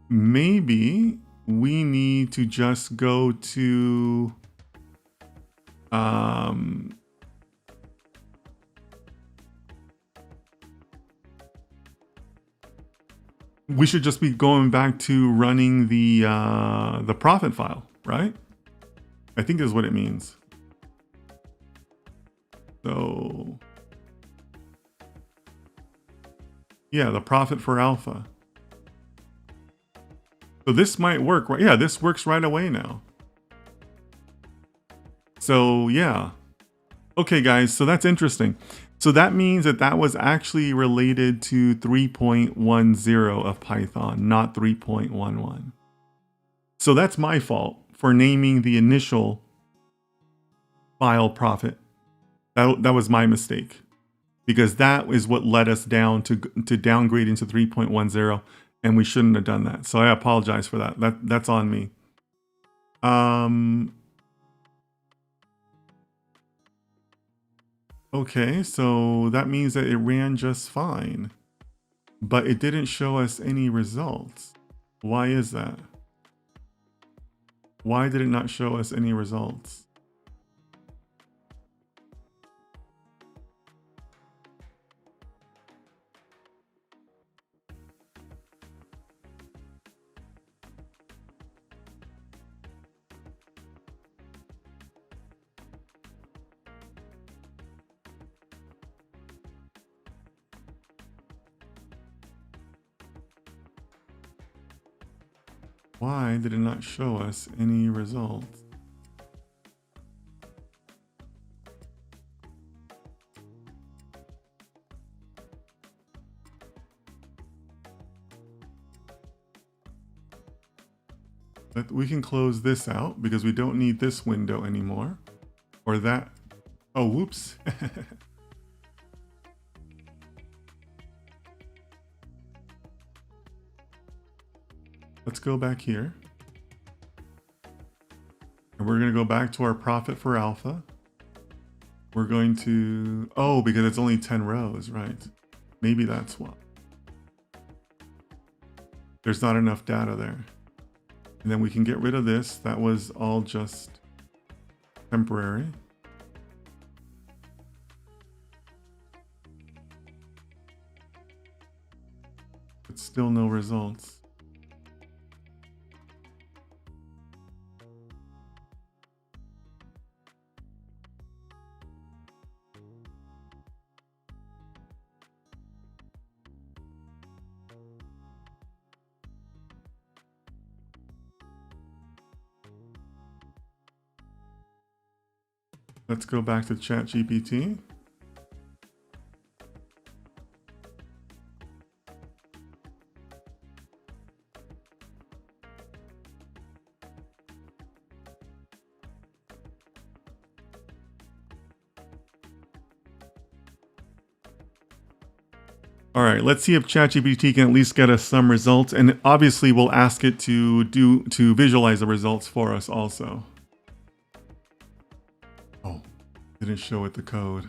Maybe we need to just go to we should just be going back to running the profit file, right? I think is what it means. So yeah, the profit for alpha. So this might work, right? Yeah, this works right away now. So yeah. Okay, guys, so that's interesting. So that means that that was actually related to 3.10 of Python, not 3.11. So that's my fault for naming the initial file profit. That was my mistake, because that is what led us down to downgrade into 3.10, and we shouldn't have done that. So I apologize for that. That's on me. Okay, so that means that it ran just fine, but it didn't show us any results. Why is that? Why did it not show us any results? Why did it not show us any results? But we can close this out because we don't need this window anymore. Or that. Oh, whoops. Let's go back here. And we're going to go back to our profit for alpha. We're going to, oh, because it's only 10 rows, right? Maybe that's why. There's not enough data there. And then we can get rid of this. That was all just temporary. But still no results. Let's go back to ChatGPT. All right, let's see if ChatGPT can at least get us some results, and obviously we'll ask it to visualize the results for us also. Oh, didn't show it the code.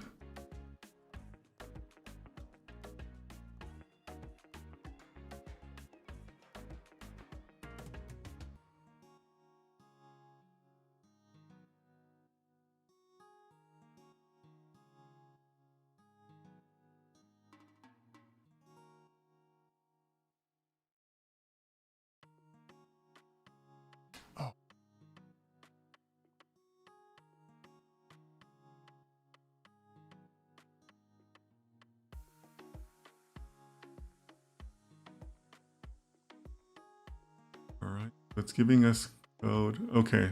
it's giving us code. Okay.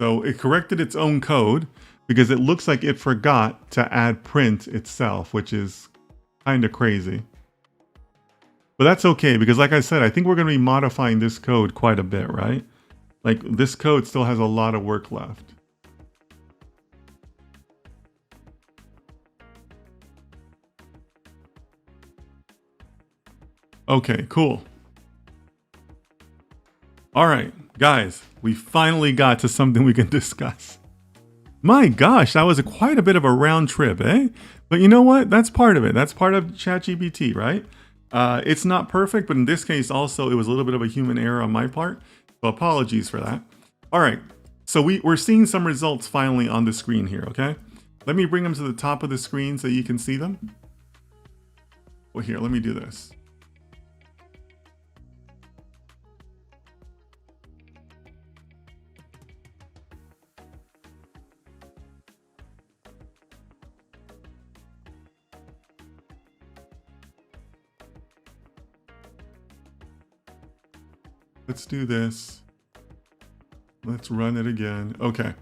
So it corrected its own code because it looks like it forgot to add print itself, which is kind of crazy. But that's okay because like I said, I think we're going to be modifying this code quite a bit, right? Like this code still has a lot of work left. Okay, cool. All right, guys, we finally got to something we can discuss. My gosh, that was quite a bit of a round trip, eh? But you know what? That's part of it. That's part of ChatGPT, right? It's not perfect, but in this case also, it was a little bit of a human error on my part. So apologies for that. All right, so we're seeing some results finally on the screen here, okay? Let me bring them to the top of the screen so you can see them. Well, here, let me do this. Let's do this. Let's run it again. Okay.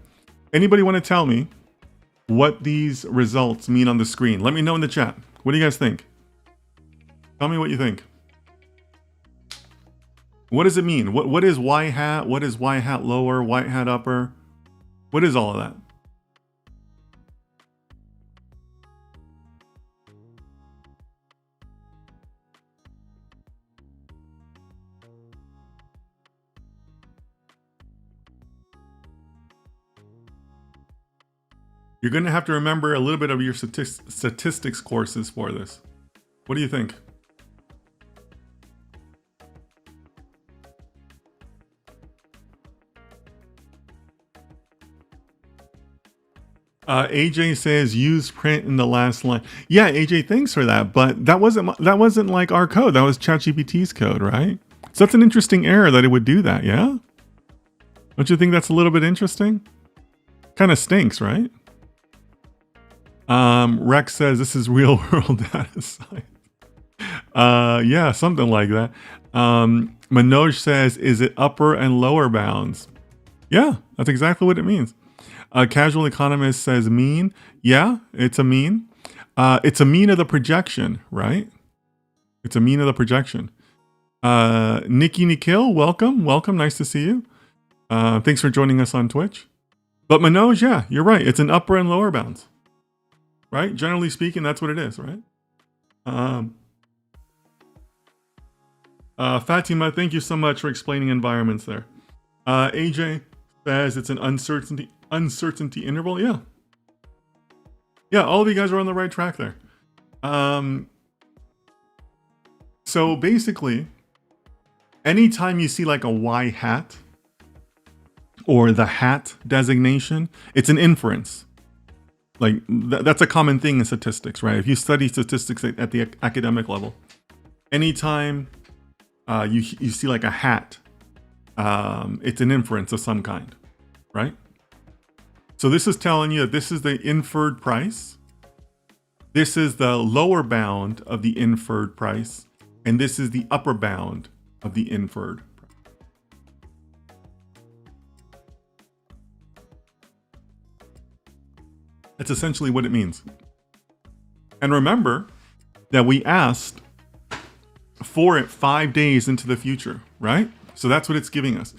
Anybody want to tell me what these results mean on the screen? Let me know in the chat. What do you guys think? Tell me what you think. What does it mean? What is Y hat? What is Y hat lower? Y hat upper? What is all of that? You're going to have to remember a little bit of your statistics courses for this. What do you think? AJ says use print in the last line. Yeah, AJ, thanks for that. But that wasn't like our code. That was ChatGPT's code, right? So that's an interesting error that it would do that. Yeah. Don't you think that's a little bit interesting? Kind of stinks, right? Rex says this is real world data science. Yeah, something like that. Manoj says, is it upper and lower bounds? Yeah, that's exactly what it means. Casual economist says mean. Yeah, it's a mean. It's a mean of the projection, right? It's a mean of the projection. Nikki Nikhil, welcome. Welcome. Nice to see you. Thanks for joining us on Twitch. But Manoj, yeah, you're right. It's an upper and lower bounds. Right? Generally speaking, that's what it is, right? Fatima, thank you so much for explaining environments there. AJ says it's an uncertainty interval. Yeah. Yeah, all of you guys are on the right track there. So basically, anytime you see like a Y hat or the hat designation, it's an inference. Like that's a common thing in statistics, right? If you study statistics at the academic level, anytime you see like a hat, it's an inference of some kind, right? So this is telling you that this is the inferred price. This is the lower bound of the inferred price. And this is the upper bound of the inferred price. That's essentially what it means. And remember that we asked for it 5 days into the future, right? So that's what it's giving us.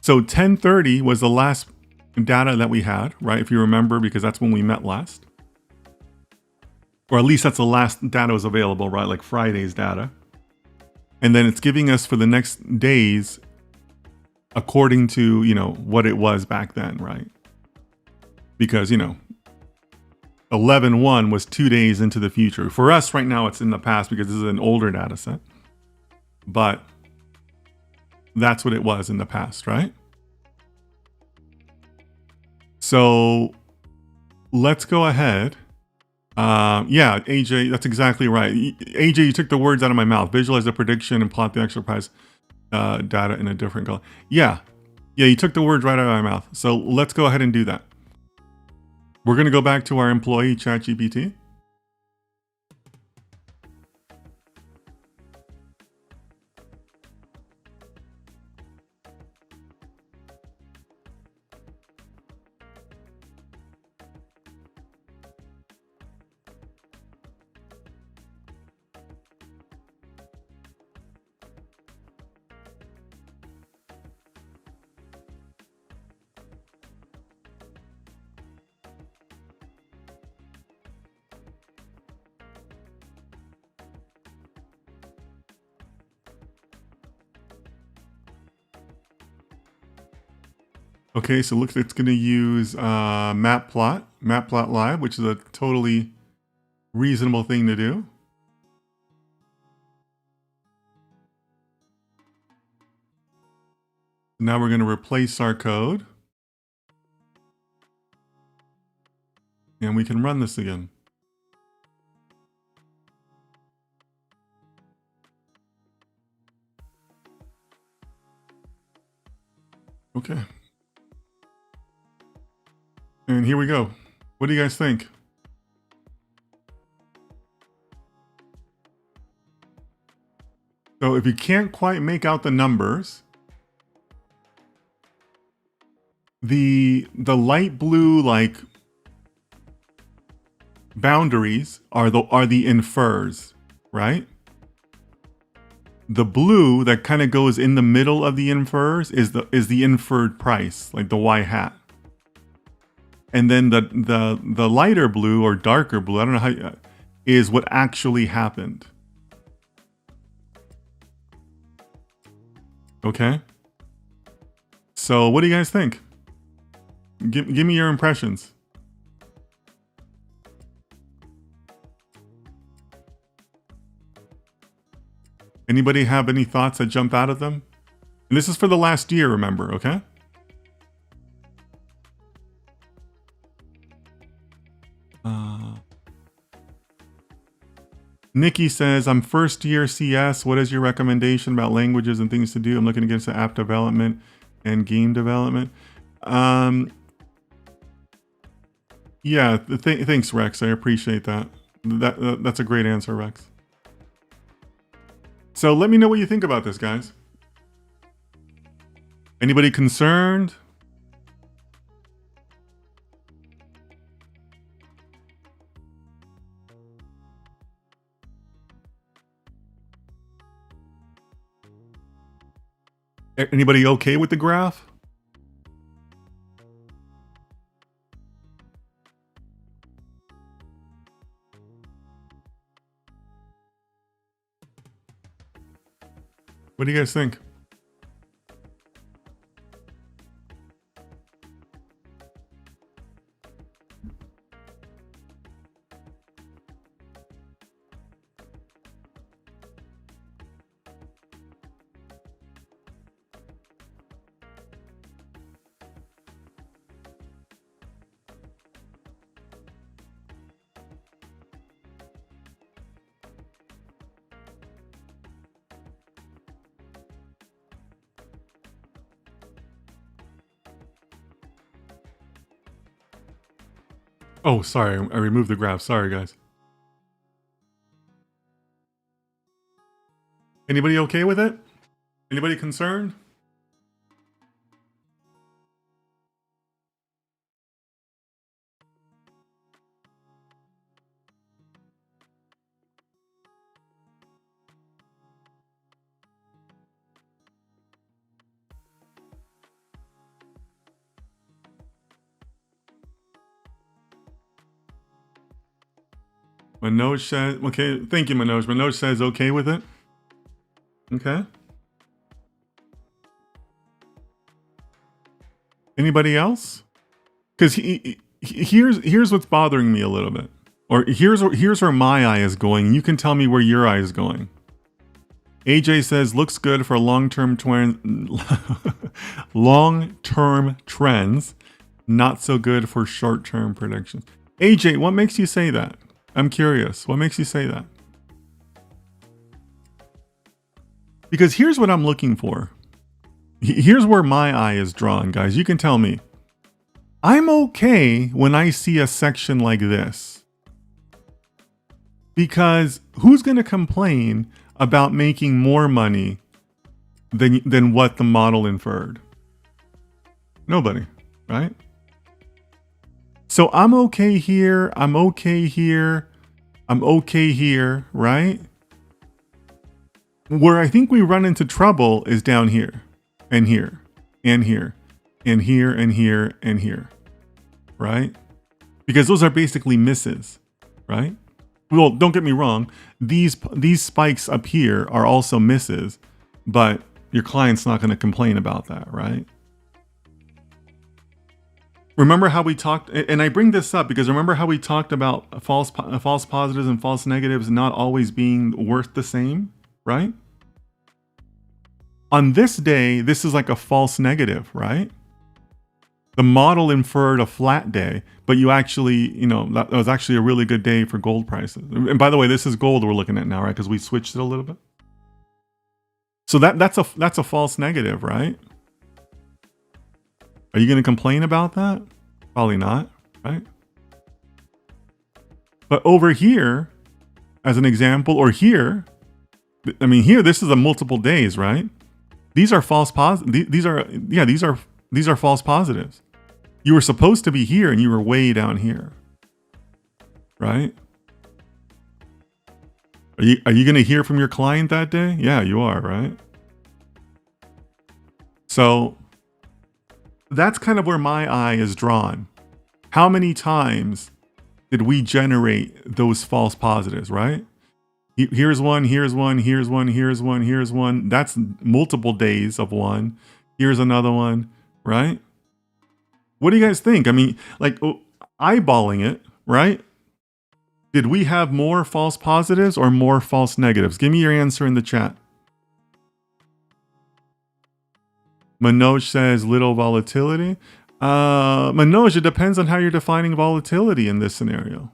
So 10:30 was the last data that we had, right? If you remember, because that's when we met last. Or at least that's the last data was available, right? Like Friday's data. And then it's giving us for the next days according to, what it was back then, right? Because, 11/1 was 2 days into the future. For us right now, it's in the past because this is an older data set. But that's what it was in the past, right? So let's go ahead. Yeah, AJ, that's exactly right. AJ, you took the words out of my mouth. Visualize the prediction and plot the actual price data in a different color. Yeah, you took the words right out of my mouth. So let's go ahead and do that. We're going to go back to our employee ChatGPT. Okay, so looks it's going to use Matplot Live, which is a totally reasonable thing to do. Now we're going to replace our code. And we can run this again. Okay. And here we go. What do you guys think? So if you can't quite make out the numbers, the light blue like boundaries are the infers, right? The blue that kind of goes in the middle of the infers is the inferred price, like the y hat. And then the lighter blue or darker blue, I don't know how, is what actually happened. Okay. So what do you guys think? Give me your impressions. Anybody have any thoughts that jump out of them? And this is for the last year, remember, okay? Nikki says, I'm first year CS. What is your recommendation about languages and things to do? I'm looking against the app development and game development. Yeah, thanks, Rex. I appreciate that. That's a great answer, Rex. So let me know what you think about this, guys. Anybody concerned? Anybody okay with the graph? What do you guys think? Oh, sorry. I removed the graph. Sorry, guys. Anybody okay with it? Anybody concerned? Manoj says, okay, thank you, Manoj. Manoj says okay with it. Okay. Anybody else? Because here's what's bothering me a little bit, or here's where my eye is going. You can tell me where your eye is going. AJ says looks good for long-term trends, not so good for short-term predictions. AJ, what makes you say that? I'm curious. What makes you say that? Because here's what I'm looking for. Here's where my eye is drawn, guys. You can tell me. I'm okay when I see a section like this. Because who's going to complain about making more money than what the model inferred? Nobody, right? So I'm okay here, I'm okay here, I'm okay here, right? Where I think we run into trouble is down here, and here, and here, and here, and here, and here, right? Because those are basically misses, right? Well, don't get me wrong, these spikes up here are also misses, but your client's not going to complain about that, right? Remember how we talked, and I bring this up because remember how we talked about false positives and false negatives not always being worth the same, right? On this day, this is like a false negative, right? The model inferred a flat day, but you actually, that was actually a really good day for gold prices. And by the way, this is gold we're looking at now, right? Because we switched it a little bit. So that's a false negative, right? Are you going to complain about that? Probably not, right? But over here, as an example, or here, I mean, here, this is a multiple days, right? These are false positives. These are false positives. You were supposed to be here and you were way down here, right? Are you going to hear from your client that day? Yeah, you are, right? So that's kind of where my eye is drawn. How many times did we generate those false positives, right? Here's one, here's one, here's one, here's one, here's one. That's multiple days of one. Here's another one, right? What do you guys think? I mean, like eyeballing it, right? Did we have more false positives or more false negatives? Give me your answer in the chat. Manoj says little volatility. Manoj, it depends on how you're defining volatility in this scenario.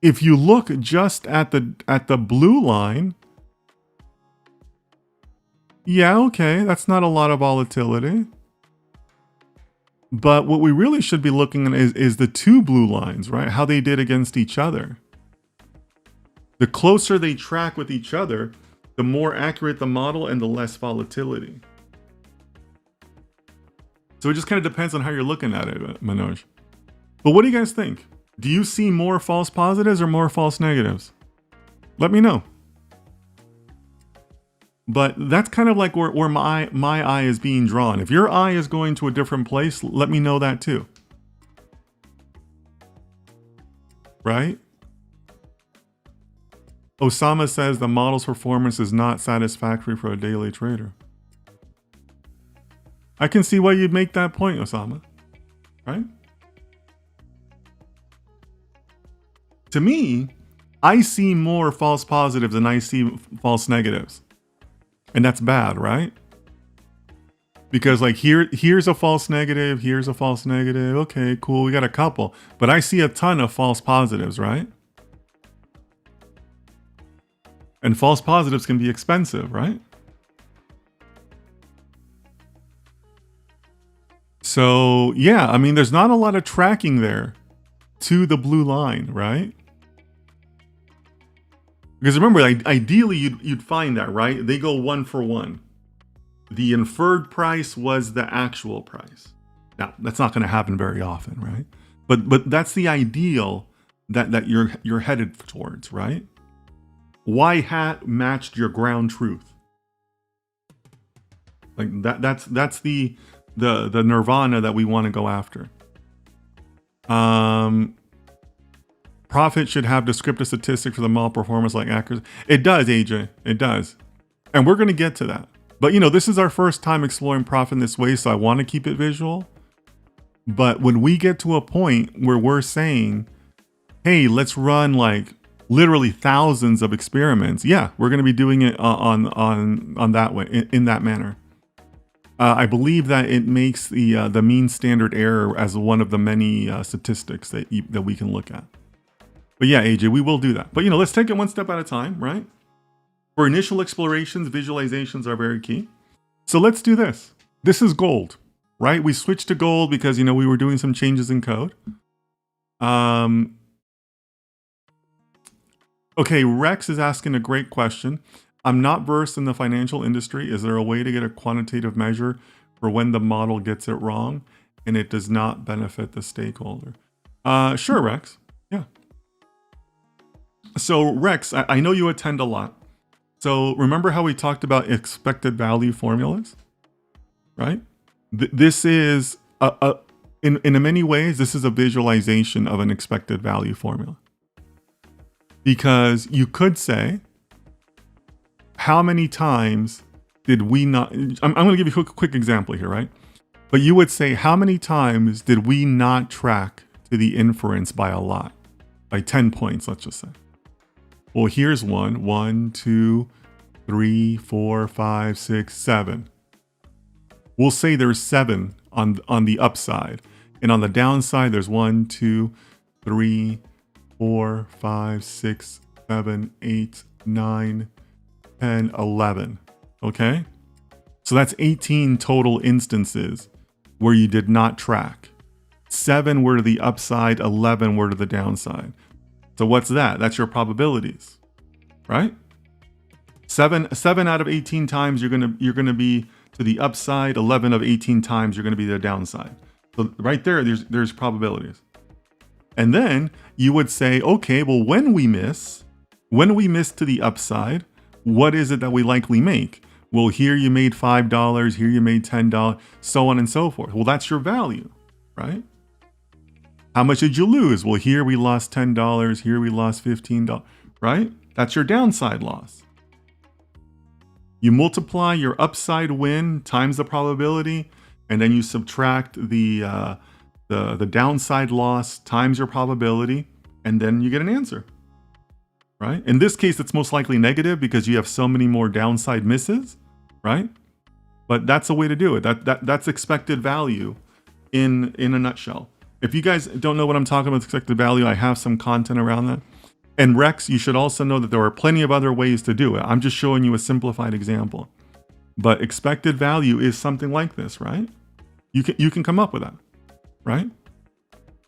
If you look just at the blue line, yeah, okay, that's not a lot of volatility. But what we really should be looking at is the two blue lines, right? How they did against each other. The closer they track with each other, the more accurate the model and the less volatility. So it just kind of depends on how you're looking at it, Manoj. But what do you guys think? Do you see more false positives or more false negatives? Let me know. But that's kind of like where my eye is being drawn. If your eye is going to a different place, let me know that too. Right? Osama says the model's performance is not satisfactory for a daily trader. I can see why you'd make that point, Osama. Right? To me, I see more false positives than I see false negatives. And that's bad, right? Because like here's a false negative, here's a false negative. Okay, cool, we got a couple. But I see a ton of false positives, right? And false positives can be expensive, right? So yeah, I mean, there's not a lot of tracking there to the blue line, right? Because remember, ideally, you'd find that, right? They go one for one. The inferred price was the actual price. Now, that's not going to happen very often, right? But that's the ideal that you're headed towards, right? Y hat matched your ground truth. Like that's the nirvana that we want to go after. Profit should have descriptive statistics for the model performance like accuracy. It does, AJ. It does. And we're going to get to that. But, this is our first time exploring profit in this way, so I want to keep it visual. But when we get to a point where we're saying, hey, let's run like literally thousands of experiments, yeah, we're going to be doing it on that way, in that manner. I believe that it makes the mean standard error as one of the many statistics that we can look at. But yeah, AJ, we will do that. But let's take it one step at a time, right? For initial explorations, visualizations are very key. So let's do this. This is gold, right? We switched to gold because, we were doing some changes in code. Okay, Rex is asking a great question. I'm not versed in the financial industry. Is there a way to get a quantitative measure for when the model gets it wrong and it does not benefit the stakeholder? Sure, Rex. Yeah. So Rex, I know you attend a lot. So remember how we talked about expected value formulas, right? This is, in many ways, this is a visualization of an expected value formula. Because you could say, how many times did we not, I'm going to give you a quick example here, right? But you would say, how many times did we not track to the inference by a lot? By 10 points, let's just say. Well, here's one. 1, 2, 3, 4, 5, 6, 7. We'll say there's 7 on the upside. And on the downside, there's 1, 2, 3, 4, 5, 6, 7, 8, 9, 10, 11. Okay? So that's 18 total instances where you did not track. 7 were to the upside, 11 were to the downside. So what's that? That's your probabilities, right? 7 out of 18 times you're gonna be to the upside. 11 of 18 times you're gonna be to the downside. So right there, there's probabilities. And then you would say, okay, well, when we miss to the upside, what is it that we likely make? Well, here you made $5, here you made $10, so on and so forth. Well, that's your value, right? How much did you lose? Well, here we lost $10, here we lost $15, right? That's your downside loss. You multiply your upside win times the probability, and then you subtract the downside loss times your probability, and then you get an answer, right? In this case, it's most likely negative because you have so many more downside misses, right? But that's a way to do it. That's expected value in a nutshell. If you guys don't know what I'm talking about, expected value, I have some content around that. And Rex, you should also know that there are plenty of other ways to do it. I'm just showing you a simplified example. But expected value is something like this, right? You can come up with that, right?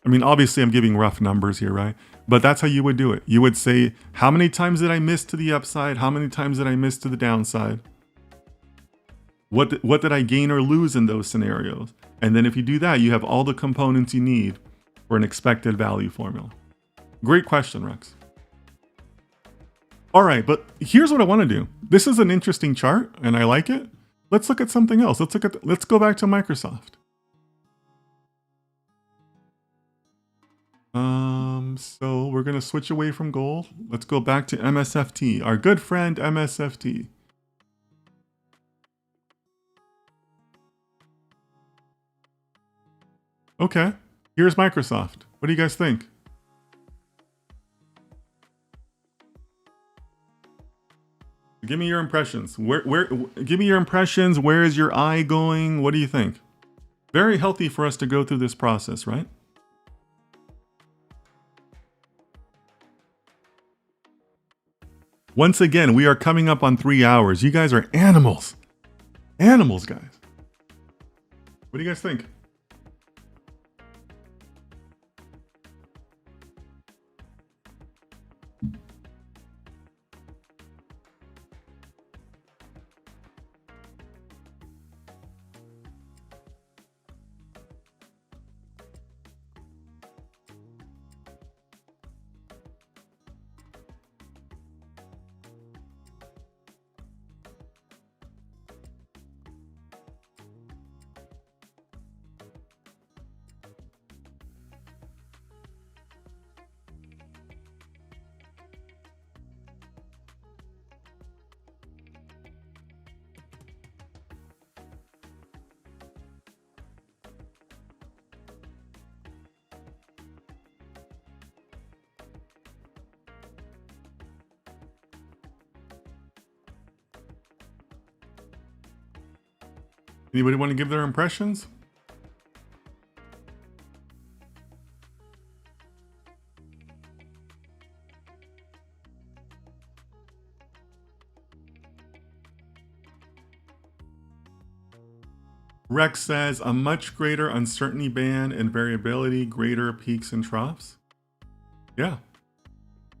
I mean, obviously I'm giving rough numbers here, right? But that's how you would do it. You would say, how many times did I miss to the upside? How many times did I miss to the downside? What did I gain or lose in those scenarios? And then if you do that, you have all the components you need for an expected value formula. Great question, Rex. All right, but here's what I want to do. This is an interesting chart and I like it. Let's look at something else. Let's go back to Microsoft. So we're going to switch away from gold. Let's go back to MSFT, our good friend MSFT. Okay, here's Microsoft. What do you guys think? Give me your impressions. Give me your impressions. Where is your eye going? What do you think? Very healthy for us to go through this process, right? Once again, we are coming up on 3 hours. You guys are animals. Animals, guys. What do you guys think? Anybody want to give their impressions? Rex says a much greater uncertainty band and variability, greater peaks and troughs. Yeah,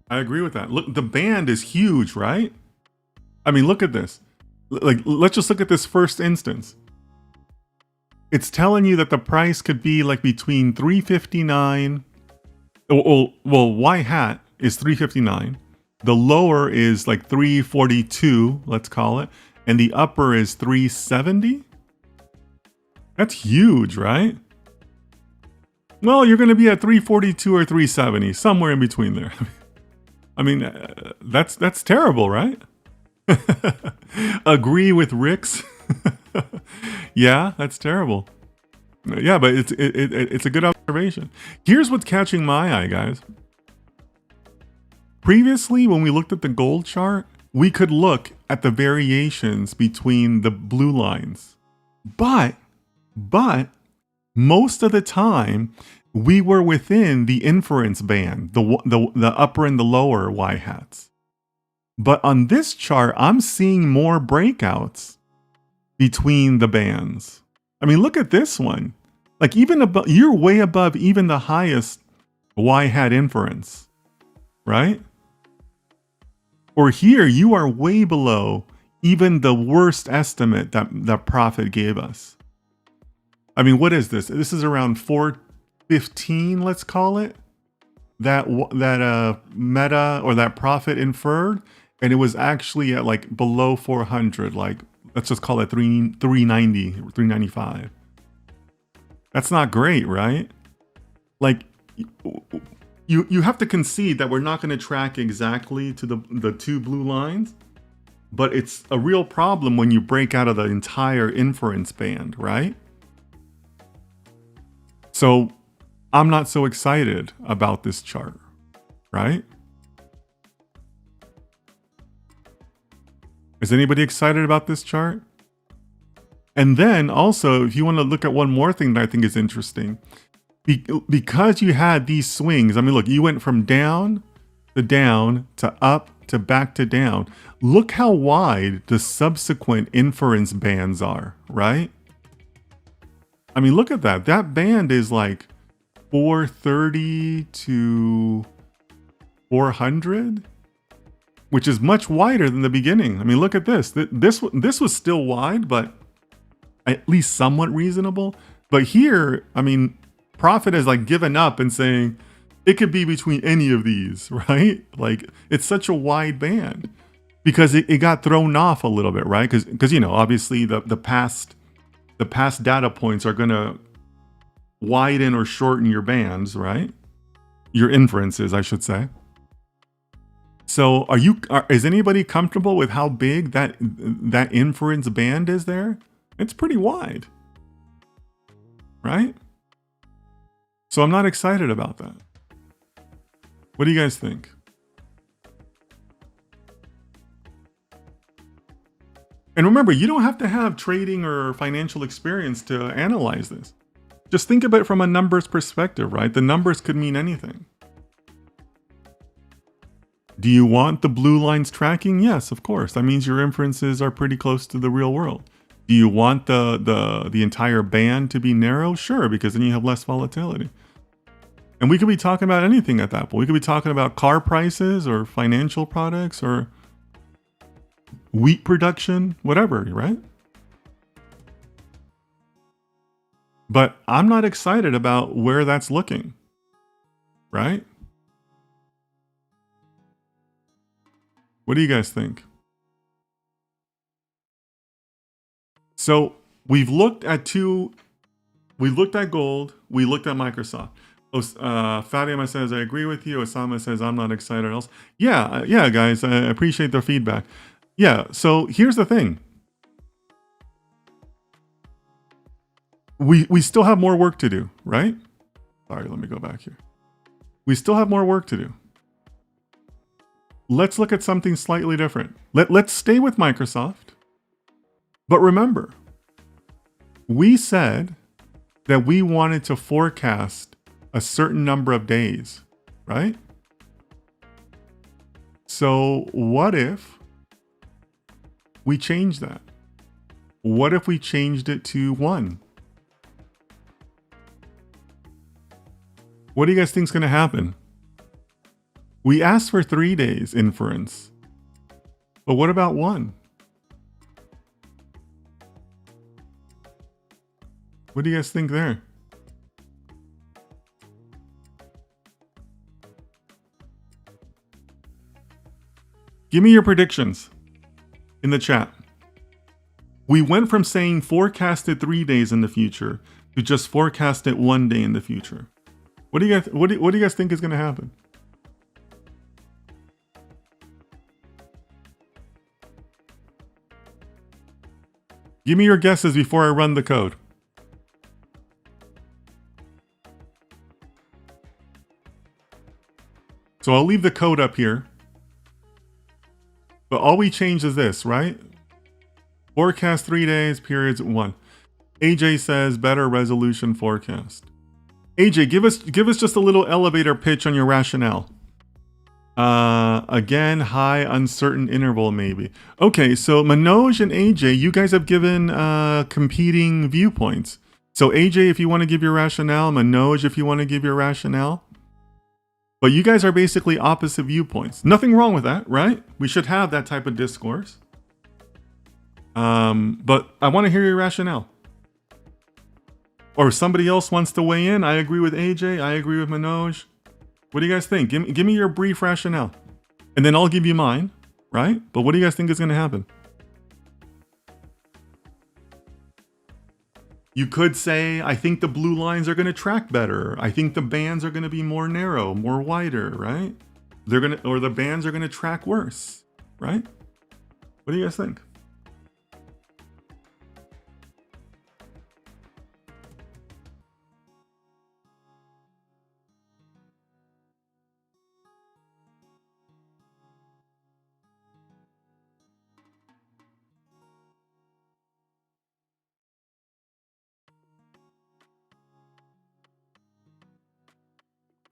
I agree with that. Look, the band is huge, right? I mean, look at this. Like, let's just look at this first instance. It's telling you that the price could be like between 359. Well, Y hat is 359. The lower is like 342, let's call it. And the upper is 370. That's huge, right? Well, you're going to be at 342 or 370, somewhere in between there. I mean, that's terrible, right? Agree with Rick's? Yeah, that's terrible. Yeah, but it's a good observation. Here's what's catching my eye, guys. Previously, when we looked at the gold chart, we could look at the variations between the blue lines. But most of the time, we were within the inference band, the upper and the lower y-hats. But on this chart, I'm seeing more breakouts between the bands. I mean, look at this one. Like even above, you're way above even the highest y-hat inference, right? Or here, you are way below even the worst estimate that Prophet gave us. I mean, what is this? This is around 415, let's call it. That Meta or that Prophet inferred, and it was actually at like below 400, like let's just call it 390, 395. That's not great, right? Like you have to concede that we're not going to track exactly to the two blue lines, but it's a real problem when you break out of the entire inference band, right? So I'm not so excited about this chart, right? Is anybody excited about this chart? And then also, if you want to look at one more thing that I think is interesting, because you had these swings, I mean, look, you went from down to up to back to down. Look how wide the subsequent inference bands are, right? I mean, look at that. That band is like 430 to 400, which is much wider than the beginning. I mean, look at this. This was still wide, but at least somewhat reasonable. But here, I mean, Prophet has like given up and saying it could be between any of these, right? Like it's such a wide band because it got thrown off a little bit, right? Because you know, obviously the past data points are gonna widen or shorten your bands, right? Your inferences, I should say. So is anybody comfortable with how big that inference band is there? It's pretty wide, right? So I'm not excited about that. What do you guys think? And remember, you don't have to have trading or financial experience to analyze this. Just think of it from a numbers perspective, right? The numbers could mean anything. Do you want the blue lines tracking? Yes, of course. That means your inferences are pretty close to the real world. Do you want the entire band to be narrow? Sure, because then you have less volatility. And we could be talking about anything at that point. We could be talking about car prices or financial products or wheat production, whatever, right? But I'm not excited about where that's looking, right? What do you guys think? So we've looked at gold, we looked at Microsoft. Fatima says, I agree with you. Osama says, I'm not excited else. Yeah, guys, I appreciate the feedback. Yeah, so here's the thing. We still have more work to do, right? Sorry, let me go back here. We still have more work to do. Let's look at something slightly different. Let's stay with Microsoft. But remember, we said that we wanted to forecast a certain number of days, right? So what if we change that? What if we changed it to 1? What do you guys think is going to happen? We asked for 3 days inference, but what about 1? What do you guys think there? Give me your predictions in the chat. We went from saying forecasted 3 days in the future to just forecasted 1 day in the future. What do you guys think is going to happen? Give me your guesses before I run the code. So I'll leave the code up here. But all we change is this, right? Forecast 3 days, periods 1. AJ says better resolution forecast. AJ, give us just a little elevator pitch on your rationale. Again, high uncertain interval maybe. Okay, so Manoj and AJ, you guys have given competing viewpoints. So AJ, if you want to give your rationale, Manoj, if you want to give your rationale. But you guys are basically opposite viewpoints. Nothing wrong with that, right? We should have that type of discourse. But I want to hear your rationale. Or if somebody else wants to weigh in, I agree with AJ, I agree with Manoj. What do you guys think? Give me your brief rationale. And then I'll give you mine, right? But what do you guys think is going to happen? You could say, I think the blue lines are going to track better. I think the bands are going to be more narrow, more wider, right? Or the bands are going to track worse, right? What do you guys think?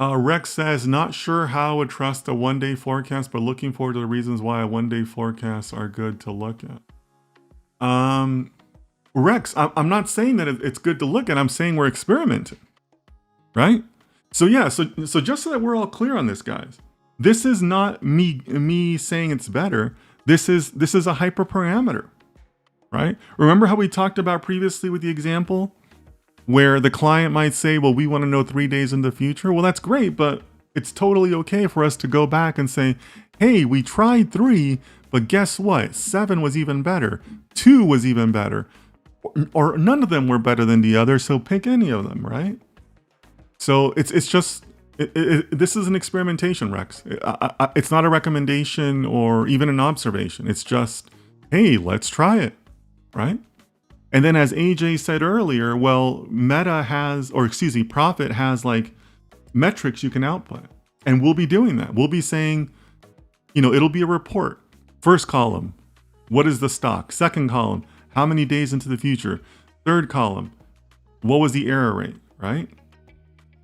Rex says, not sure how I would trust a one-day forecast, but looking forward to the reasons why a one-day forecasts are good to look at. Rex, I'm not saying that it's good to look at. I'm saying we're experimenting, right? So yeah, so just so that we're all clear on this, guys, this is not me saying it's better. This is a hyperparameter, right? Remember how we talked about previously with the example where the client might say, well, we want to know 3 days in the future. Well, that's great, but it's totally okay for us to go back and say, hey, we tried 3, but guess what? 7 was even better. 2 was even better. Or none of them were better than the other, so pick any of them, right? So it's just, this is an experimentation, Rex. It's not a recommendation or even an observation. It's just, hey, let's try it, right? And then as AJ said earlier, well, Profit has like metrics you can output. And we'll be doing that. We'll be saying, it'll be a report. First column, what is the stock? Second column, how many days into the future? Third column, what was the error rate, right?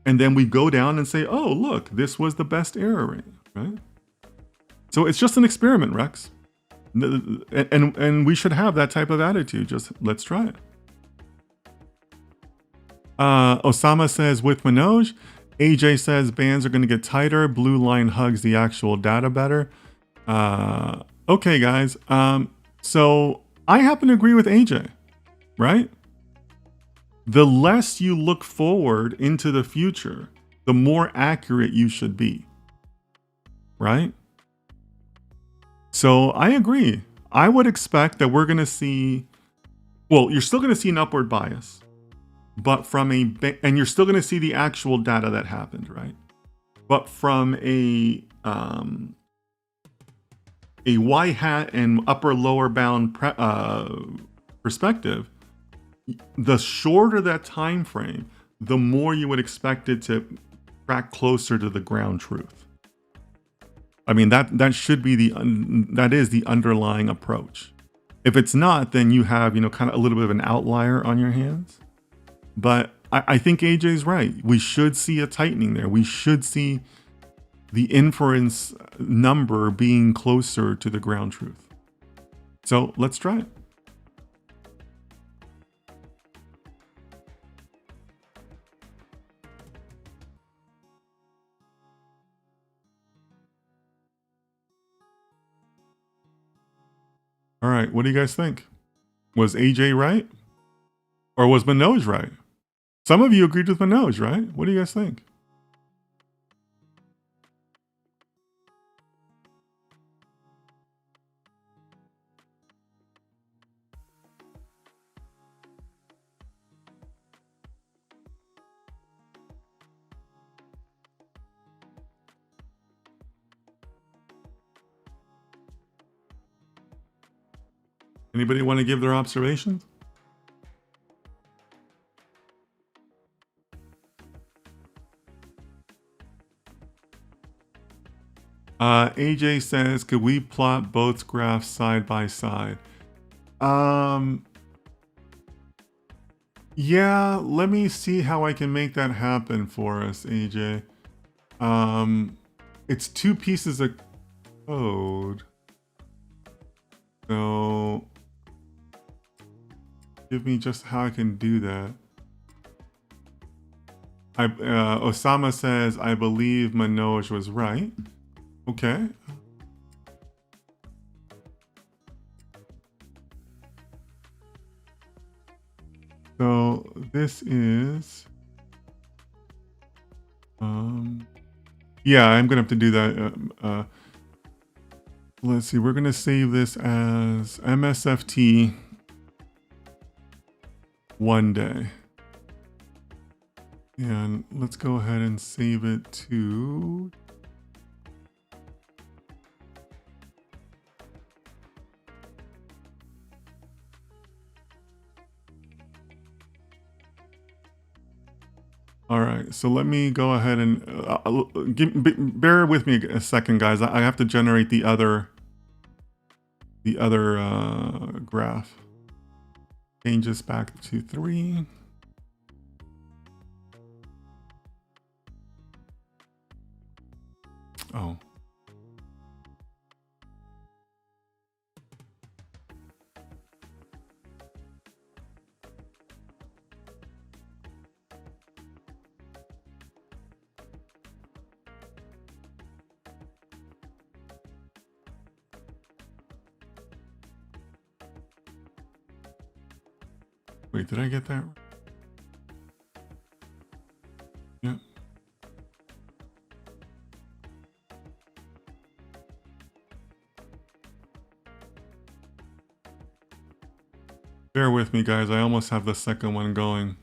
And then we go down and say, oh, look, this was the best error rate, right? So it's just an experiment, Rex. And we should have that type of attitude. Just let's try it. Osama says with Manoj. AJ says bands are going to get tighter. Blue line hugs the actual data better. Okay, guys. So I happen to agree with AJ, right? The less you look forward into the future, the more accurate you should be, right? So I agree. I would expect that we're going to see, well, you're still going to see an upward bias, but and you're still going to see the actual data that happened, right? But from a Y hat and upper lower bound perspective, the shorter that time frame, the more you would expect it to track closer to the ground truth. I mean, that should be that is the underlying approach. If it's not, then you have, kind of a little bit of an outlier on your hands. But I think AJ's right. We should see a tightening there. We should see the inference number being closer to the ground truth. So let's try it. All right, what do you guys think? Was AJ right? Or was Manoj right? Some of you agreed with Manoj, right? What do you guys think? Anybody want to give their observations? AJ says, could we plot both graphs side by side? Yeah, let me see how I can make that happen for us, AJ. It's 2 pieces of code. So give me just how I can do that. Osama says, I believe Manoj was right. Okay. So this is, yeah, I'm gonna have to do that. Let's see, we're gonna save this as MSFT 1 day. And let's go ahead and save it to all right, so let me go ahead and bear with me a second, guys. I have to generate the other graph. Change this back to 3. Oh. Wait, did I get that? Yeah. Bear with me, guys. I almost have the second one going.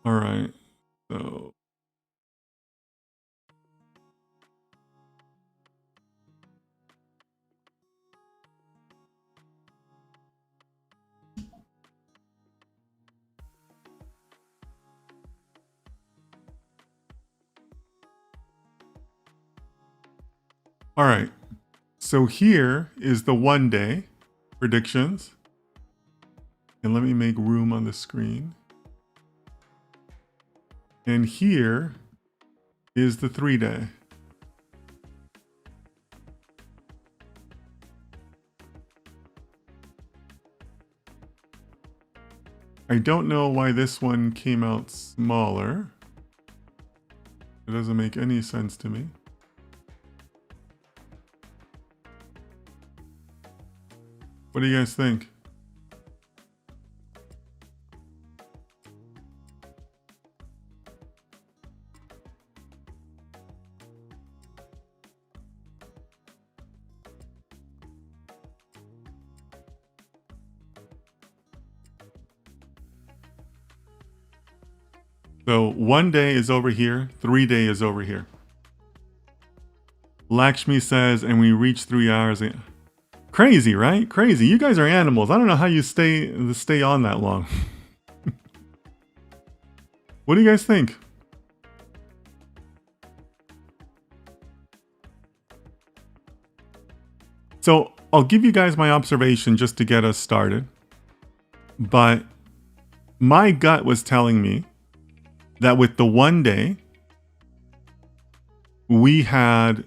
All right, so. All right, so here is the 1 day predictions. And let me make room on the screen. And here is the 3 day. I don't know why this one came out smaller. It doesn't make any sense to me. What do you guys think? So 1 day is over here, 3 day is over here. Lakshmi says, and we reach 3 hours. Crazy, right? Crazy. You guys are animals. I don't know how you stay on that long. What do you guys think? So I'll give you guys my observation just to get us started. But my gut was telling me that with the 1 day, we had,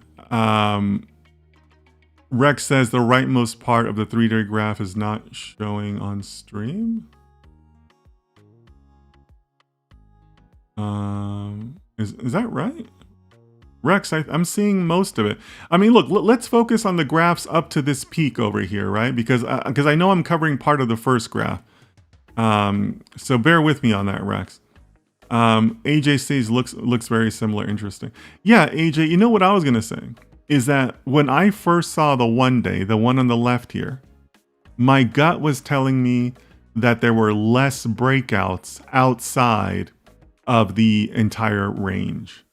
Rex says the rightmost part of the 3 day graph is not showing on stream. Is that right? Rex, I'm seeing most of it. I mean, look, let's focus on the graphs up to this peak over here, right? Because I know I'm covering part of the first graph. So bear with me on that, Rex. AJ says looks very similar. Interesting. Yeah, AJ, you know what I was gonna say is that when I first saw the 1 day, the one on the left here, my gut was telling me that there were less breakouts outside of the entire range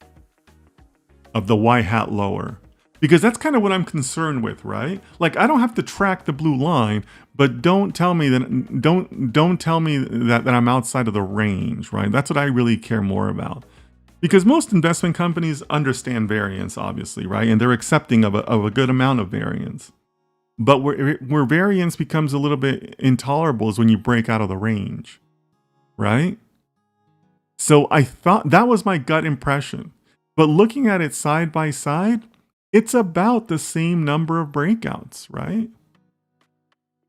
of the Y hat lower, Because that's kind of what I'm concerned with, right? Like, I don't have to track the blue line, but don't tell me that I'm outside of the range, right? That's what I really care more about. Because most investment companies understand variance, obviously, right? And they're accepting of a good amount of variance. But where variance becomes a little bit intolerable is when you break out of the range, right? So I thought that was my gut impression. But looking at it side by side, it's about the same number of breakouts, right?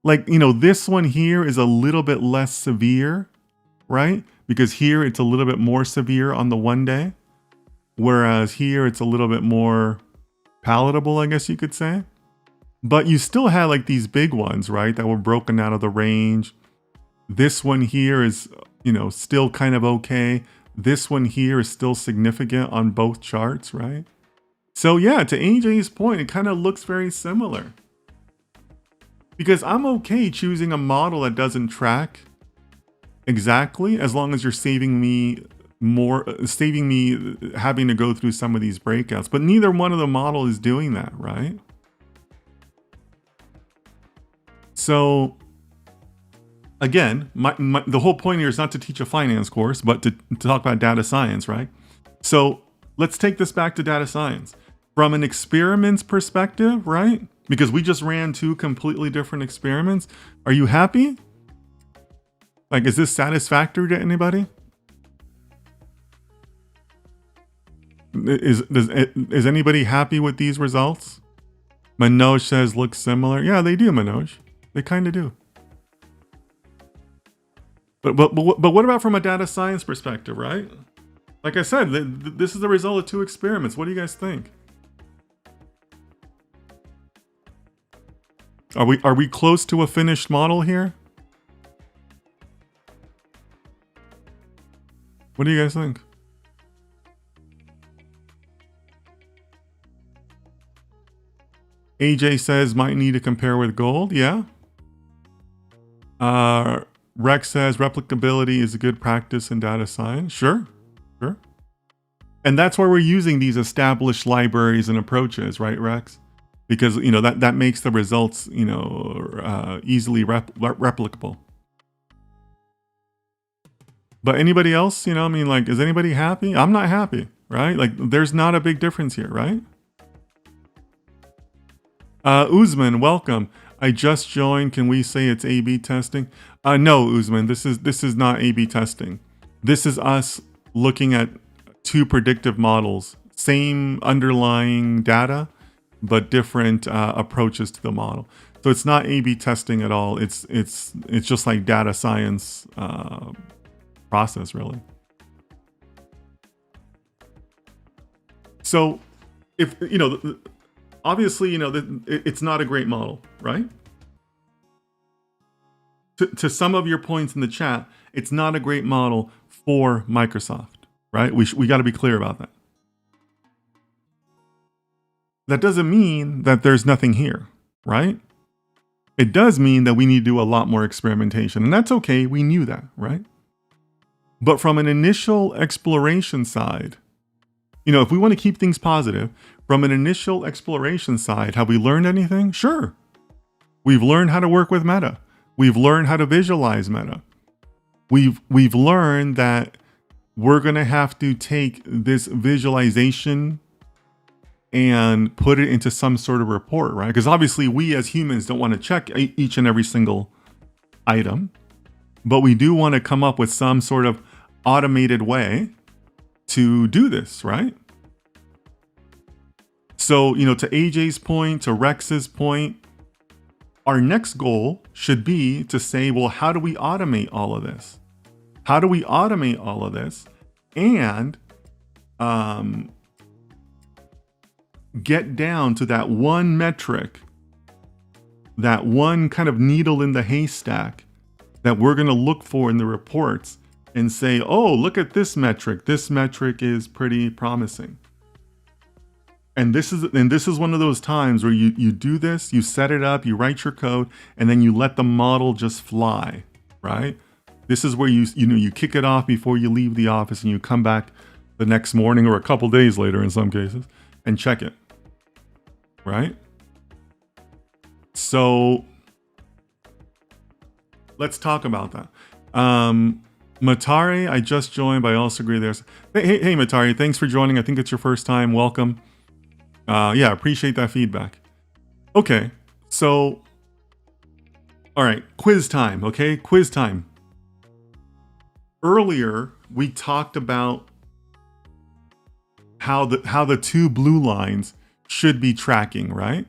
Like, this one here is a little bit less severe, right? Because here it's a little bit more severe on the 1 day, whereas here it's a little bit more palatable, I guess you could say. But you still had like these big ones, right, that were broken out of the range. This one here is, still kind of okay. This one here is still significant on both charts, right? So yeah, to AJ's point, it kind of looks very similar. Because I'm okay choosing a model that doesn't track exactly, as long as you're saving me having to go through some of these breakouts. But neither one of the model is doing that, right? So again, the whole point here is not to teach a finance course, but to talk about data science, right? So let's take this back to data science. From an experiments perspective, right? Because we just ran 2 completely different experiments. Are you happy? Like, is this satisfactory to anybody? Is anybody happy with these results? Manoj says look similar. Yeah, they do, Manoj. They kind of do. But what about from a data science perspective, right? Like I said, this is the result of 2 experiments. What do you guys think? Are we close to a finished model here? What do you guys think? AJ says might need to compare with gold. Yeah. Rex says replicability is a good practice in data science. Sure. And that's why we're using these established libraries and approaches, right, Rex? Because that makes the results easily replicable. But anybody else, is anybody happy? I'm not happy, right? Like, there's not a big difference here, right? Uzman, welcome. I just joined. Can we say it's A/B testing? No, Uzman, this is not A/B testing. This is us looking at 2 predictive models, same underlying data, but different approaches to the model. So it's not A/B testing at all. It's just like data science process, really. So if obviously it's not a great model, right? To some of your points in the chat, it's not a great model for Microsoft, right? We got to be clear about that. That doesn't mean that there's nothing here, right? It does mean that we need to do a lot more experimentation, and that's okay. We knew that, right? But from an initial exploration side, if we want to keep things positive, from an initial exploration side, have we learned anything? Sure. We've learned how to work with Meta. We've learned how to visualize Meta. We've learned that we're going to have to take this visualization and put it into some sort of report, right? Because obviously we as humans don't want to check each and every single item, but we do want to come up with some sort of automated way to do this, right? So, to AJ's point, to Rex's point, our next goal should be to say, well, how do we automate all of this? How do we automate all of this and get down to that one metric, that one kind of needle in the haystack that we're going to look for in the reports and say, oh, look at this metric. This metric is pretty promising. And this is one of those times where you do this, you set it up, you write your code, and then you let the model just fly, right? This is where you kick it off before you leave the office and you come back the next morning or a couple days later in some cases and check it. right? So let's talk about that. Matari, I just joined, but I also agree there's... Hey, Matari, thanks for joining. I think it's your first time. Welcome. Yeah, appreciate that feedback. Okay, so... All right, quiz time, okay? Quiz time. Earlier, we talked about how the two blue lines should be tracking, right?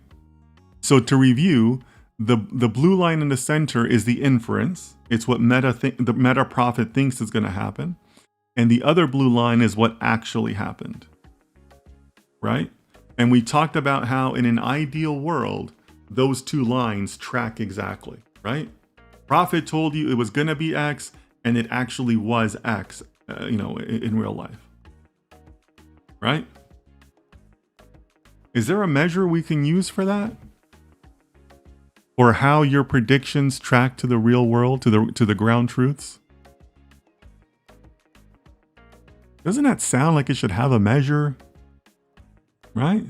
So to review, the blue line in the center is the inference. It's what the Meta Prophet thinks is going to happen. And the other blue line is what actually happened, right? And we talked about how in an ideal world, those two lines track exactly, right? Prophet told you it was going to be X, and it actually was X, in real life, right? Is there a measure we can use for that? Or how your predictions track to the real world, to the ground truths? Doesn't that sound like it should have a measure? Right?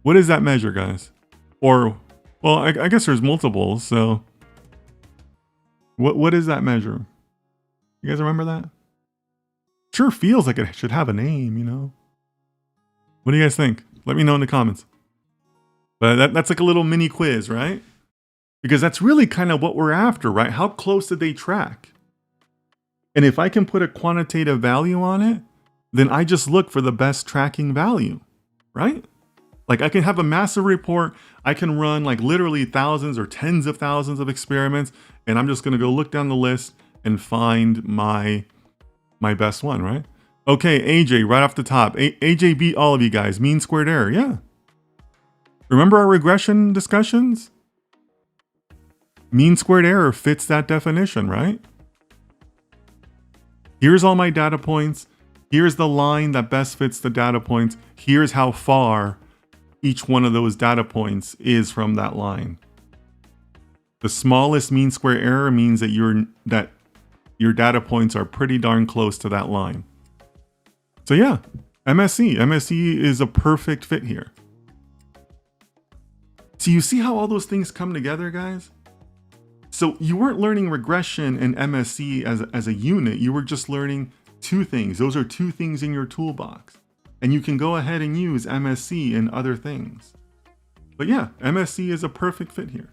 What is that measure, guys? Or, well, I guess there's multiples, so... What is that measure? You guys remember that? Sure feels like it should have a name, you know? What do you guys think? Let me know in the comments. But that's like a little mini quiz, right? Because that's really kind of what we're after, right? How close did they track? And if I can put a quantitative value on it, then I just look for the best tracking value, right? Like I can have a massive report. I can run like literally thousands or tens of thousands of experiments. And I'm just going to go look down the list and find my best one, right? Okay, AJ, right off the top. AJ beat all of you guys. Mean squared error, yeah. Remember our regression discussions? Mean squared error fits that definition, right? Here's all my data points. Here's the line that best fits the data points. Here's how far each one of those data points is from that line. The smallest mean square error means that your data points are pretty darn close to that line. So yeah, MSE is a perfect fit here. So you see how all those things come together, guys? So you weren't learning regression and MSE as a unit. You were just learning two things. Those are two things in your toolbox. And you can go ahead and use MSE in other things. But yeah, MSE is a perfect fit here.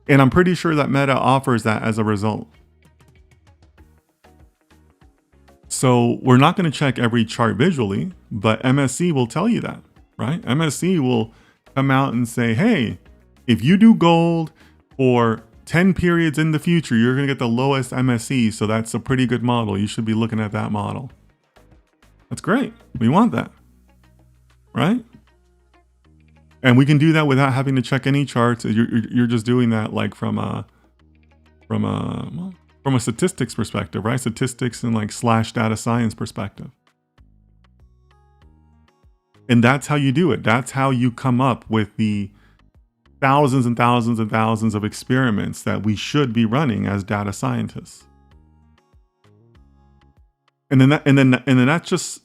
And I'm pretty sure that Meta offers that as a result. So we're not going to check every chart visually, but MSE will tell you that, right? MSE will come out and say, hey, if you do gold for 10 periods in the future, you're going to get the lowest MSE. So that's a pretty good model. You should be looking at that model. That's great. We want that, right? And we can do that without having to check any charts. You're just doing that like from a statistics perspective, right? Statistics and like / data science perspective. And that's how you do it. That's how you come up with the thousands and thousands and thousands of experiments that we should be running as data scientists. And then that's just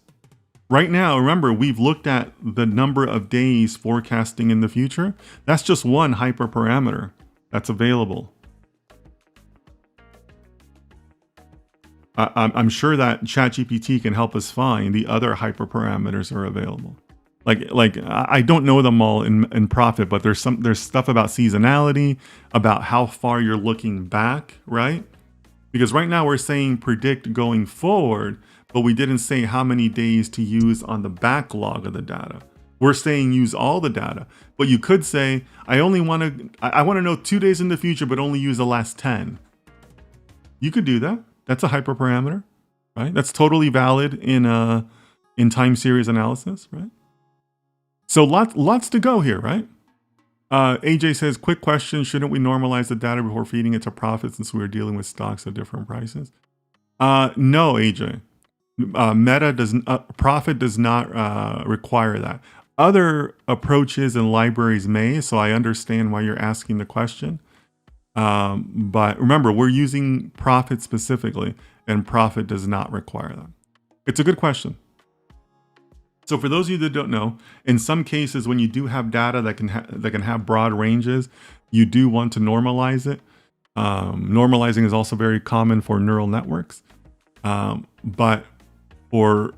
right now. Remember, we've looked at the number of days forecasting in the future. That's just one hyperparameter that's available. I'm sure that ChatGPT can help us find the other hyperparameters are available. Like I don't know them all in Prophet, but there's stuff about seasonality, about how far you're looking back, right? Because right now we're saying predict going forward, but we didn't say how many days to use on the backlog of the data. We're saying use all the data, but you could say I want to know 2 days in the future, but only use the last 10. You could do that. That's a hyperparameter, right? That's totally valid in time series analysis, right? So lots to go here, right? AJ says, quick question, shouldn't we normalize the data before feeding it to Prophet since we're dealing with stocks at different prices? No, AJ. Prophet does not require that. Other approaches and libraries may, so I understand why you're asking the question. But remember, we're using Prophet specifically, and Prophet does not require that. It's a good question. So for those of you that don't know, in some cases, when you do have data that can have broad ranges, you do want to normalize it. Normalizing is also very common for neural networks, but for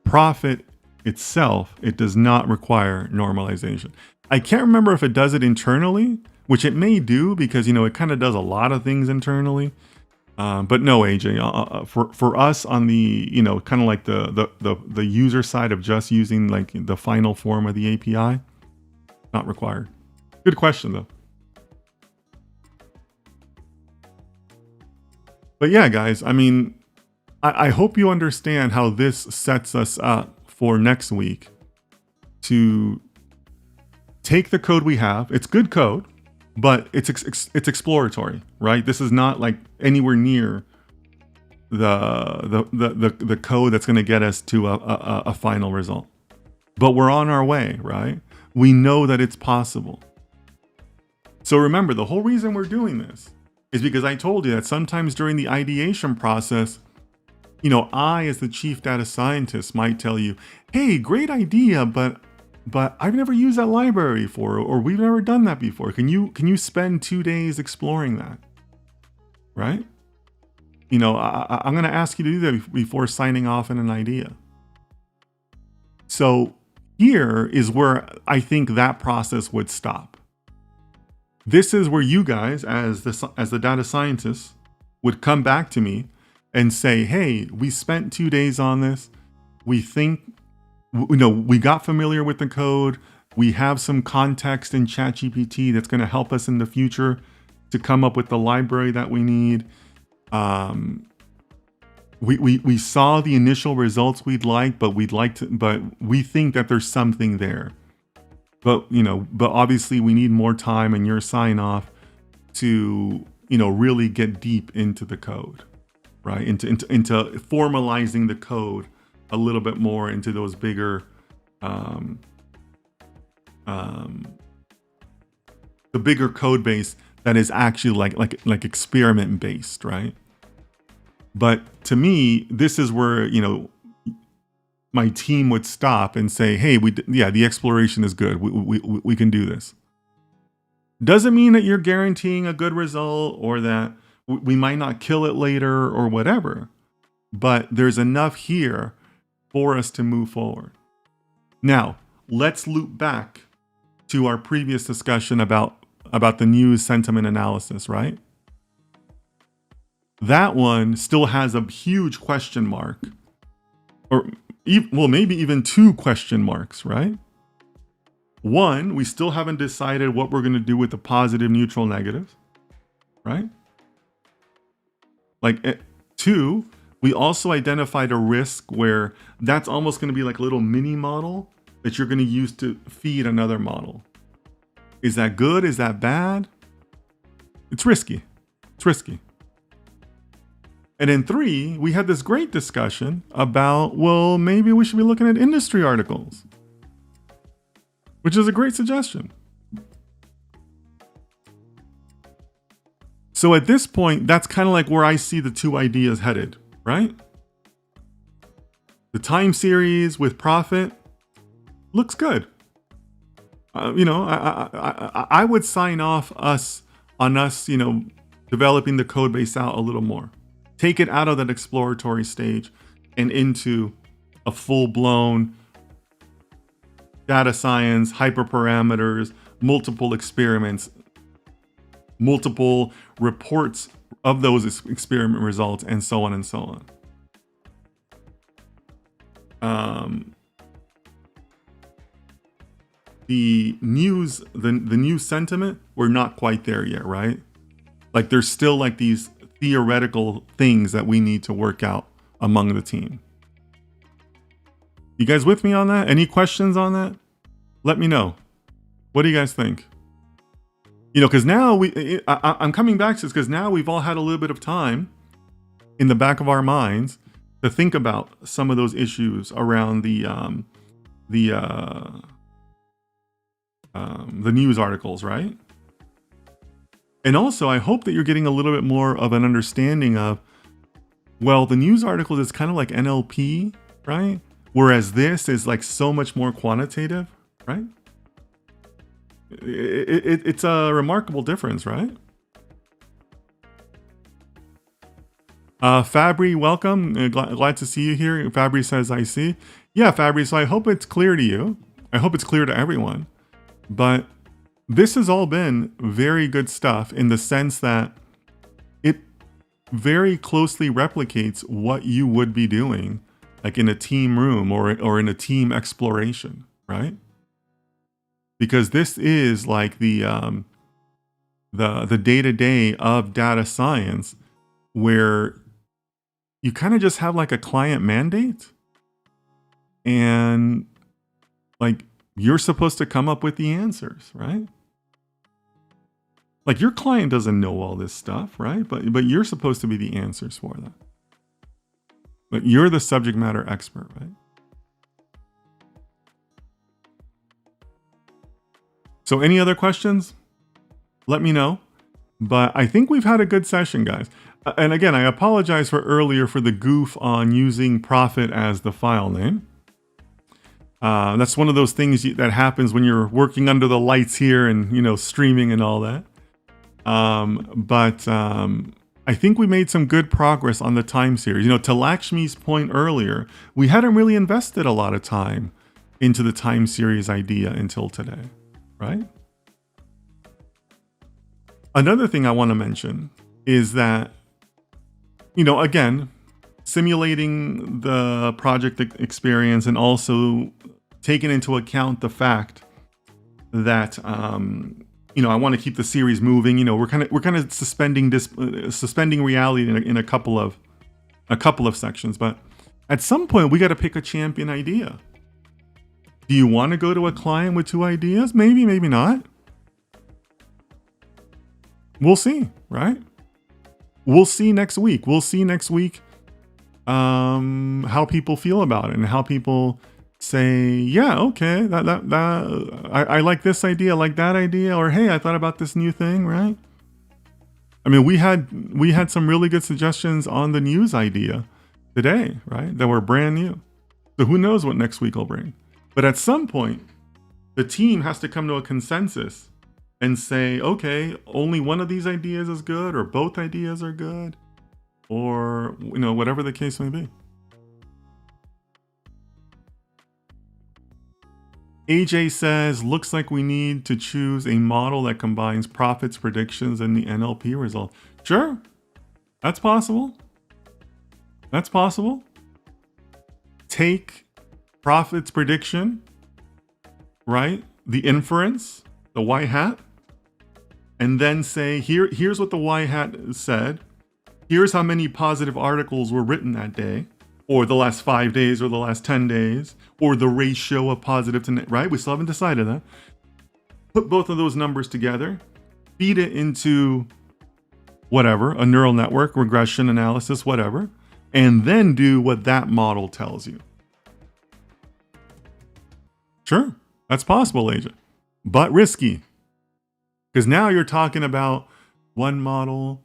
profit itself, it does not require normalization. I can't remember if it does it internally, which it may do because it kind of does a lot of things internally. But no, AJ, for us on the kind of like the user side of just using like the final form of the API, not required. Good question though. But yeah, guys, I mean, I hope you understand how this sets us up for next week to take the code we have. It's good code, but it's exploratory, right? This is not like anywhere near the code that's going to get us to a final result. But we're on our way, right? We know that it's possible. So remember, the whole reason we're doing this is because I told you that sometimes during the ideation process, I, as the chief data scientist, might tell you, hey, great idea, but I've never used that library before, or we've never done that before. Can you spend 2 days exploring that? Right? I'm going to ask you to do that before signing off on an idea. So here is where I think that process would stop. This is where you guys, as the data scientists, would come back to me and say, hey, we spent 2 days on this. We think, we got familiar with the code. We have some context in ChatGPT that's going to help us in the future to come up with the library that we need. We saw the initial results we'd like, but we think that there's something there. But obviously we need more time and your sign off to, really get deep into the code, right? Into formalizing the code a little bit more into those bigger, the bigger code base that is actually like experiment based, right? But to me, this is where, my team would stop and say, hey, the exploration is good. We can do this. Doesn't mean that you're guaranteeing a good result or that we might not kill it later or whatever, but there's enough here for us to move forward. Now, let's loop back to our previous discussion about the news sentiment analysis, right? That one still has a huge question mark, or maybe even 2 question marks, right? One, we still haven't decided what we're going to do with the positive, neutral, negatives, right? 2, we also identified a risk where that's almost going to be like a little mini model that you're going to use to feed another model. Is that good? Is that bad? It's risky. It's risky. And then 3, we had this great discussion about, well, maybe we should be looking at industry articles, which is a great suggestion. So at this point, that's kind of like where I see the 2 ideas headed, right? The time series with profit looks good. I would sign off on us, developing the code base out a little more. Take it out of that exploratory stage and into a full-blown data science, hyperparameters, multiple experiments, multiple reports of those experiment results, and so on and so on. The news sentiment, we're not quite there yet, right? Like there's still like these theoretical things that we need to work out among the team. You guys with me on that? Any questions on that? Let me know. What do you guys think? Because now I'm coming back to this because now we've all had a little bit of time in the back of our minds to think about some of those issues around the news articles, right? And also, I hope that you're getting a little bit more of an understanding of, well, the news articles is kind of like NLP, right? Whereas this is like so much more quantitative, right? It's a remarkable difference, right? Fabry, welcome. Glad to see you here. Fabry says, I see. Yeah, Fabry, so I hope it's clear to you. I hope it's clear to everyone. But this has all been very good stuff in the sense that it very closely replicates what you would be doing like in a team room or in a team exploration, right? Because this is like the day-to-day of data science where you kind of just have like a client mandate and like you're supposed to come up with the answers, right? Like your client doesn't know all this stuff, right? But you're supposed to be the answers for that. But you're the subject matter expert, right? So any other questions? Let me know. But I think we've had a good session, guys. And again, I apologize for earlier for the goof on using profit as the file name. That's one of those things that happens when you're working under the lights here and, you know, streaming and all that. I think we made some good progress on the time series. You know, to Lakshmi's point earlier, we hadn't really invested a lot of time into the time series idea until today, right? Another thing I want to mention is that, you know, again, simulating the project experience and also taking into account the fact that, you know, I want to keep the series moving. You know, we're kind of suspending reality in a couple of sections, but at some point we got to pick a champion idea. Do you want to go to a client with 2 ideas? Maybe, maybe not. We'll see, right? We'll see next week. We'll see next week how people feel about it and how people say, yeah, okay, I like this idea, I like that idea, or hey, I thought about this new thing, right? I mean, we had some really good suggestions on the news idea today, right? That were brand new. So who knows what next week will bring? But at some point, the team has to come to a consensus and say, okay, only one of these ideas is good, or both ideas are good, or, you know, whatever the case may be. AJ says, looks like we need to choose a model that combines profits predictions and the NLP result. Sure, that's possible. That's possible. Take profits prediction, right? The inference, the white hat, and then say, here's what the white hat said. Here's how many positive articles were written that day, or the last 5 days, or the last 10 days, or the ratio of positive to negative, right? We still haven't decided that. Put both of those numbers together, feed it into whatever, a neural network, regression analysis, whatever, and then do what that model tells you. Sure, that's possible, agent, but risky. Because now you're talking about 1 model,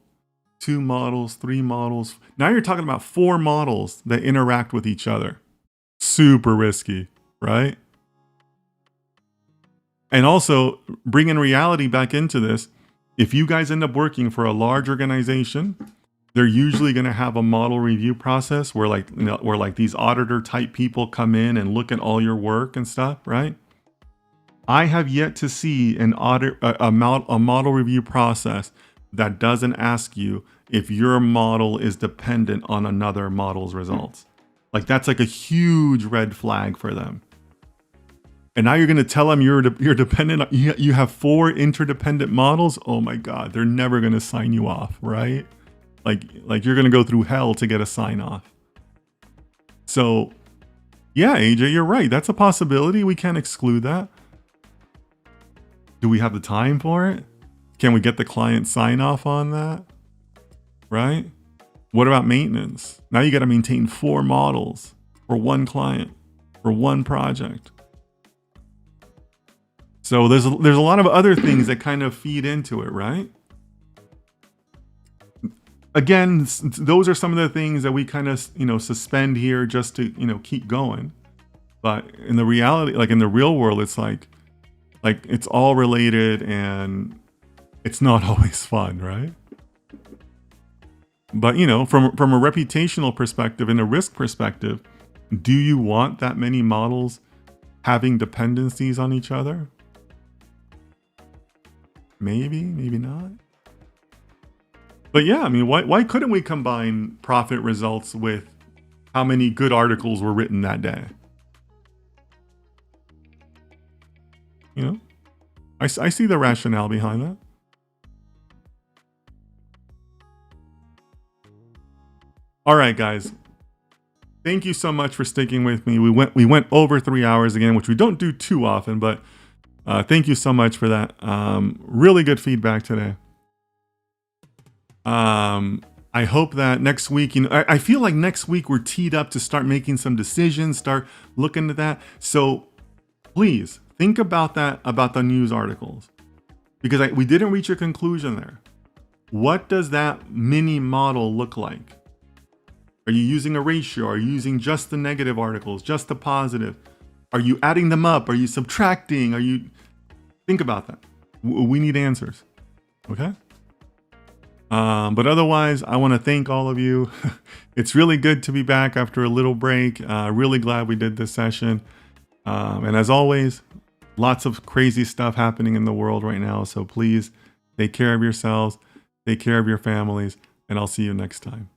2 models, 3 models. Now you're talking about 4 models that interact with each other. Super risky, right? And also, bringing reality back into this, if you guys end up working for a large organization, they're usually going to have a model review process where where these auditor type people come in and look at all your work and stuff, right? I have yet to see a model review process that doesn't ask you if your model is dependent on another model's results. Like that's like a huge red flag for them. And now you're going to tell them you're dependent. You have 4 interdependent models. Oh my God, they're never going to sign you off, right? Like you're going to go through hell to get a sign off. So yeah, AJ, you're right. That's a possibility. We can't exclude that. Do we have the time for it? Can we get the client sign off on that? Right? What about maintenance? Now you got to maintain 4 models for 1 client, for 1 project. So there's a lot of other things that kind of feed into it, right? Again, those are some of the things that we kind of, you know, suspend here just to, you know, keep going. But in the reality, like in the real world, it's like it's all related and it's not always fun, right? But you know, from a reputational perspective and a risk perspective, do you want that many models having dependencies on each other? Maybe, maybe not. But yeah, I mean, why couldn't we combine profit results with how many good articles were written that day? You know, I see the rationale behind that. All right, guys. Thank you so much for sticking with me. We went over 3 hours again, which we don't do too often, but thank you so much for that. Really good feedback today. I hope that next week, you know, I feel like next week we're teed up to start making some decisions, start looking at that. So please think about that, about the news articles, because we didn't reach a conclusion there. What does that mini model look like? Are you using a ratio? Are you using just the negative articles, just the positive? Are you adding them up? Are you subtracting? Think about that. We need answers. Okay? But otherwise, I want to thank all of you. It's really good to be back after a little break. Really glad we did this session. And as always, lots of crazy stuff happening in the world right now. So please take care of yourselves, take care of your families, and I'll see you next time.